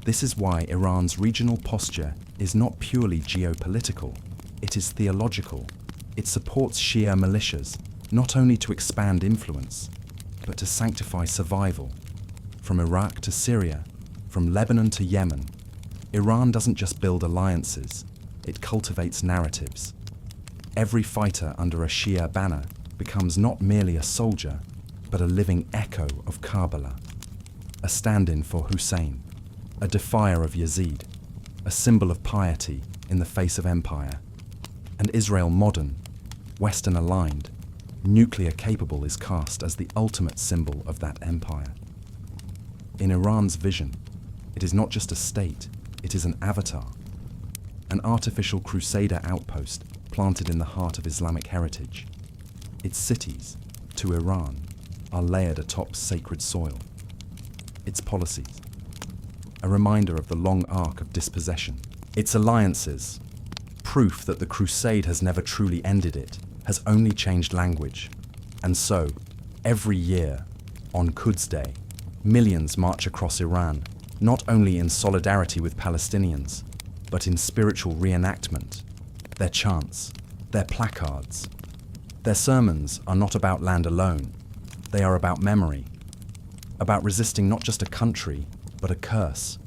This is why Iran's regional posture is not purely geopolitical, it is theological. It supports Shia militias, not only to expand influence, but to sanctify survival. From Iraq to Syria, from Lebanon to Yemen, Iran doesn't just build alliances, it cultivates narratives. Every fighter under a Shia banner becomes not merely a soldier, but a living echo of Karbala, a stand-in for Hussein, a defier of Yazid, a symbol of piety in the face of empire, and Israel modern, Western aligned, nuclear capable is cast as the ultimate symbol of that empire. In Iran's vision, it is not just a state, it is an avatar, an artificial Crusader outpost planted in the heart of Islamic heritage. Its cities, to Iran, are layered atop sacred soil. Its policies, a reminder of the long arc of dispossession. Its alliances, proof that the crusade has never truly ended it, has only changed language. And so, every year, on Quds Day, millions march across Iran, not only in solidarity with Palestinians, but in spiritual reenactment. Their chants, their placards, their sermons are not about land alone. They are about memory, about resisting not just a country, but a curse.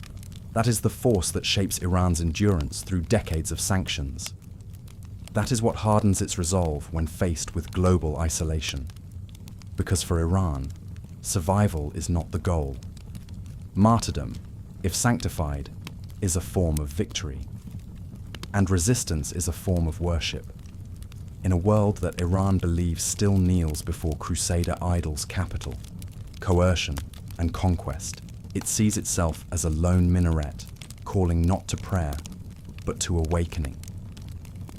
That is the force that shapes Iran's endurance through decades of sanctions. That is what hardens its resolve when faced with global isolation. Because for Iran, survival is not the goal. Martyrdom, if sanctified, is a form of victory. And resistance is a form of worship. In a world that Iran believes still kneels before Crusader idols' capital, coercion, and conquest, it sees itself as a lone minaret, calling not to prayer, but to awakening.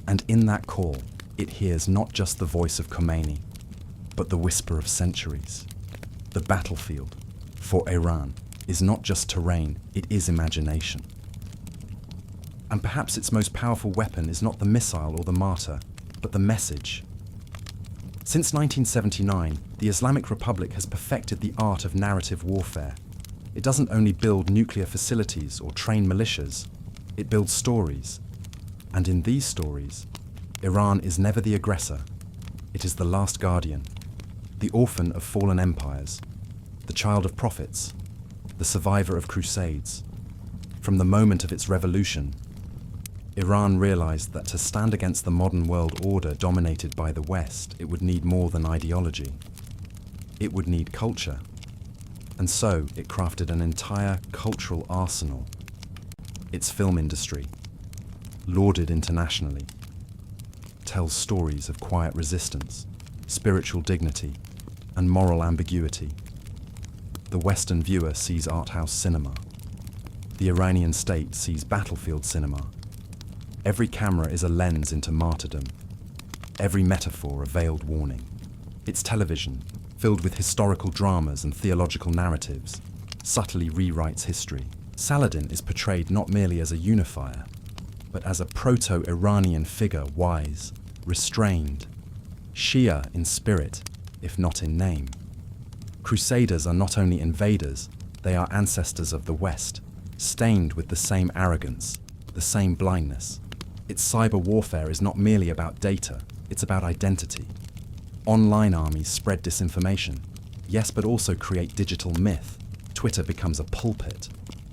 And in that call, it hears not just the voice of Khomeini, but the whisper of centuries. The battlefield, for Iran, is not just terrain, it is imagination. And perhaps its most powerful weapon is not the missile or the martyr, but the message. Since 1979, the Islamic Republic has perfected the art of narrative warfare. It doesn't only build nuclear facilities or train militias, it builds stories. And in these stories, Iran is never the aggressor. It is the last guardian, the orphan of fallen empires, the child of prophets, the survivor of crusades. From the moment of its revolution, Iran realized that to stand against the modern world order dominated by the West, it would need more than ideology. It would need culture. And so it crafted an entire cultural arsenal. Its film industry, lauded internationally, tells stories of quiet resistance, spiritual dignity, and moral ambiguity. The Western viewer sees art house cinema. The Iranian state sees battlefield cinema. Every camera is a lens into martyrdom. Every metaphor a veiled warning. Its television, filled with historical dramas and theological narratives, subtly rewrites history. Saladin is portrayed not merely as a unifier, but as a proto-Iranian figure, wise, restrained, Shia in spirit, if not in name. Crusaders are not only invaders, they are ancestors of the West, stained with the same arrogance, the same blindness. Its cyber warfare is not merely about data, it's about identity. Online armies spread disinformation, yes, but also create digital myth. Twitter becomes a pulpit,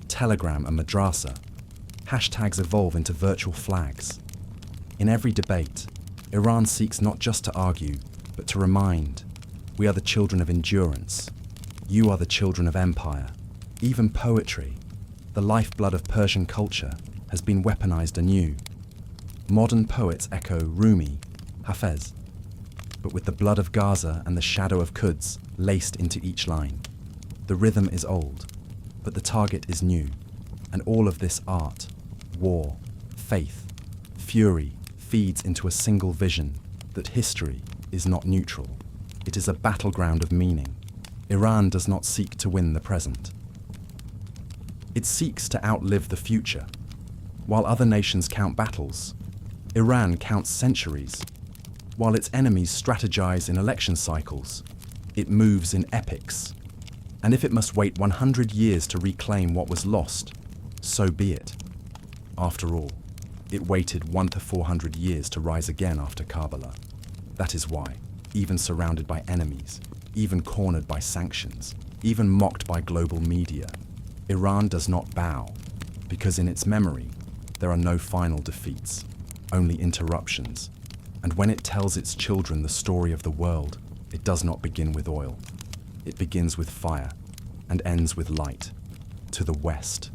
Telegram a madrasa. Hashtags evolve into virtual flags. In every debate, Iran seeks not just to argue, but to remind, we are the children of endurance. You are the children of empire. Even poetry, the lifeblood of Persian culture, has been weaponized anew. Modern poets echo Rumi, Hafez, but with the blood of Gaza and the shadow of Quds laced into each line. The rhythm is old, but the target is new, and all of this art, war, faith, fury feeds into a single vision that history is not neutral. It is a battleground of meaning. Iran does not seek to win the present. It seeks to outlive the future. While other nations count battles, Iran counts centuries. While its enemies strategize in election cycles, it moves in epics. And if it must wait 100 years to reclaim what was lost, so be it. After all, it waited 100 to 400 years to rise again after Karbala. That is why, even surrounded by enemies, even cornered by sanctions, even mocked by global media, Iran does not bow, because in its memory, there are no final defeats, only interruptions. And when it tells its children the story of the world, it does not begin with oil. It begins with fire and ends with light, to the west.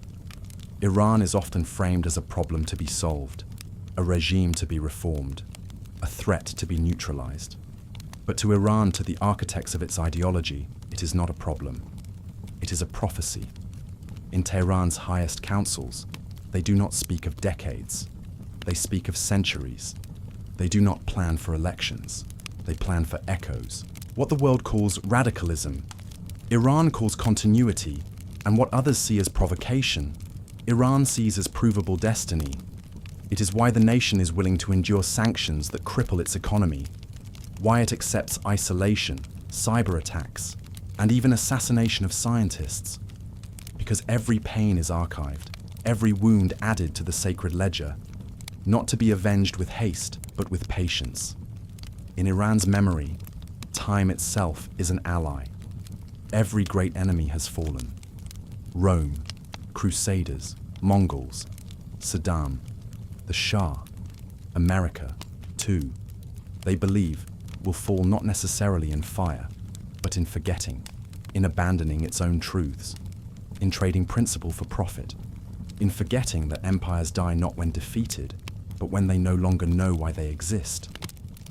Iran is often framed as a problem to be solved, a regime to be reformed, a threat to be neutralized. But to Iran, to the architects of its ideology, it is not a problem. It is a prophecy. In Tehran's highest councils, they do not speak of decades. They speak of centuries. They do not plan for elections. They plan for echoes. What the world calls radicalism, Iran calls continuity, and what others see as provocation, Iran sees as provable destiny. It is why the nation is willing to endure sanctions that cripple its economy, why it accepts isolation, cyber attacks, and even assassination of scientists. Because every pain is archived, every wound added to the sacred ledger, not to be avenged with haste, but with patience. In Iran's memory, time itself is an ally. Every great enemy has fallen. Rome, Crusaders, Mongols, Saddam, the Shah, America, too, they believe, will fall not necessarily in fire, but in forgetting, in abandoning its own truths, in trading principle for profit, in forgetting that empires die not when defeated, but when they no longer know why they exist.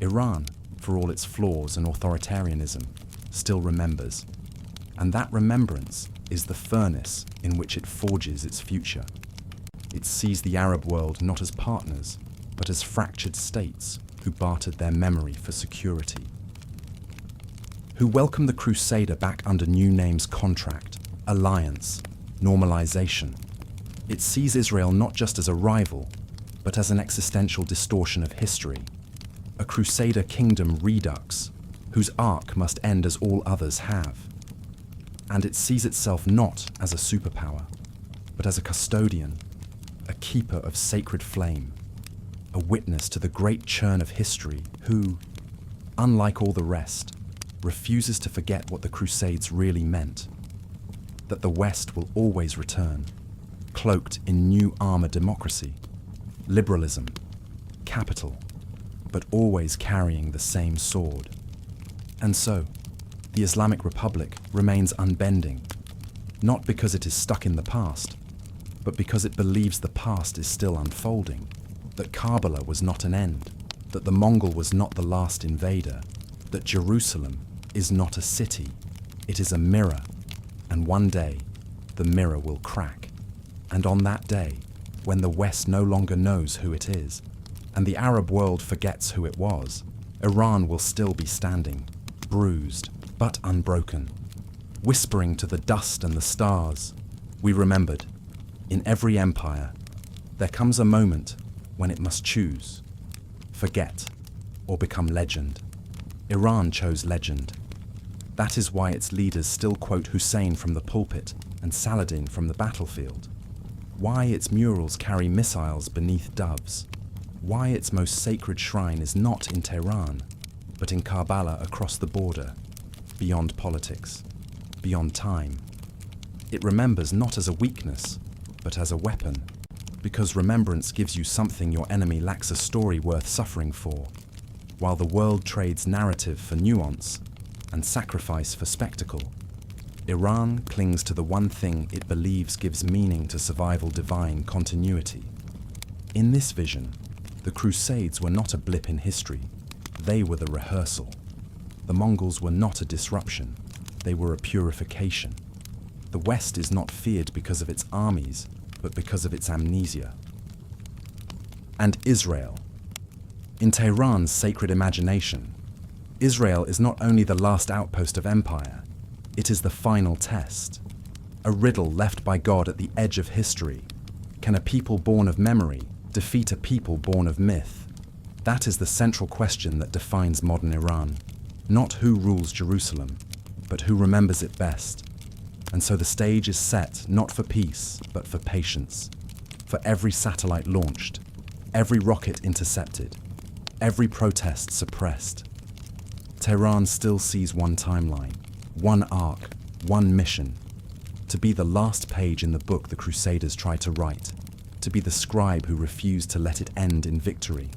Iran, for all its flaws and authoritarianism, still remembers, and that remembrance is the furnace in which it forges its future. It sees the Arab world not as partners, but as fractured states who bartered their memory for security, who welcome the Crusader back under new names: contract, alliance, normalization. It sees Israel not just as a rival, but as an existential distortion of history, a Crusader kingdom redux, whose arc must end as all others have. And it sees itself not as a superpower, but as a custodian, a keeper of sacred flame, a witness to the great churn of history who, unlike all the rest, refuses to forget what the Crusades really meant, that the West will always return, cloaked in new armor democracy, liberalism, capital, but always carrying the same sword. And so, the Islamic Republic remains unbending, not because it is stuck in the past, but because it believes the past is still unfolding, that Karbala was not an end, that the Mongol was not the last invader, that Jerusalem is not a city, it is a mirror, and one day the mirror will crack. And on that day, when the West no longer knows who it is, and the Arab world forgets who it was, Iran will still be standing, bruised but unbroken, whispering to the dust and the stars, "We remembered. In every empire, there comes a moment when it must choose, forget or become legend." Iran chose legend. That is why its leaders still quote Hussein from the pulpit and Saladin from the battlefield. Why its murals carry missiles beneath doves. Why its most sacred shrine is not in Tehran, but in Karbala across the border, beyond politics, beyond time. It remembers not as a weakness, but as a weapon, because remembrance gives you something your enemy lacks: a story worth suffering for. While the world trades narrative for nuance and sacrifice for spectacle, Iran clings to the one thing it believes gives meaning to survival: divine continuity. In this vision, the Crusades were not a blip in history, they were the rehearsal. The Mongols were not a disruption, they were a purification. The West is not feared because of its armies, but because of its amnesia. And Israel. In Tehran's sacred imagination, Israel is not only the last outpost of empire, it is the final test. A riddle left by God at the edge of history. Can a people born of memory defeat a people born of myth? That is the central question that defines modern Iran. Not who rules Jerusalem, but who remembers it best. And so the stage is set not for peace, but for patience. For every satellite launched, every rocket intercepted, every protest suppressed. Tehran still sees one timeline, one arc, one mission: to be the last page in the book the Crusaders tried to write, to be the scribe who refused to let it end in victory,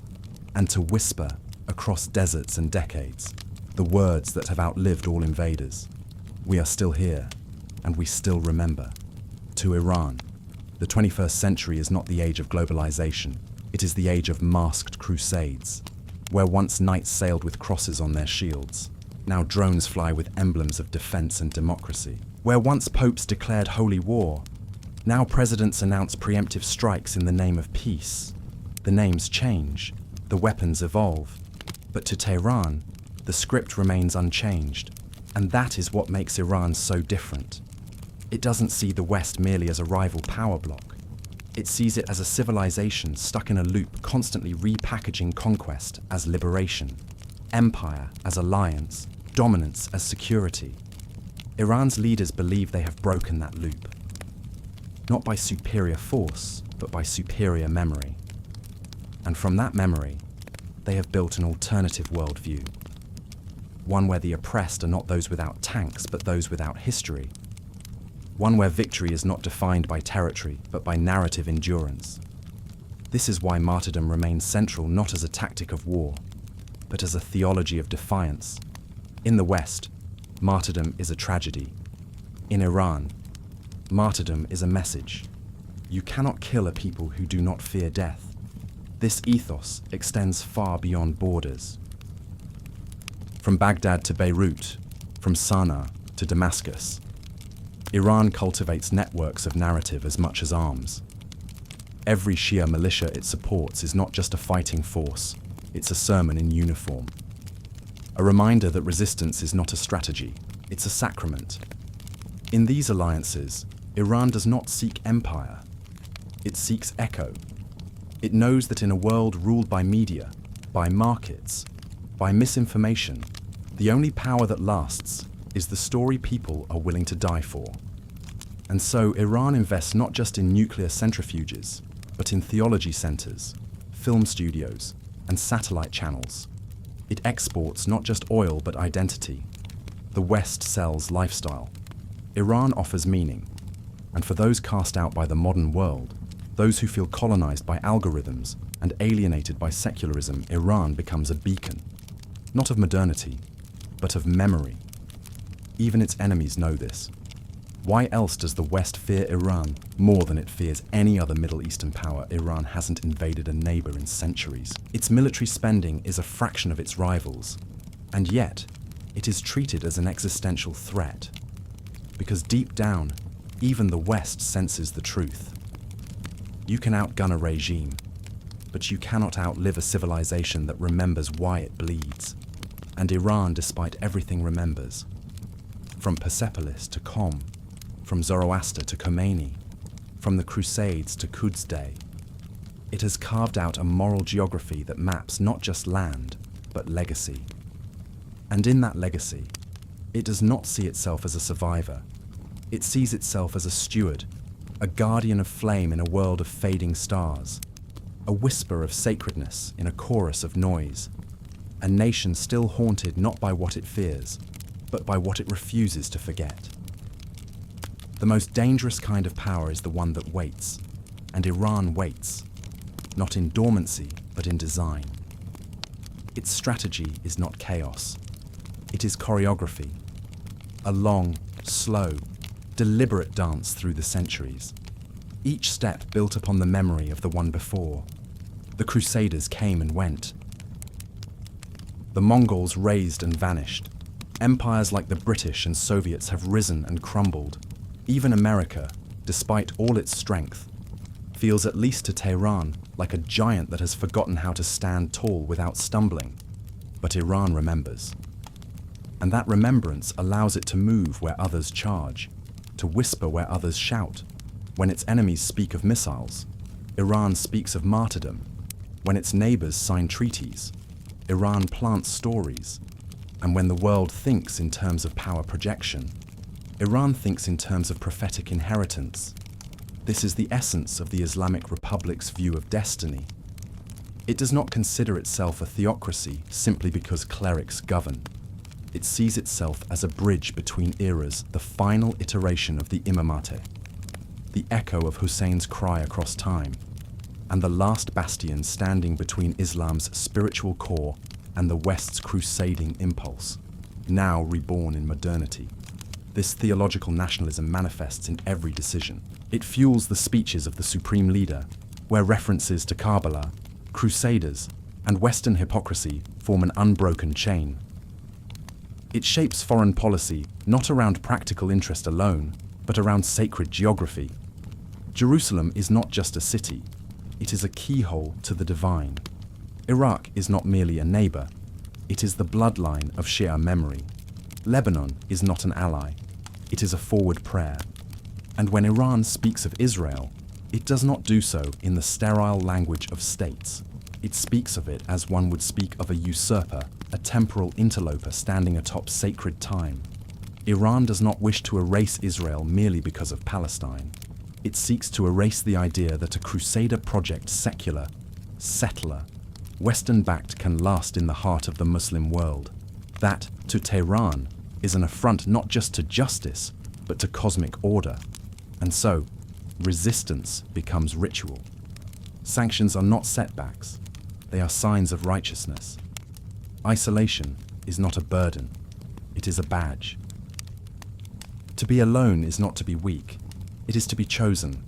and to whisper across deserts and decades the words that have outlived all invaders: "We are still here, and we still remember." To Iran, The 21st century is not the age of globalization. It is the age of masked crusades, where once knights sailed with crosses on their shields, now drones fly with emblems of defense and democracy. Where once popes declared holy war, now presidents announce preemptive strikes in the name of peace. The names change, the weapons evolve, but to Tehran, the script remains unchanged, and that is what makes Iran so different. It doesn't see the West merely as a rival power bloc. It sees it as a civilization stuck in a loop, constantly repackaging conquest as liberation, empire as alliance, dominance as security. Iran's leaders believe they have broken that loop, not by superior force, but by superior memory. And from that memory, they have built an alternative worldview. One where the oppressed are not those without tanks, but those without history. One where victory is not defined by territory, but by narrative endurance. This is why martyrdom remains central not as a tactic of war, but as a theology of defiance. In the West, martyrdom is a tragedy. In Iran, martyrdom is a message. You cannot kill a people who do not fear death. This ethos extends far beyond borders. From Baghdad to Beirut, from Sana'a to Damascus, Iran cultivates networks of narrative as much as arms. Every Shia militia it supports is not just a fighting force, it's a sermon in uniform. A reminder that resistance is not a strategy, it's a sacrament. In these alliances, Iran does not seek empire, it seeks echo. It knows that in a world ruled by media, by markets, by misinformation, the only power that lasts is the story people are willing to die for. And so Iran invests not just in nuclear centrifuges, but in theology centers, film studios, and satellite channels. It exports not just oil but identity. The West sells lifestyle. Iran offers meaning. And for those cast out by the modern world, those who feel colonized by algorithms and alienated by secularism, Iran becomes a beacon, not of modernity, but of memory. Even its enemies know this. Why else does the West fear Iran more than it fears any other Middle Eastern power? Iran hasn't invaded a neighbor in centuries. Its military spending is a fraction of its rivals, and yet it is treated as an existential threat. Because deep down, even the West senses the truth. You can outgun a regime, but you cannot outlive a civilization that remembers why it bleeds. And Iran, despite everything, remembers. From Persepolis to Qom, from Zoroaster to Khomeini, from the Crusades to Quds Day, it has carved out a moral geography that maps not just land, but legacy. And in that legacy, it does not see itself as a survivor. It sees itself as a steward, a guardian of flame in a world of fading stars, a whisper of sacredness in a chorus of noise, a nation still haunted not by what it fears, but by what it refuses to forget. The most dangerous kind of power is the one that waits, and Iran waits, not in dormancy, but in design. Its strategy is not chaos. It is choreography, a long, slow, deliberate dance through the centuries, each step built upon the memory of the one before. The Crusaders came and went. The Mongols raised and vanished. Empires like the British and Soviets have risen and crumbled. Even America, despite all its strength, feels at least to Tehran like a giant that has forgotten how to stand tall without stumbling. But Iran remembers. And that remembrance allows it to move where others charge, to whisper where others shout. When its enemies speak of missiles, Iran speaks of martyrdom. When its neighbors sign treaties, Iran plants stories. And when the world thinks in terms of power projection, Iran thinks in terms of prophetic inheritance. This is the essence of the Islamic Republic's view of destiny. It does not consider itself a theocracy simply because clerics govern. It sees itself as a bridge between eras, the final iteration of the Imamate, the echo of Hussein's cry across time, and the last bastion standing between Islam's spiritual core and the West's crusading impulse, now reborn in modernity. This theological nationalism manifests in every decision. It fuels the speeches of the supreme leader, where references to Kabbalah, Crusaders, and Western hypocrisy form an unbroken chain. It shapes foreign policy not around practical interest alone, but around sacred geography. Jerusalem is not just a city, it is a keyhole to the divine. Iraq is not merely a neighbor, it is the bloodline of Shia memory. Lebanon is not an ally, it is a forward prayer. And when Iran speaks of Israel, it does not do so in the sterile language of states. It speaks of it as one would speak of a usurper, a temporal interloper standing atop sacred time. Iran does not wish to erase Israel merely because of Palestine. It seeks to erase the idea that a Crusader project secular, settler, Western-backed can last in the heart of the Muslim world. That, to Tehran, is an affront not just to justice, but to cosmic order. And so, resistance becomes ritual. Sanctions are not setbacks, they are signs of righteousness. Isolation is not a burden, it is a badge. To be alone is not to be weak, it is to be chosen.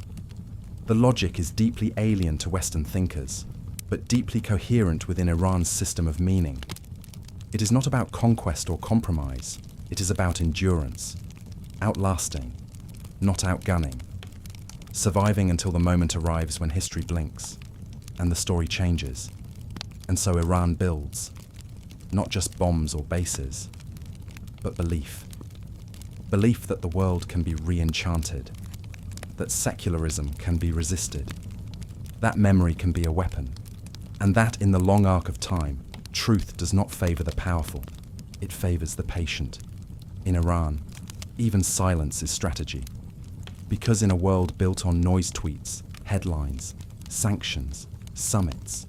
The logic is deeply alien to Western thinkers, but deeply coherent within Iran's system of meaning. It is not about conquest or compromise, it is about endurance, outlasting, not outgunning, surviving until the moment arrives when history blinks, and the story changes. And so Iran builds, not just bombs or bases, but belief. Belief that the world can be re-enchanted, that secularism can be resisted, that memory can be a weapon, and that in the long arc of time, truth does not favor the powerful, it favors the patient. In Iran, even silence is strategy. Because in a world built on noise tweets, headlines, sanctions, summits,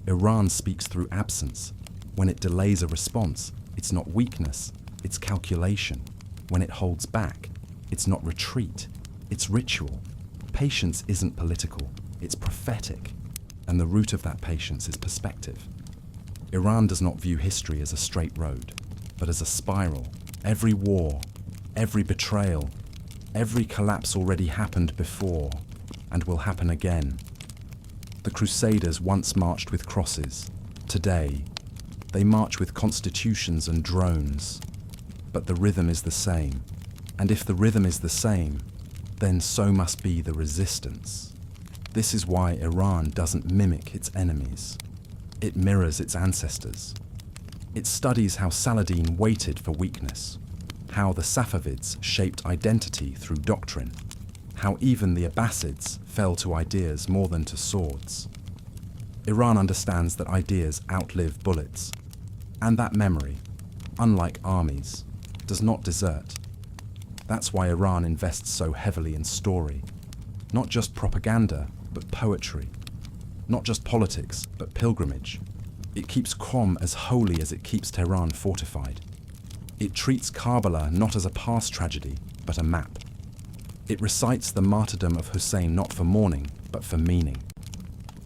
Iran speaks through absence. When it delays a response, it's not weakness, it's calculation. When it holds back, it's not retreat, it's ritual. Patience isn't political, it's prophetic. And the root of that patience is perspective. Iran does not view history as a straight road, but as a spiral. Every war, every betrayal, every collapse already happened before, and will happen again. The Crusaders once marched with crosses. Today, they march with constitutions and drones. But the rhythm is the same. And if the rhythm is the same, then so must be the resistance. This is why Iran doesn't mimic its enemies. It mirrors its ancestors. It studies how Saladin waited for weakness, how the Safavids shaped identity through doctrine, how even the Abbasids fell to ideas more than to swords. Iran understands that ideas outlive bullets, and that memory, unlike armies, does not desert. That's why Iran invests so heavily in story, not just propaganda, but poetry, not just politics, but pilgrimage. It keeps Qom as holy as it keeps Tehran fortified. It treats Karbala not as a past tragedy, but a map. It recites the martyrdom of Hussein not for mourning, but for meaning.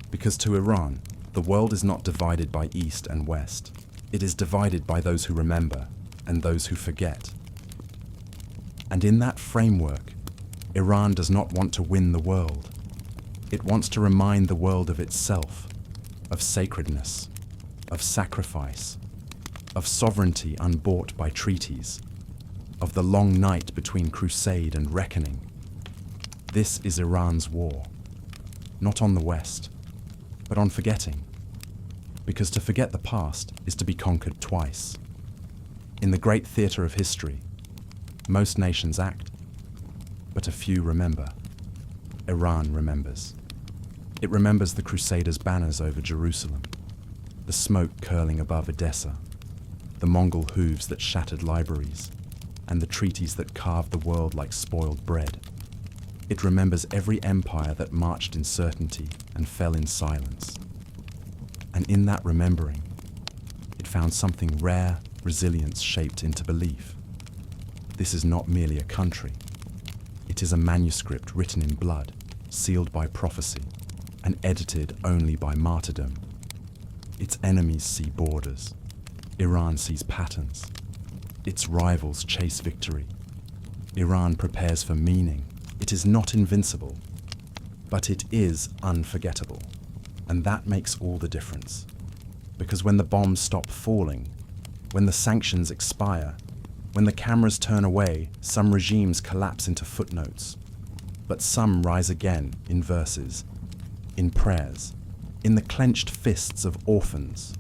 Because to Iran, the world is not divided by East and West. It is divided by those who remember and those who forget. And in that framework, Iran does not want to win the world. It wants to remind the world of itself, of sacredness, of sacrifice, of sovereignty unbought by treaties, of the long night between crusade and reckoning. This is Iran's war, not on the West, but on forgetting. Because to forget the past is to be conquered twice. In the great theatre of history, most nations act, but a few remember. Iran remembers. It remembers the Crusaders' banners over Jerusalem, the smoke curling above Edessa, the Mongol hooves that shattered libraries, and the treaties that carved the world like spoiled bread. It remembers every empire that marched in certainty and fell in silence. And in that remembering, it found something rare resilience shaped into belief. This is not merely a country. It is a manuscript written in blood, sealed by prophecy, and edited only by martyrdom. Its enemies see borders. Iran sees patterns. Its rivals chase victory. Iran prepares for meaning. It is not invincible, but it is unforgettable. And that makes all the difference. Because when the bombs stop falling, when the sanctions expire, when the cameras turn away, some regimes collapse into footnotes, but some rise again in verses, in prayers, in the clenched fists of orphans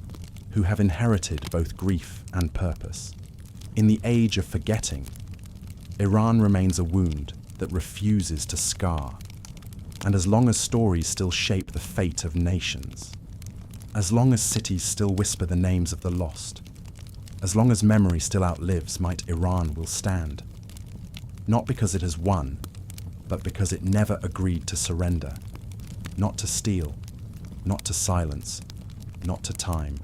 who have inherited both grief and purpose. In the age of forgetting, Iran remains a wound that refuses to scar. And as long as stories still shape the fate of nations, as long as cities still whisper the names of the lost, as long as memory still outlives, might Iran will stand. Not because it has won, but because it never agreed to surrender, not to steal, not to silence, not to time.